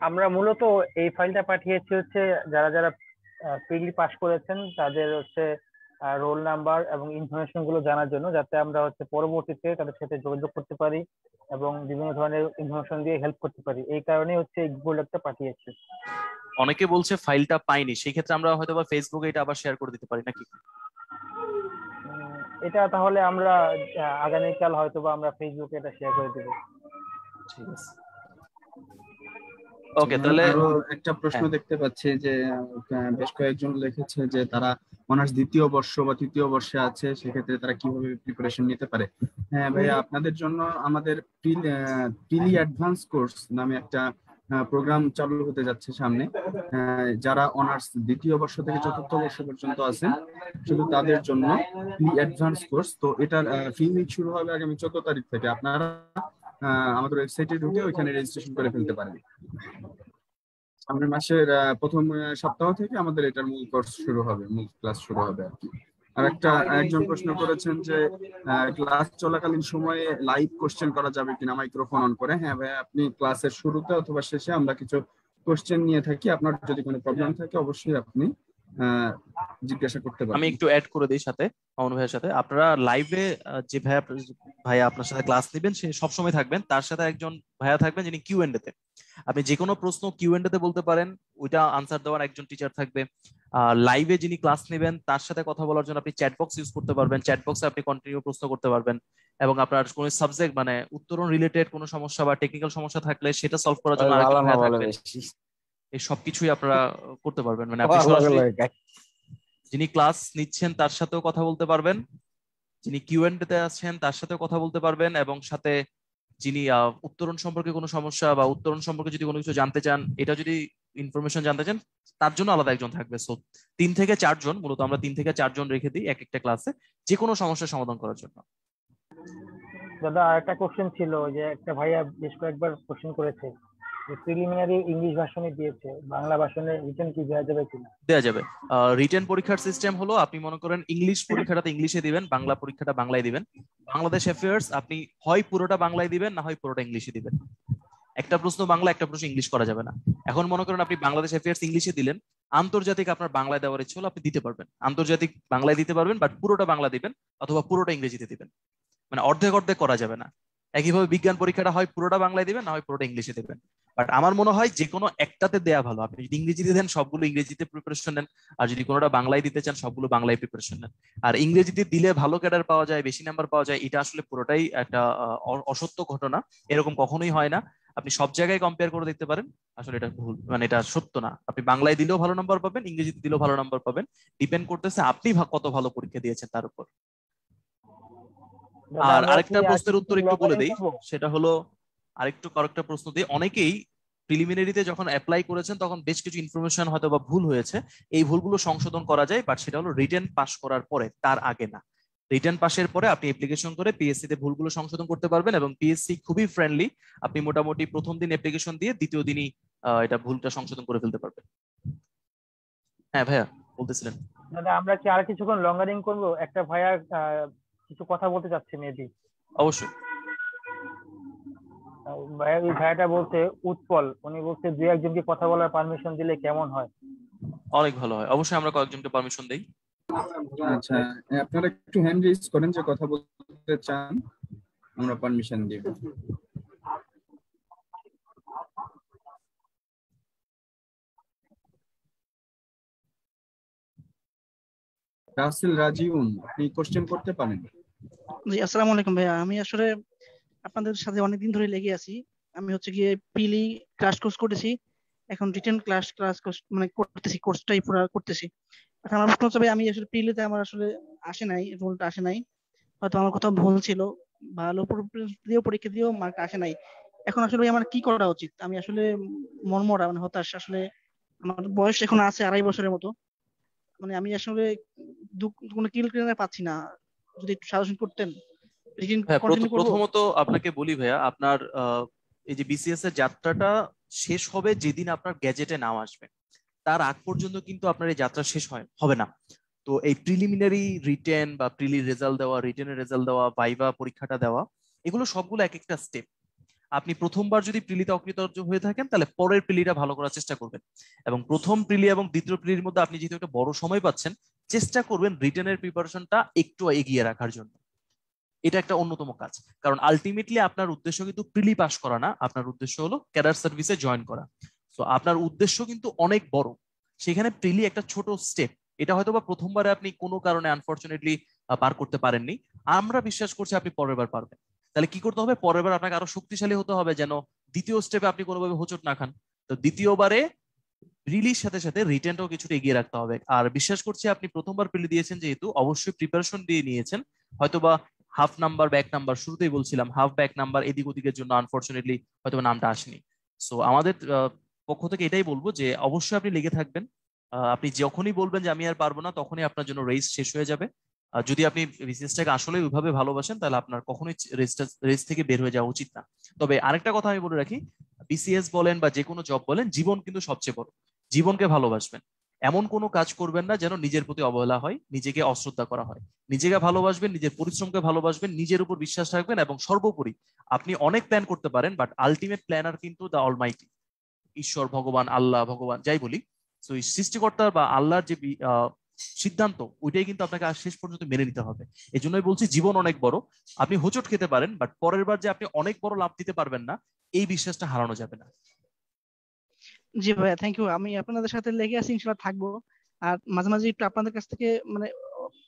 আমরা মূলত এই ফাইলটা পাঠিয়েছি হচ্ছে যারা যারা প্রিলি পাস করেছেন তাদের হচ্ছে রোল নাম্বার এবং ইনফরমেশন গুলো জানার জন্য, যাতে আমরা হচ্ছে পরবর্তীতে তাদের সাথে যোগাযোগ করতে পারি এবং বিভিন্ন ধরনের ইনফরমেশন দিয়ে হেল্প করতে পারি। এই কারণে হচ্ছে এই গুগল ডকটা পাঠিয়েছি। অনেকে বলছে ফাইলটা পাইনি, সেই ক্ষেত্রে আমরা হয়তো বা ফেসবুকে এটা আবার শেয়ার করে দিতে পারি নাকি? এটা তাহলে আমরা আগামীকাল হয়তো বা আমরা ফেসবুকে এটা শেয়ার করে দেব। ঠিক আছে, ওকে। তাহলে আরো একটা প্রশ্ন দেখতে পাচ্ছি যে বেশ কয়েকজন লিখেছে যে তারা অনার্স দ্বিতীয় বর্ষ বা তৃতীয় বর্ষে আছে, সেক্ষেত্রে তারা কিভাবে প্রিপারেশন নিতে পারে। হ্যাঁ ভাইয়া, আপনাদের জন্য আমাদের প্রিলি অ্যাডভান্স কোর্স নামে একটা প্রোগ্রাম চালু হতে যাচ্ছে সামনে। যারা অনার্স দ্বিতীয় বর্ষ থেকে চতুর্থ বর্ষ পর্যন্ত আছেন শুধু তাদের জন্য প্রি অ্যাডভান্স কোর্স। তো এটার ফি উইক শুরু হবে আগামী 14 তারিখ থেকে। আপনারা আমাদের ওয়েবসাইটে ঢুকে ওইখানে রেজিস্ট্রেশন করে ফেলতে পারেন। সামনের মাসের প্রথম সপ্তাহ থেকে আমাদের এটার মূল কোর্স শুরু হবে, মূল ক্লাস শুরু হবে আর কি। আর একজন প্রশ্ন করেছেন যে ক্লাস চলাকালীন সময়ে লাইভ কোশ্চেন করা যাবে কিনা মাইক্রোফোন অন করে। হ্যাঁ ভাই, আপনি ক্লাসের শুরুতে অথবা শেষে আমরা কিছু কোশ্চেন নিয়ে থাকি। আপনার যদি কোনো প্রবলেম থাকে অবশ্যই আপনি জিজ্ঞাসা করতে আমি পারেন। একটু অ্যাড করে দিই সাথে, মামুন ভাইয়ের সাথে। আপনারা লাইভে যে ভাইয়া আপনার সাথে ক্লাস নেবেন সে সবসময় থাকবেন, তার সাথে একজন ভাইয়া থাকবেন যিনি কিউ এন্ড তে। আপনি যে কোনো প্রশ্ন কিউ এন্ড তে বলতে পারেন, ওইটা আনসার দেওয়ার একজন টিচার থাকবে। লাইভে যিনি ক্লাস নেবেন তার সাথে কথা বলার জন্য আপনি চ্যাট বক্স ইউজ করতে পারবেন, চ্যাট বক্সে আপনি কন্টিনিউ প্রশ্ন করতে পারবেন। এবং আপনার কোনো সাবজেক্ট মানে উত্তরণ রিলেটেড কোনো সমস্যা বা টেকনিক্যাল সমস্যা থাকলে সেটা সলভ করার জন্য আরেকজন ভাইয়া থাকবেন। এই সবকিছুই আপনারা করতে পারবেন, মানে আপনি সরাসরি যিনি ক্লাস নিচ্ছেন তার সাথেও কথা বলতে পারবেন, যিনি কিউ এন্ড তে আছেন তার সাথেও কথা বলতে পারবেন, এবং সাথে যিনি উত্তরণ সম্পর্কে কোনো সমস্যা বা উত্তরণ সম্পর্কে যদি কোনো কিছু জানতে চান, এটা যদি ইনফরমেশন জানতে চান, তার জন্য আলাদা একজন থাকবে। সো 3 থেকে 4 জন, মূলত আমরা 3 থেকে 4 জন রেখে দিই এক একটা ক্লাসে যে কোনো সমস্যার সমাধান করার জন্য। দাদা আর একটা কোশ্চেন ছিল, যে একটা ভাইয়া বেশ কয়েকবার কোশ্চেন করেছে যে প্রিলিমিনারি ইংলিশ ভার্সনে দিয়েছে, বাংলা ভার্সনে রিটেন কি দেওয়া যাবে কিনা? দেওয়া যাবে। রিটেন পরীক্ষার সিস্টেম হলো, আপনি মনে করেন ইংলিশ পরীক্ষাটা ইংলিশে দিবেন, বাংলা পরীক্ষাটা বাংলায় দিবেন। বাংলাদেশ অ্যাফেয়ার্স আপনি হয় পুরোটা বাংলায় দিবেন, না হয় পুরোটা ইংলিশে দিবেন। একটা প্রশ্ন বাংলা, একটা প্রশ্ন ইংলিশ করা যাবে না। এখন মনে করেন আপনি বাংলাদেশ অ্যাফেয়ার্স ইংলিশে দিলেন, আন্তর্জাতিক আপনার বাংলায় দেওয়ার ইচ্ছে হলো আপনি দিতে পারবেন, আন্তর্জাতিক বাংলায় দিতে পারবেন, বাট পুরোটা বাংলা দিবেন অথবা পুরোটা ইংরেজিতে দিবেন, মানে অর্ধেক অর্ধেক করা যাবে না। একইভাবে বিজ্ঞান পরীক্ষাটা হয় পুরোটা বাংলায় দিবেন, না হয় পুরোটা ইংলিশে দেবেন। বাট আমার মনে হয় যে কোনো একটাতে দেয়া ভালো। আপনি যদি ইংরেজিতে দেন সবগুলো ইংরেজিতে প্রিপারেশন নেন, আর যদি কোনোটা বাংলায় দিতে চান সবগুলো বাংলায় প্রিপারেশন নেন। আর ইংরেজিতে দিলে ভালো ক্যাডার পাওয়া যায়, বেশি নাম্বার পাওয়া যায়, এটা আসলে পুরোটাই একটা অসত্য ঘটনা। এরকম কখনোই হয় না। আপনি সব জায়গায় কম্পেয়ার করে দেখতে পারেন, আসলে এটা ভুল, মানে এটা সত্য না। আপনি বাংলায় দিলেও ভালো নাম্বার পাবেন, ইংরেজিতে দিলেও ভালো নাম্বার পাবেন, ডিপেন্ড করতেছে আপনি কত ভালো পরীক্ষা দিয়েছেন তার উপর। দাদা আর আমরা কি আরেকটা আর প্রশ্নের উত্তর একটু বলে লঙ্গারিং দেই, করবো? সেটা হলো আরেকটা প্রশ্ন দিই। অনেকেই প্রিলিমিনারিতে যখন অ্যাপ্লাই করেছেন তখন বেশ কিছু ইনফরমেশন হয়তো বা ভুল হয়েছে, এই ভুলগুলো সংশোধন করা যায়, বাট সেটা হলো রিটেন পাস করার পরে, তার আগে না। রিটেন পাসের পরে আপনি অ্যাপ্লিকেশন করে পিএসসি তে ভুলগুলো সংশোধন করতে পারবেন, এবং পিএসসি খুবই ফ্রেন্ডলি। আপনি মোটামুটি প্রথম দিন অ্যাপ্লিকেশন দিয়ে দ্বিতীয় দিনই এটা ভুলটা সংশোধন করে ফেলতে পারবেন। হ্যাঁ ভাইয়া বলতেছিলেন। দাদা আমরা কি আর কিছুক্ষণ লঙ্গারিং করবো? একটা ভাইয়া কিছু কথা বলতে চাচ্ছে মেবি। অবশ্যই। ভাইয়া, ওই ভাইয়াটা বলছে উৎপল, উনি বলছে দুই একজনকে কথা বলার পারমিশন দিলে কেমন হয়? অনেক ভালো হয়, অবশ্যই আমরা কয়েকজনকে পারমিশন দেই। আচ্ছা, আপনারা একটু হ্যান্ড রেজ করেন যে কথা বলতে চান, আমরা পারমিশন দিব। রাসেল রাজিউন, আপনি কোশ্চেন করতে পারেন। জি, আসসালামু আলাইকুম ভাইয়া। আমি আসলে আপনাদের সাথে অনেকদিন ধরে লেগে আছি। আমি হচ্ছে গিয়ে পিলি ক্লাস কোর্স করেছি, এখন রিটেন ক্লাস মানে করতেছি, কোর্সটাই পুরো করতেছি। এখন আমার প্রশ্ন হচ্ছে ভাই, আমি আসলে পিলিতে আমার আসলে আসে নাই, রোলটা আসে নাই, হয়তো আমার কোথাও ভুল ছিল, ভালো দিয়েও পরীক্ষা দিয়েও মার্ক আসে নাই। এখন আসলে ভাই আমার কি করা উচিত? আমি আসলে মনমরা, মানে হতাশ আসলে। আমার বয়স এখন আছে 2.5 বছরের মতো, মানে আমি আসলে কোনো কিল ক্লিয়ার পাচ্ছি না। যদি একটু সাজেশন করতেন, রিটেন হ্যাঁ, কন্টিনিউ করবো? প্রথমত আপনাকে বলি ভাইয়া, আপনার এই যে বিসিএস এর যাত্রাটা শেষ হবে যেদিন আপনার গ্যাজেটে নাম আসবে, তার আগ পর্যন্ত কিন্তু আপনার এই যাত্রা শেষ হবে না। তো এই প্রিলিমিনারি রিটেন বা প্রিলি রেজাল্ট দেওয়া, রিটেনের রেজাল্ট দেওয়া, ভাইভা পরীক্ষাটা দেওয়া, এগুলো সবগুলো এক একটা স্টেপ। আপনি প্রথমবার যদি প্রিলিতে অকৃতকার্য হয়ে থাকেন তাহলে পরের প্রিলিটা ভালো করার চেষ্টা করবেন, এবং প্রথম প্রিলি এবং দ্বিতীয় প্রিলির মধ্যে আপনি যেহেতু একটা বড় সময় পাচ্ছেন, চেষ্টা করবেন রিটেনের প্রিপারেশনটা একটু এগিয়ে রাখার জন্য। এটা একটা অন্যতম কাজ, কারণ আলটিমেটলি আপনার উদ্দেশ্য কিন্তু প্রিলি পাস করা না, আপনার উদ্দেশ্য হলো ক্যাডার সার্ভিসে জয়েন করা। তো আপনার উদ্দেশ্য কিন্তু অনেক বড়, সেখানে প্রিলি একটা ছোট স্টেপ। এটা হয়তো বা প্রথমবারে আপনি কোনো কারণে আনফরচুনেটলি পার করতে পারেননি, আমরা বিশ্বাস করছি আপনি পরের বার পারবেন। তাহলে কি করতে হবে? পরের বার আপনাকে আরো শক্তিশালী হতে হবে, যেন দ্বিতীয় স্টেপে আপনি কোনোভাবে হোঁচট না খান। তো দ্বিতীয়বারে প্রিলির সাথে সাথে রিটেনটাও কিছুটা এগিয়ে রাখতে হবে। আর বিশ্বাস করছি আপনি প্রথমবার প্রিলি দিয়েছেন যেহেতু, অবশ্যই প্রিপারেশন দিয়ে নিয়েছেন। হয়তোবা হাফ নাম্বার ব্যাক নাম্বার, শুরুতেই বলছিলাম হাফ ব্যাক নাম্বার এদিক ওদিকের জন্য আনফরচুনেটলি হয়তো নামটা আসেনি। সো আমাদের পক্ষ থেকে এটাই বলবো যে অবশ্যই আপনি লেগে থাকবেন। আপনি যখনই বলবেন যে আমি আর পারবো না, তখনই আপনার জন্য রেস শেষ হয়ে যাবে। যদি আপনি বিজনেসটাকে আসলে ওইভাবে ভালোবাসেন তাহলে আপনার কখনোই রেস থেকে বের হয়ে যাওয়া উচিত না। তবে আরেকটা কথা আমি বলে রাখি, বিসিএস বলেন বা যে কোনো জব বলেন, জীবন কিন্তু সবচেয়ে বড়। জীবনকে ভালোবাসবেন, এমন কোনো কাজ করবেন না যেন নিজের প্রতি অবহেলা হয়, নিজেকে অশ্রদ্ধা করা হয়। নিজেকে ভালোবাসবেন, নিজের পরিশ্রমকে ভালোবাসবেন, নিজের উপর বিশ্বাস রাখবেন, এবং সর্বোপরি আপনি অনেক প্ল্যান করতে পারেন, বাট আলটিমেট প্ল্যানার কিন্তু দা অলমাইটি, ঈশ্বর, ভগবান, আল্লাহ, ভগবান যাই বলি, তো এই সৃষ্টিকর্তার বা আল্লাহর যে সিদ্ধান্ত, ওইটাই কিন্তু আপনাকে আর শেষ পর্যন্ত মেনে নিতে হবে। এই জন্যই বলছি জীবন অনেক বড়, আপনি হোঁচট খেতে পারেন, বাট পরের বার যে আপনি অনেক বড় লাভ দিতে পারবেন না, এই বিশ্বাসটা হারানো যাবে না। জি ভাইয়া, থ্যাংক ইউ। আমি আপনাদের সাথে লেগে আছি, ইনশাল্লাহ থাকবো। আর মাঝে মাঝে একটু আপনাদের কাছ থেকে মানে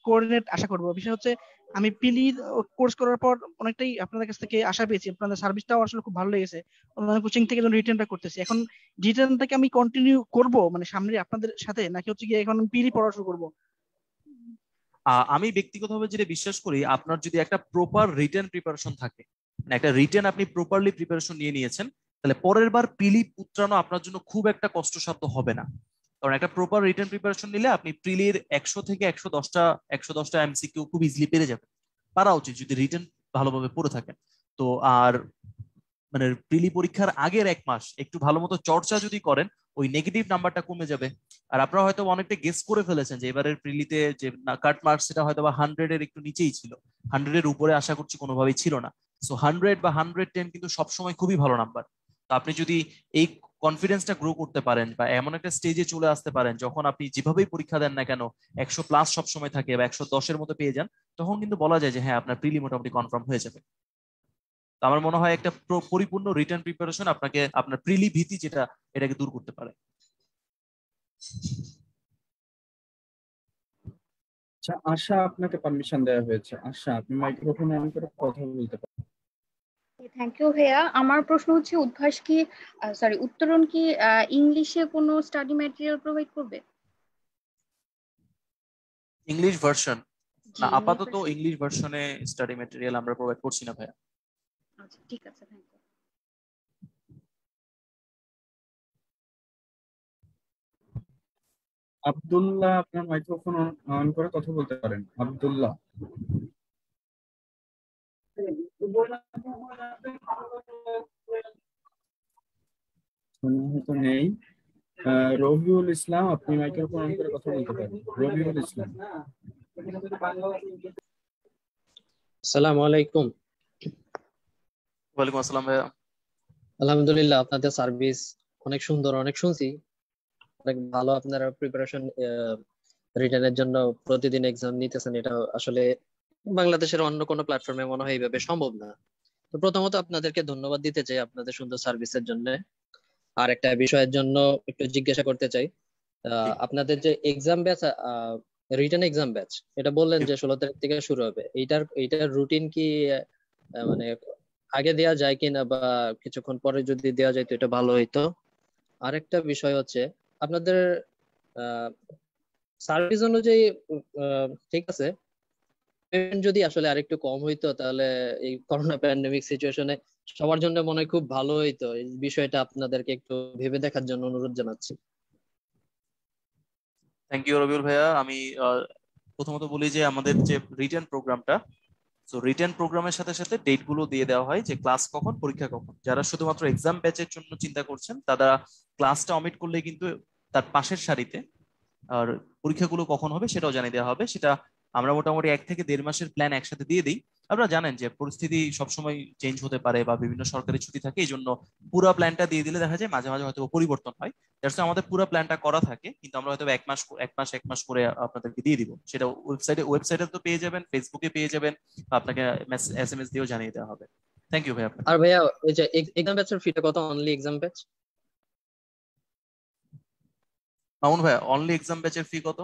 কোঅর্ডিনেট আশা করবো। বিষয় হচ্ছে আমি পিলি কোর্স করার পর অনেকটাই আপনাদের কাছ থেকে আশা পেয়েছি, আপনাদের সার্ভিসটাও আসলে খুব ভালো লেগেছে। অনলাইন কোচিং থেকে যখন রিটার্নটা করতেছি, এখন রিটার্নটাকে আমি কন্টিনিউ করব মানে সামনে আপনাদের সাথে, নাকি হচ্ছে গিয়ে এখন পিলি পড়া শুরু করবো? আমি ব্যক্তিগতভাবে যেটা বিশ্বাস করি, আপনার যদি একটা প্রপার রিটেন প্রিপারেশন থাকে, মানে একটা রিটেন আপনি প্রপারলি প্রিপারেশন নিয়ে নিয়েছেন, তাহলে পরের বার প্রিলি উতরানো আপনার জন্য খুব একটা কষ্টসাধ্য হবে না। কারণ একটা প্রপার রিটেন প্রিপারেশন নিলে আপনি প্রিলির 100 থেকে 110টা এমসিকিউ খুব ইজিলি পেরে যাবেন। পারা উচিত যদি রিটেন ভালোভাবে পড়ে থাকেন। তো আর মানে প্রিলি পরীক্ষার আগের 1 মাস একটু ভালো মতো চর্চা যদি করেন, ওই নেগেটিভ নাম্বারটা কমে যাবে। আর আপনারা হয়তো অনেকটা গেস করে ফেলেছেন যে এবারের প্রিলিতে যে কাট মার্কস সেটা হয়তো বা 100-এর একটু নিচেই ছিল, 100-এর উপরে আশা করছি কোনোভাবেই ছিল না। সো 100 বা 110 কিন্তু সবসময় খুবই ভালো নাম্বার। তো আপনি যদি এই কনফিডেন্সটা গ্রো করতে পারেন বা এমন একটা স্টেজে চলে আসতে পারেন যখন আপনি যেভাবেই পরীক্ষা দেন না কেন 100+ সবসময় থাকে বা 110-এর মতো পেয়ে যান, তখন কিন্তু বলা যায় যে হ্যাঁ, আপনার প্রিলি মোটামুটি কনফার্ম হয়ে যাবে। তো আমার মনে হয় একটা পরিপূর্ণ রিটার্ন প্রিপারেশন আপনাকে আপনার প্রিলি ভীতি যেটা, এটাকে দূর করতে পারে। আচ্ছা, আশা, আপনাকে পারমিশন দেওয়া হয়েছে। আশা, আপনি মাইক্রোফোন অন করে কথা বলতে পারেন। থ্যাংক ইউ ভাইয়া। আমার প্রশ্ন হচ্ছে উদ্ভাস কি উত্তরণ কি ইংলিশে কোনো স্টাডি ম্যাটেরিয়াল প্রোভাইড করবে? ইংলিশ ভার্সন জি, না, ইংলিশ আপাতত ভার্সন। ইংলিশ ভার্সনে স্টাডি ম্যাটেরিয়াল আমরা প্রোভাইড করছি না ভাইয়া। আচ্ছা, ঠিক আছে, থ্যাংক ইউ। আব্দুল্লাহ, আপনার মাইক্রোফোন অন করে কথা বলতে পারেন। আব্দুল্লাহ। হয়তো নেই। রবিউল ইসলাম, আপনি মাইক্রোফোন অন করে কথা বলতে পারেন। রবিউল ইসলাম। আসসালামু আলাইকুম। ওয়ালাইকুম আসসালাম ভাইয়া। আলহামদুলিল্লাহ, আপনাদের সার্ভিস অনেক সুন্দর, অনেক শুনছি অনেক ভালো। আপনারা প্রিপারেশন রিটার্নের জন্য প্রতিদিন এক্সাম নিতেছেন, এটা আসলে বাংলাদেশের অন্য কোনো প্ল্যাটফর্মে মনে হয় এইভাবে সম্ভব না। তো প্রথমত আপনাদেরকে ধন্যবাদ দিতে চাই আপনাদের সুন্দর সার্ভিসের জন্য। আর একটা বিষয়ের জন্য একটু জিজ্ঞাসা করতে চাই, আপনাদের যে exam batch, return exam batch, এটা বললেন যে 16 তারিখ থেকে শুরু হবে, এইটার রুটিন কি মানে আগে দেয়া যায় কিনা, বা কিছুক্ষণ পরে যদি দেওয়া যায় তো এটা ভালো হইতো। আরেকটা বিষয় হচ্ছে আপনাদের সার্ভিস অনুযায়ী ঠিক আছে, পেমেন্ট যদি আসলে আরেকটু কম হইতো তাহলে এই করোনা প্যান্ডেমিক সিচুয়েশনে সবার জন্য মনে হয় খুব ভালো হইতো। এই বিষয়টা আপনাদেরকে একটু ভেবে দেখার জন্য অনুরোধ জানাচ্ছি। থ্যাংক ইউ রবিউল ভাইয়া। আমি প্রথমত বলি যে আমাদের যে রিটেন প্রোগ্রামটা, তো রিটেন প্রোগ্রামের সাথে সাথে ডেট গুলো দিয়ে দেওয়া হয় যে ক্লাস কখন, পরীক্ষা কখন। যারা শুধুমাত্র এক্সাম ব্যাচের জন্য চিন্তা করছেন তারা ক্লাসটা অমিট করলে কিন্তু তার পাশের সারিতে আর পরীক্ষাগুলো কখন হবে সেটাও জানিয়ে দেওয়া হবে। সেটা আমরা মোটামুটি 1 থেকে 1.5 মাসের প্ল্যান একসাথে দিয়ে দিই। আপনারা জানেন যে পরিস্থিতি সবসময় চেঞ্জ হতে পারে বা বিভিন্ন সরকারি ছুটি থাকে, এই জন্য পুরো প্ল্যানটা দিয়ে দিলে দেখা যায় মাঝে মাঝে হয়তো পরিবর্তন হয়। দ্যাটস আমাদের পুরো প্ল্যানটা করা থাকে, কিন্তু আমরা হয়তো এক মাস করে আপনাদেরকে দিয়ে দিব। সেটা ওয়েবসাইটে তো পেয়ে যাবেন, ফেসবুকে পেয়ে যাবেন, বা আপনাকে SMS দিয়েও জানিয়ে দেওয়া হবে। থ্যাংক ইউ ভাইয়া। আর ভাইয়া, এই যে এক্সাম ব্যাচের ফিটা কত? Only exam batch? মামুন ভাইয়া, অনলি এক্সাম ব্যাচের ফি কত?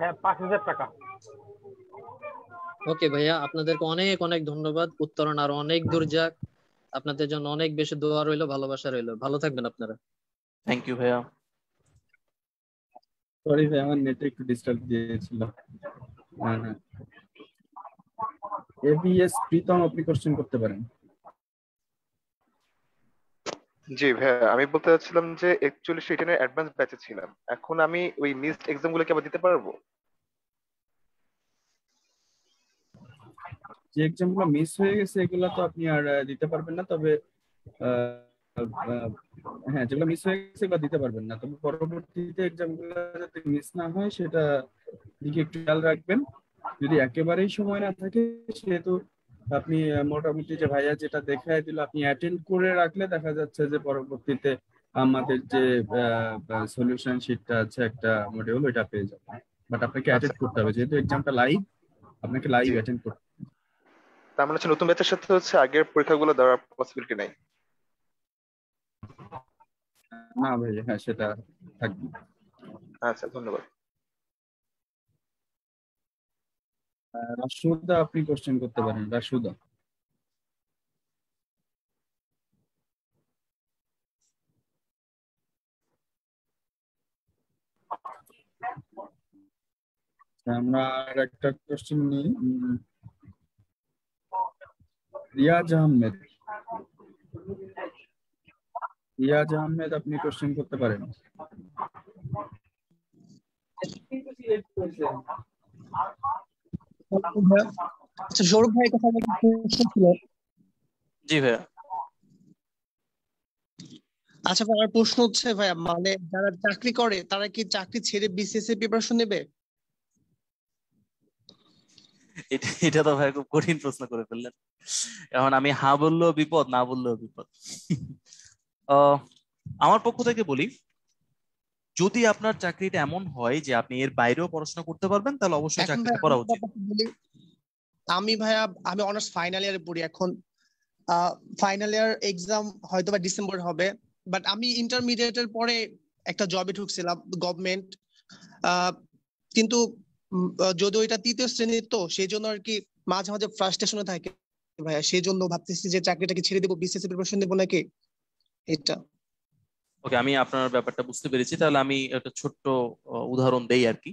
হ্যাঁ, 5,000 টাকা। ওকে ভাইয়া, আপনাদেরকে অনেক অনেক ধন্যবাদ। উত্তরণ আরো অনেক দূর যাক। আপনাদের জন্য অনেক বেশি দোয়া রইলো, ভালোবাসা রইলো। ভালো থাকবেন আপনারা। থ্যাংক ইউ ভাইয়া। সরি ভাই, আমার নেটে একটু ডিস্টার্ব দিয়েছিল। এবিএস প্রীতম, আপনি কোশ্চেন করতে পারেন। জি ভাইয়া, আমি বলতে চাচ্ছিলাম যে 41 রিটেনের অ্যাডভান্স ব্যাচে ছিলাম, এখন আমি ওই মিসড এক্সাম গুলো কি আবার দিতে পারবো? যে এক্সাম গুলো মিস হয়ে গেছে এগুলো তো আপনি আর দিতে পারবেন না, তবে হ্যাঁ, যেগুলো মিস হয়ে গেছে এগুলো দিতে পারবেন না, তবে পরবর্তীতে এক্সাম গুলো যাতে মিস না হয় সেটা দিকে একটু খেয়াল রাখবেন। যদি একেবারেই সময় না থাকে, সেহেতু আপনি মোটামুটি যে ভাইয়া যেটা দেখায় দিল আপনি অ্যাটেন্ড করে রাখলে দেখা যাচ্ছে যে পরবর্তীতে আমাদের যে সলিউশন শিটটা আছে একটা মডিউল ওইটা পেয়ে যাবেন। বাট আপনাকে আচ্ছা, অ্যাটেন্ড করতে হবে, যেহেতু এক্সামটা লাইভ, আপনাকে লাইভ জি। অ্যাটেন্ড করতে তার মানে হচ্ছে নতুন ব্যাচের সাথে হচ্ছে আগের পরীক্ষাগুলো দেওয়ার পসিবিলিটি নাই। হবে। না ভাই, হ্যাঁ সেটা থাকবে। আচ্ছা, ধন্যবাদ। রাশুদা, আপনি কোশ্চেন করতে পারেন। রাশুদা। আমরা আর একটা কোশ্চেন নিই। রিয়াজ আহমেদ। রিয়াজ আহমেদ, আপনি কোশ্চেন করতে পারেন। আচ্ছা, সৌরভ ভাই কথা বলার প্রশ্ন ছিল। জি ভাইয়া। আচ্ছা ভাই, আমার প্রশ্ন হচ্ছে ভাইয়া, মানে যারা চাকরি করে তারা কি চাকরি ছেড়ে বিসিএস এর প্রিপারেশন নেবে? এটা তো ভাই খুব কঠিন প্রশ্ন করে ফেললেন। এখন আমি হ্যাঁ বললেও বিপদ, না বললেও বিপদ। আমার পক্ষ থেকে বলি, যদি আপনার চাকরিটা এমন হয় যে আপনি এর বাইরেও পড়াশোনা করতে পারবেন, তাহলে অবশ্যই এখন চাকরিটা ভাই করা উচিত। আমি ভাইয়া, আমি অনার্স ফাইনাল ইয়ারে পড়ি এখন। ফাইনাল ইয়ার এক্সাম হয়তো বা ডিসেম্বর হবে, বাট আমি ইন্টারমিডিয়েটের পরে একটা জবে ঢুকছিলাম গভর্নমেন্ট, কিন্তু যদিও এটা তৃতীয় শ্রেণীর, তো সেই জন্য আর কি মাঝে মাঝে ফ্রাস্ট্রেশনে থাকে ভাইয়া। সেই জন্য ভাবতেছি যে চাকরিটাকে ছেড়ে দেবো, বিসিএস এর প্রিপারেশন দেবো নাকি এটা। ওকে, আমি আপনার ব্যাপারটা বুঝতে পেরেছি। তাহলে আমি একটা ছোট্ট উদাহরণ দেই আর কি।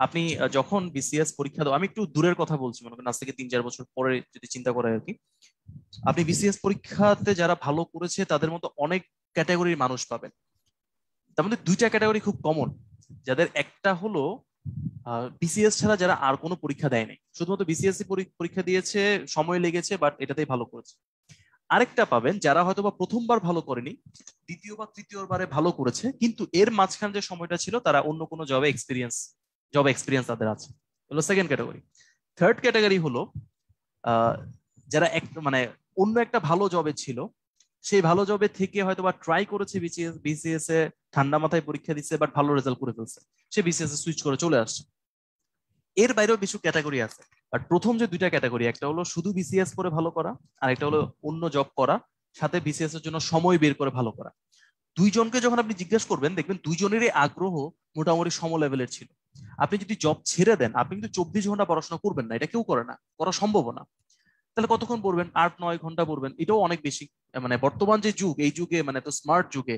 আপনি যখন বিসিএস পরীক্ষা দাও, আমি একটু দূরের কথা বলছি, মনে করেন আজ থেকে 3-4 বছর পরে যদি চিন্তা করেন আর কি। আপনি বিসিএস পরীক্ষাতে যারা ভালো করেছে তাদের মতো অনেক ক্যাটাগরির মানুষ পাবেন। তার মধ্যে 2টা ক্যাটাগরি খুব কমন, যাদের একটা হলো বিসিএস ছাড়া যারা আর কোনো পরীক্ষা দেয় নাই, শুধুমাত্র বিসিএস পরীক্ষা দিয়েছে, সময় লেগেছে, বাট এটাতেই ভালো করেছে। আরেকটা পাবেন যারা হয়তোবা প্রথমবার ভালো করেনি, দ্বিতীয় বা তৃতীয়বারে ভালো করেছে, কিন্তু এর মাঝখান যে সময়টা ছিল তারা অন্য কোনো জবে এক্সপিরিয়েন্স তাদের আছে, হলো সেকেন্ড ক্যাটাগরি। থার্ড ক্যাটাগরি হলো যারা মানে অন্য একটা ভালো জবে ছিল, সেই ভালো জবে থেকে হয়তোবা ট্রাই করেছে বিসিএস এ, ঠান্ডা মাথায় পরীক্ষা দিচ্ছে, বাট ভালো রেজাল্ট করে ফেলছে, সে বিসিএস এ সুইচ করে চলে আসছে। এর বাইরেও কিছু ক্যাটাগরি আছে, বাট প্রথম যে 2টা ক্যাটাগরি, একটা হলো শুধু বিসিএস করে ভালো করা, আর একটা হলো অন্য জব করা, সাথে বিসিএস এর জন্য সময় বের করে ভালো করা। দুইজনকে যখন আপনি জিজ্ঞেস করবেন, দেখবেন দুইজনেরই আগ্রহ মোটামুটি সম লেভেলের ছিল। আপনি যদি জব ছেড়ে দেন, আপনি কিন্তু 24 ঘন্টা পড়াশোনা করবেন না, এটা কেউ করে না, করা সম্ভব না। তাহলে কতক্ষণ পড়বেন? 8-9 ঘন্টা পড়বেন, এটাও অনেক বেশি। মানে বর্তমান যে যুগ, এই যুগে, মানে এত স্মার্ট যুগে,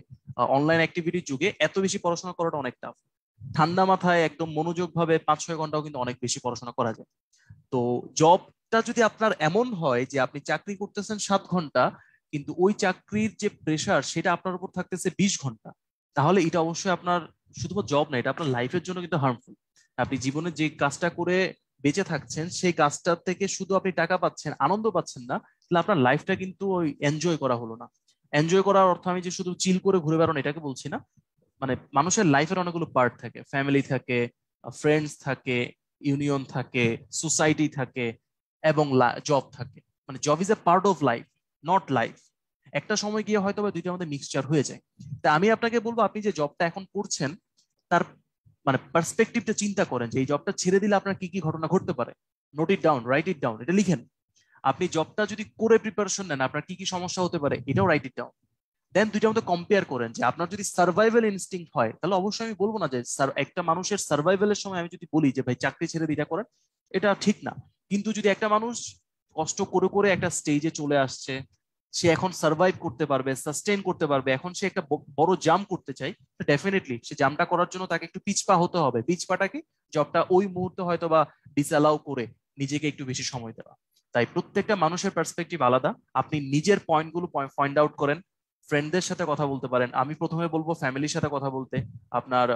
অনলাইন অ্যাক্টিভিটির যুগে এত বেশি পড়াশোনা করাটা অনেক টাফ। ঠান্ডা মাথায় একদম মনোযোগ ভাবে 5-6 ঘন্টাও কিন্তু অনেক বেশি পড়াশোনা করা যায়। তো জবটা যদি আপনার এমন হয় যে আপনি চাকরি করতেছেন 7 ঘন্টা, কিন্তু ওই চাকরির যে প্রেশার সেটা আপনার উপর থাকতেছে 20 ঘন্টা, তাহলে এটা অবশ্যই আপনার শুধুমাত্র জব না, এটা আপনার লাইফের জন্য কিন্তু হার্মফুল। আপনি জীবনে যে কাজটা করে বেঁচে থাকছেন, সেই কাজটা থেকে শুধু আপনি টাকা পাচ্ছেন, আনন্দ পাচ্ছেন না, তাহলে আপনার লাইফটা কিন্তু ওই এনজয় করা হলো না। এনজয় করার অর্থ আমি যে শুধু চিল করে ঘুরে বেড়ানো এটাকে বলছি না। মানে মানুষের লাইফের অনেকগুলো পার্ট থাকে, ফ্যামিলি থাকে, ফ্রেন্ডস থাকে, ইউনিয়ন থাকে, সোসাইটি থাকে, এবং জব থাকে। মানে job is a part of life, not life. একটা সময় গিয়ে হয়তো বা দুইটার মধ্যে মিক্সচার হয়ে যায়। তা আমি আপনাকে বলবো, আপনি যে জবটা এখন করছেন তার মানে পার্সপেক্টিভটা চিন্তা করেন, যে এই জবটা ছেড়ে দিলে আপনার কি কি ঘটনা ঘটতে পারে। Note it down, right it down, এটা লিখেন। আপনি জবটা যদি করে প্রিপারেশন নেন, আপনার কি কি সমস্যা হতে পারে, এটাও রাইট ইট ডাউন। দেন দুইটার মধ্যে কম্পেয়ার করেন, যে আপনার যদি সার্ভাইভাল ইনস্টিংক্ট হয়, তাহলে অবশ্যই আমি বলবো না যে একটা মানুষের সার্ভাইভালের সময় আমি যদি বলি যে ভাই চাকরি ছেড়ে দিয়ে এটা করেন, এটা ঠিক না। কিন্তু যদি একটা মানুষ কষ্ট করে করে একটা স্টেজে চলে আসছে, সে এখন সার্ভাইভ করতে পারবে, সাস্টেইন করতে পারবে, এখন সে একটা বড় জাম্প করতে চাই, ডেফিনেটলি সে জাম্পটা করার জন্য তাকে একটু পিছপা হতে হবে। পিছপাটা কি? জবটা ওই মুহূর্তে হয়তো বা ডিসঅ্যালাউ করে নিজেকে একটু বেশি সময় দেওয়া। তাই প্রত্যেকটা মানুষের পার্সপেক্টিভ আলাদা। আপনি নিজের পয়েন্টগুলো ফাইন্ড আউট করেন, ফ্রেন্ডদের সাথে কথা বলতে পারেন। আমি প্রথমে বলবো ফ্যামিলির সাথে কথা বলতে। আপনার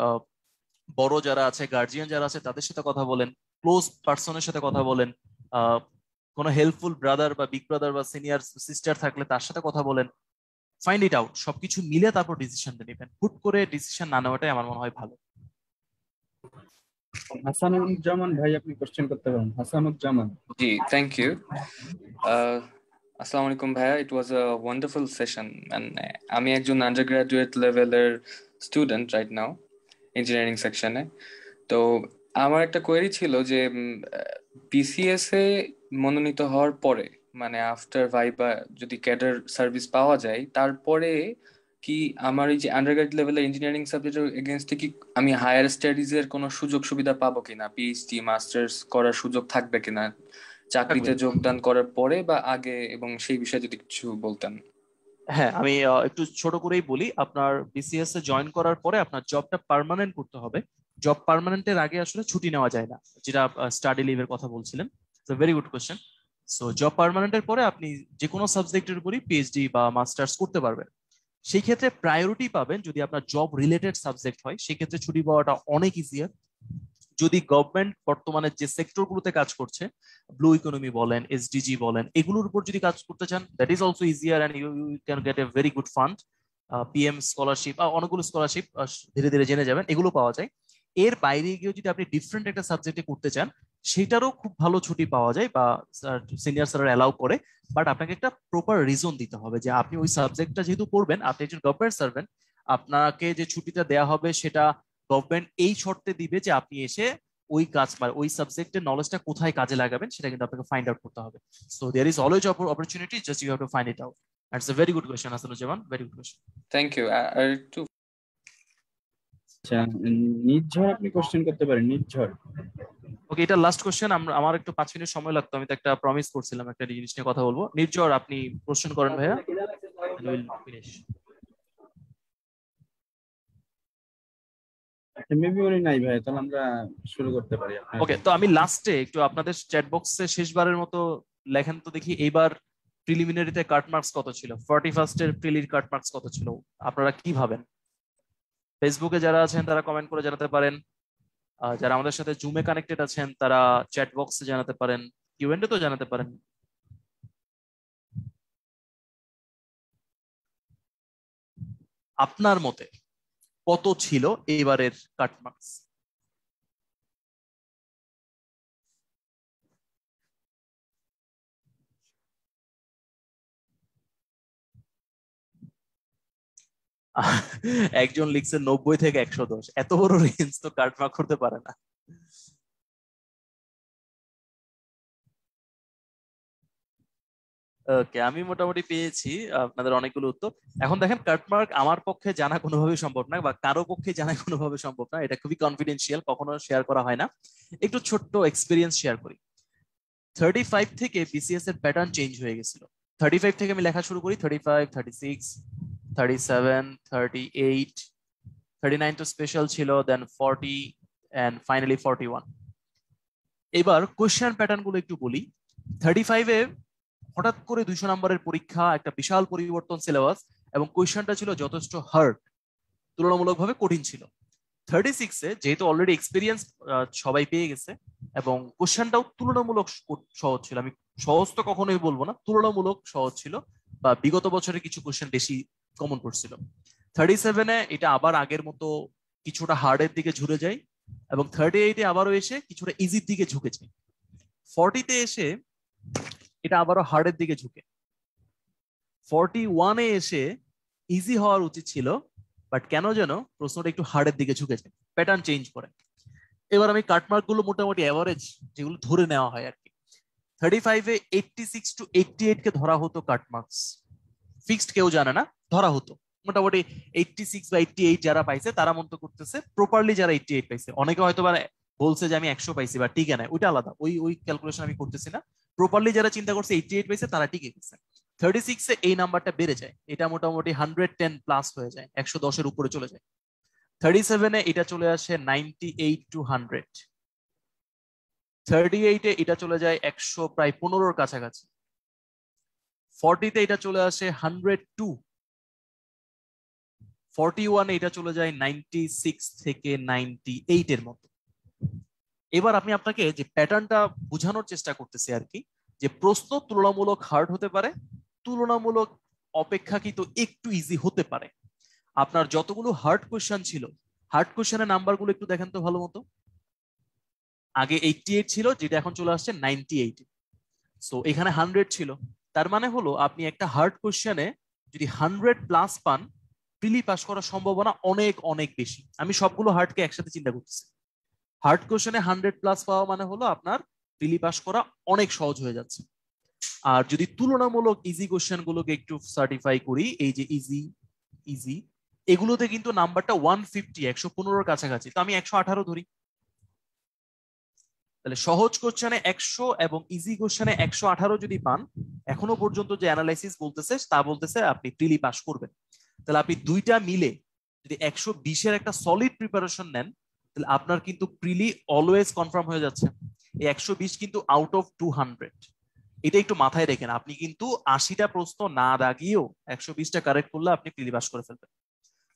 বড় যারা আছে, গার্জিয়ান যারা আছে, তাদের সাথে কথা বলেন। ক্লোজ পার্সনের সাথে কথা বলেন। কোনো হেল্পফুল ব্রাদার বা বিগ ব্রাদার বা সিনিয়র সিস্টার থাকলে তার সাথে কথা বলেন। ফাইন্ড ইট আউট, সবকিছু মিলে তারপর ডিসিশনটা নেবেন। হুট করে ডিসিশন না নেওয়াটাই আমার মনে হয় ভালো। হাসানুজ্জামান ভাই, আপনি কোশ্চেন করতে পারেন। হাসানুজ্জামান। জি, থ্যাংক ইউ। আসসালামু আলাইকুম ভাইয়া, ইট ওয়াজ আ ওয়ান্ডারফুল সেশন। মানে আমি একজন আন্ডার গ্রাজুয়েট লেভেলের স্টুডেন্ট রাইট নাও ইঞ্জিনিয়ারিং সেকশনে। তো আমার একটা কোয়েরি ছিল যে বিসিএস এ মনোনীত হওয়ার পরে, মানে আফটার ভাইবা যদি ক্যাডার সার্ভিস পাওয়া যায়, তারপরে কি আমার এই যে আন্ডারগ্রেড লেভেলের ইঞ্জিনিয়ারিং সাবজেক্টের এগেনস্টে কি আমি হায়ার স্টাডিজের কোনো সুযোগ সুবিধা পাবো কিনা, পিএইচডি মাস্টার্স করার সুযোগ থাকবে কিনা চাকরিতে যোগদান করার পরে বা আগে, এবং সেই বিষয়ে যদি কিছু বলতেন। হ্যাঁ, আমি একটু ছোট করেই বলি। আপনার বিসিএস এ জয়েন করার পরে আপনার জবটা পার্মানেন্ট করতে হবে। জব পার্মানেন্টের আগে আসলে ছুটি নেওয়া যায় না, যেটা স্টাডি লিভের কথা বলছিলেন। Very good question. So job পার্মানেন্টের পরে আপনি যে কোনো সাবজেক্টের উপরই পিএইচডি বা মাস্টার্স করতে পারবেন। সেই ক্ষেত্রে প্রায়োরিটি পাবেন যদি আপনার জব রিলেটেড সাবজেক্ট হয়, সেই ক্ষেত্রে ছুটি পাওয়াটা অনেক ইজিয়ার। যদি গভর্নমেন্ট বর্তমানে যে সেক্টরগুলোতে কাজ করছে, ব্লু ইকোনমি বলেন, এসডিজি বলেন, এগুলোর উপর যদি কাজ করতে চান, that is also easier and you can get a very good fund. PM scholarship, অনেকগুলো স্কলারশিপ ধীরে ধীরে জেনে যাবেন, এগুলো পাওয়া যায়। এর বাইরে গিয়ে যদি আপনি ডিফারেন্ট একটা সাবজেক্টে করতে চান, সেটারও খুব ভালো ছুটি পাওয়া যায় বা সিনিয়র স্যার অ্যালাউ করে। বাট আপনাকে একটা প্রপার রিজন দিতে হবে যে আপনি ওই সাবজেক্টটা যেহেতু পড়বেন, আপনি একজন গভর্নমেন্ট সার্ভেন্ট, আপনাকে যে ছুটিটা দেওয়া হবে সেটা গভর্নমেন্ট এই শর্তে দিবে যে আপনি এসে ওই কাজ বা ওই সাবজেক্টের নলেজটা কোথায় কাজে লাগাবেন সেটা কিন্তু আপনাকে ফাইন্ড আউট করতে হবে। So there is always opportunity, just you have to find it out. That's a very good question Hasanuzzaman, very good question. Thank you. আর একটু আচ্ছা, নির্ঝর আপনি কোশ্চেন করতে পারেন। নির্ঝর, ওকে, এটা লাস্ট কোশ্চেন। আমার একটু 5 মিনিট সময় লাগতো, আমি তো একটা প্রমিস করছিলাম একটা জিনিস নিয়ে কথা বলবো। নির্ঝর, আপনি কোশ্চেন করেন ভাইয়া। Will finish. মেবি উনি নাই ভাই, তাহলে আমরা শুরু করতে পারি। ওকে, তো আমি লাস্টে একটু আপনাদের চ্যাট বক্সে শেষবারের মতো লেখেন তো দেখি, এইবার প্রিলিমিনারিতে কাট মার্কস কত ছিল, 41st এর প্রিলির কাট মার্কস কত ছিল, আপনারা কি ভাবেন? ফেসবুকে যারা আছেন তারা কমেন্ট করে জানাতে পারেন, যারা আমাদের সাথে জুমে কানেক্টেড আছেন তারা চ্যাট বক্সে জানাতে পারেন, কিউএনডি তো জানাতে পারেন। আপনার মতে কত ছিল এইবারের কাট মার্কস? একজন লিখছে 90 থেকে 110। এত বড় রেঞ্জ তো কাট মার্ক করতে পারে না। ওকে, আমি মোটামুটি পেয়েছি আপনাদের অনেকগুলো উত্তর। এখন দেখেন, কাটমার্ক আমার পক্ষে জানা কোনোভাবে সম্ভব না বা কারো পক্ষে জানা কোনোভাবে সম্ভব না, এটা খুবই কনফিডেন্সিয়াল, কখনো শেয়ার করা হয় না। একটু ছোট্ট এক্সপিরিয়েন্স শেয়ার করি। 35 থেকে বিসিএস এর প্যাটার্ন চেঞ্জ হয়ে গেছিল। 35 থেকে আমি লেখা শুরু করি, 35, 36, 37, 38, 39 তো স্পেশাল ছিল, দেন 40 এন্ড ফাইনালি 41। এবার কোশ্চেন প্যাটার্ন গুলো একটু বলি। 35 এ হঠাৎ করে 200 নম্বরের পরীক্ষা, একটা বিশাল পরিবর্তন সিলেবাস, এবং কোয়েশ্চেনটা ছিল যথেষ্ট হার্ড, তুলনামূলকভাবে কঠিন ছিল। 36 এ যেহেতু অলরেডি এক্সপিরিয়েন্স সবাই পেয়ে গেছে এবং কোয়েশ্চেনটাও তুলনামূলক সহজ ছিল, আমি সহজ তো কখনোই বলবো না, তুলনামূলক সহজ ছিল, বা বিগত বছরে কিছু কোয়েশ্চেন বেশি কমন পড়ছিল। 37 এ এটা আবার আগের মতো কিছুটা হার্ডের দিকে ঝুলে যায়, এবং 38 এ আবারও এসে কিছুটা ইজির দিকে ঝুঁকেছে। 40 তে এসে এটা আবারও হার্ডের দিকে ঝুঁকে। 41 এ এসে ইজি হওয়ার উচিত ছিল, বাট কেন যেন প্রশ্নটা একটু হার্ডের দিকে ঝুঁকেছে, প্যাটার্ন চেঞ্জ করে। এবার আমি কাটমার্ক গুলো মোটামুটি এভারেজ যেগুলো ধরে নেওয়া হয় আর কি, 35 এ 86 to 88 কে ধরা হতো কাটমার্কস, ফিক্সড কেউ জানে না, ধরা হতো। মোটামুটি 86 বা 88 যারা পাইছে তারা মন্তব্য করতেছে, প্রপারলি যারা 88 পাইছে, অনেকে হয়তো বলছে যে আমি 100 পাইছি বা টিকে নাই, ওইটা আলাদা, ওই ক্যালকুলেশন আমি করতেছি না। প্রপারলি যারা চিন্তা করছে 88 পাইছে তারা টিকে গেছে। 36 এ এই নাম্বারটা বেড়ে যায়, এটা মোটামুটি 110 প্লাস হয়ে যায়, 110 এর উপরে চলে যায়। 37 এ এটা চলে আসে 98 to 100। 38 এ এটা চলে যায় 100, প্রায় 15 এর কাছাকাছি। 40 তে এটা চলে আসে 102। 41 এ এটা চলে যায় 96 থেকে 98 এর মতো। এবার আমি আপনাকে যে প্যাটার্নটা বোঝানোর চেষ্টা করতেছি আর কি, যে প্রশ্ন তুলনামূলক হার্ড হতে পারে, তুলনামূলক অপেক্ষাকৃত একটু ইজি হতে পারে। আপনার যতগুলো হার্ড কোশ্চেন ছিল, হার্ড কোশ্চেনের নাম্বারগুলো একটু দেখেন তো ভালো মতো। আগে 88 ছিল, যেটা এখন চলে আসছে 98। সো এখানে 100 ছিল, তার মানে হলো আপনি একটা হার্ড কোশ্চেনে যদি 100+ পান, প্রিলি পাস করার সম্ভাবনা অনেক অনেক বেশি। আমি সবগুলো হার্ডকে একসাথে চিন্তা করতেছি। হার্ড কোশ্চেনে 100+ পাওয়া মানে হলো আপনার প্রিলি পাস করা অনেক সহজ হয়ে যাচ্ছে। আর যদি তুলনামূলক ইজি কোশ্চেন গুলোকে একটু সার্টিফাই করি, এই যে ইজি এগুলোতে কিন্তু নাম্বারটা 150 115-র কাছাকাছি, তো আমি 118 ধরি। তাহলে সহজ কোশ্চেনে 100 এবং ইজি কোশ্চেনে 118 যদি পান, এখনো পর্যন্ত যে অ্যানালাইসিস বলতেছে তা বলতেছে আপনি প্রিলি পাস করবেন। তাহলে আপনি দুইটা মিলে যদি 120-এর একটা সলিড প্রিপারেশন নেন, তাহলে আপনার কিন্তু প্রিলি অলওয়েজ কনফার্ম হয়ে যাচ্ছে। এই 120 কিন্তু আউট অফ 200, এটা একটু মাথায় রেখেন। আপনি কিন্তু 80টা প্রশ্ন না দাগিয়েও 120টা কারেক্ট করলে আপনি প্রিলি পাস করে ফেলবেন।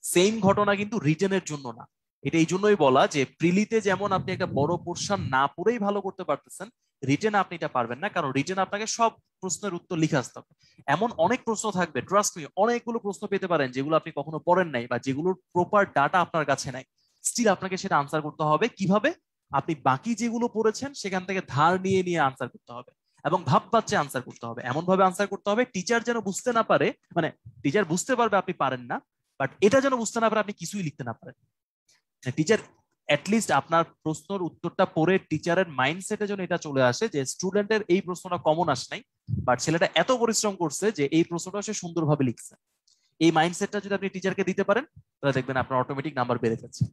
সেম ঘটনা কিন্তু রিটেনের জন্য না। এটা এই জন্যই বলা যে প্রিলিতে যেমন আপনি একটা বড় পোর্শন না পড়েই ভালো করতে পারতেছেন, রিটেন আপনি এটা পারবেন না, কারণ রিটেন আপনাকে সব প্রশ্নের উত্তর লিখে আসতে হবে। এমন অনেক প্রশ্ন থাকবে, ট্রাস্ট মি, অনেকগুলো প্রশ্ন পেতে পারেন যেগুলো আপনি কখনো পড়েন নাই বা যেগুলোর প্রপার ডাটা আপনার কাছে নাই। স্টিল আপনাকে সেটা আনসার করতে হবে। কিভাবে? আপনি বাকি যেগুলো পড়েছেন সেখান থেকে ধার নিয়ে নিয়ে আনসার করতে হবে এবং ভাব বাচ্চা আনসার করতে হবে। এমন ভাবে আনসার করতে হবে টিচার যেন বুঝতে না পারে, মানে টিচার বুঝতে পারবে আপনি পারেন না, বাট এটা যেন বুঝতে না পারে আপনি কিছুই লিখতে না পারেন। টিচার অ্যাটলিস্ট আপনার প্রশ্নের উত্তরটা পড়ে টিচারের মাইন্ডসেটে যেন এটা চলে আসে যে স্টুডেন্টের এই প্রশ্নটা কমন আসে নাই, বাট ছেলেটা এত পরিশ্রম করছে যে এই প্রশ্নটা সে সুন্দরভাবে লিখছে। এই মাইন্ডসেটটা যদি আপনি টিচারকে দিতে পারেন, তাহলে দেখবেন আপনার অটোমেটিক নাম্বার বেড়ে যাচ্ছে।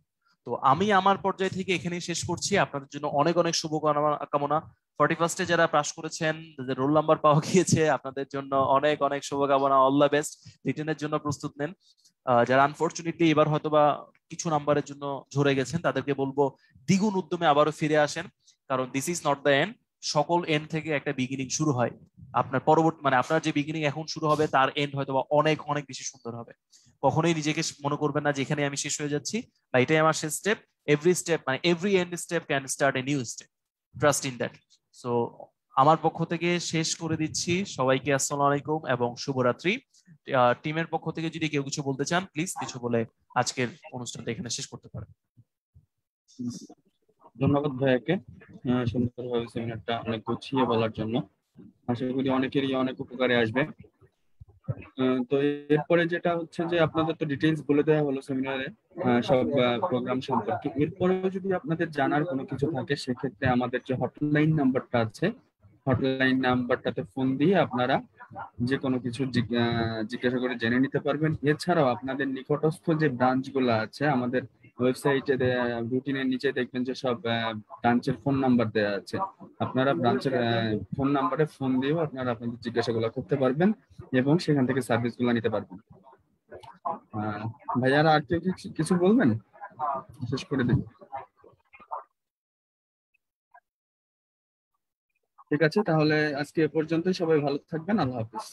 তো আমি আমার পর্যায় থেকে এখানেই শেষ করছি। আপনাদের জন্য অনেক অনেক শুভকামনা। 41-এ যারা পাস করেছেন, যাদের রোল নাম্বার পাওয়া গিয়েছে, আপনাদের জন্য অনেক অনেক শুভকামনা। All the best. রিটেনের জন্য প্রস্তুত নেন। যারা আনফরচুনেটলি এবার হয়তোবা কিছু নাম্বারের জন্য ঝরে গেছেন, তাদেরকে বলবো দ্বিগুণ উদ্যমে আবারও ফিরে আসেন, কারণ this is not the end. সকল এন্ড থেকে একটা বিগিনিং শুরু হয়। আপনার পরবর্তী মানে আপনার যে বিগিনিং এখন শুরু হবে তার এন্ড হয়তোবা অনেক অনেক বেশি সুন্দর হবে। কখনোই নিজেকে মনে করবেন না যে এখানে আমি শেষ হয়ে যাচ্ছি বা এটাই আমার শেষ স্টেপ। এভরি স্টেপ মানে every end step can start a new step. Trust in that. So আমার পক্ষ থেকে শেষ করে দিচ্ছি। সবাইকে আসসালামু আলাইকুম এবং শুভরাত্রি। টিমের পক্ষ থেকে যদি কেউ কিছু বলতে চান, প্লিজ কিছু বলে আজকের অনুষ্ঠানটা এখানে শেষ করতে পারেন। ধন্যবাদ ভাইয়াকে সুন্দরভাবে সেমিনারটা অনেক গুছিয়ে বলার জন্য। আশা করি অনেকেরই অনেক উপকারে আসবে। তো এরপরে যেটা হচ্ছে যে আপনাদের তো ডিটেইলস বলে দেওয়া হলো সেমিনারে সব প্রোগ্রাম সম্পর্কে। এরপরেও যদি আপনাদের জানার কোনো কিছু থাকে, সেক্ষেত্রে আমাদের যে হটলাইন নাম্বারটা আছে, হটলাইন নাম্বারটাতে ফোন দিয়ে আপনারা যে কোনো কিছু জিজ্ঞাসা করে জেনে নিতে পারবেন। এছাড়াও আপনাদের নিকটস্থ যে ব্রাঞ্চগুলো আছে, আমাদের ওয়েবসাইটে রুটিনের নিচে দেখবেন যে সব ব্রাঞ্চের ফোন নাম্বার দেওয়া আছে। আপনারা ব্রাঞ্চের ফোন নাম্বারে ফোন দিয়েও আপনারা আপনাদের জিজ্ঞাসাগুলো করতে পারবেন এবং সেখান থেকে সার্ভিসগুলো নিতে পারবেন। ভাইয়ারা আর কেউ কিছু বলবেন? শেষ করে দিন। ঠিক আছে, তাহলে আজকে এ পর্যন্তই। সবাই ভালো থাকবেন। আল্লাহ হাফিজ।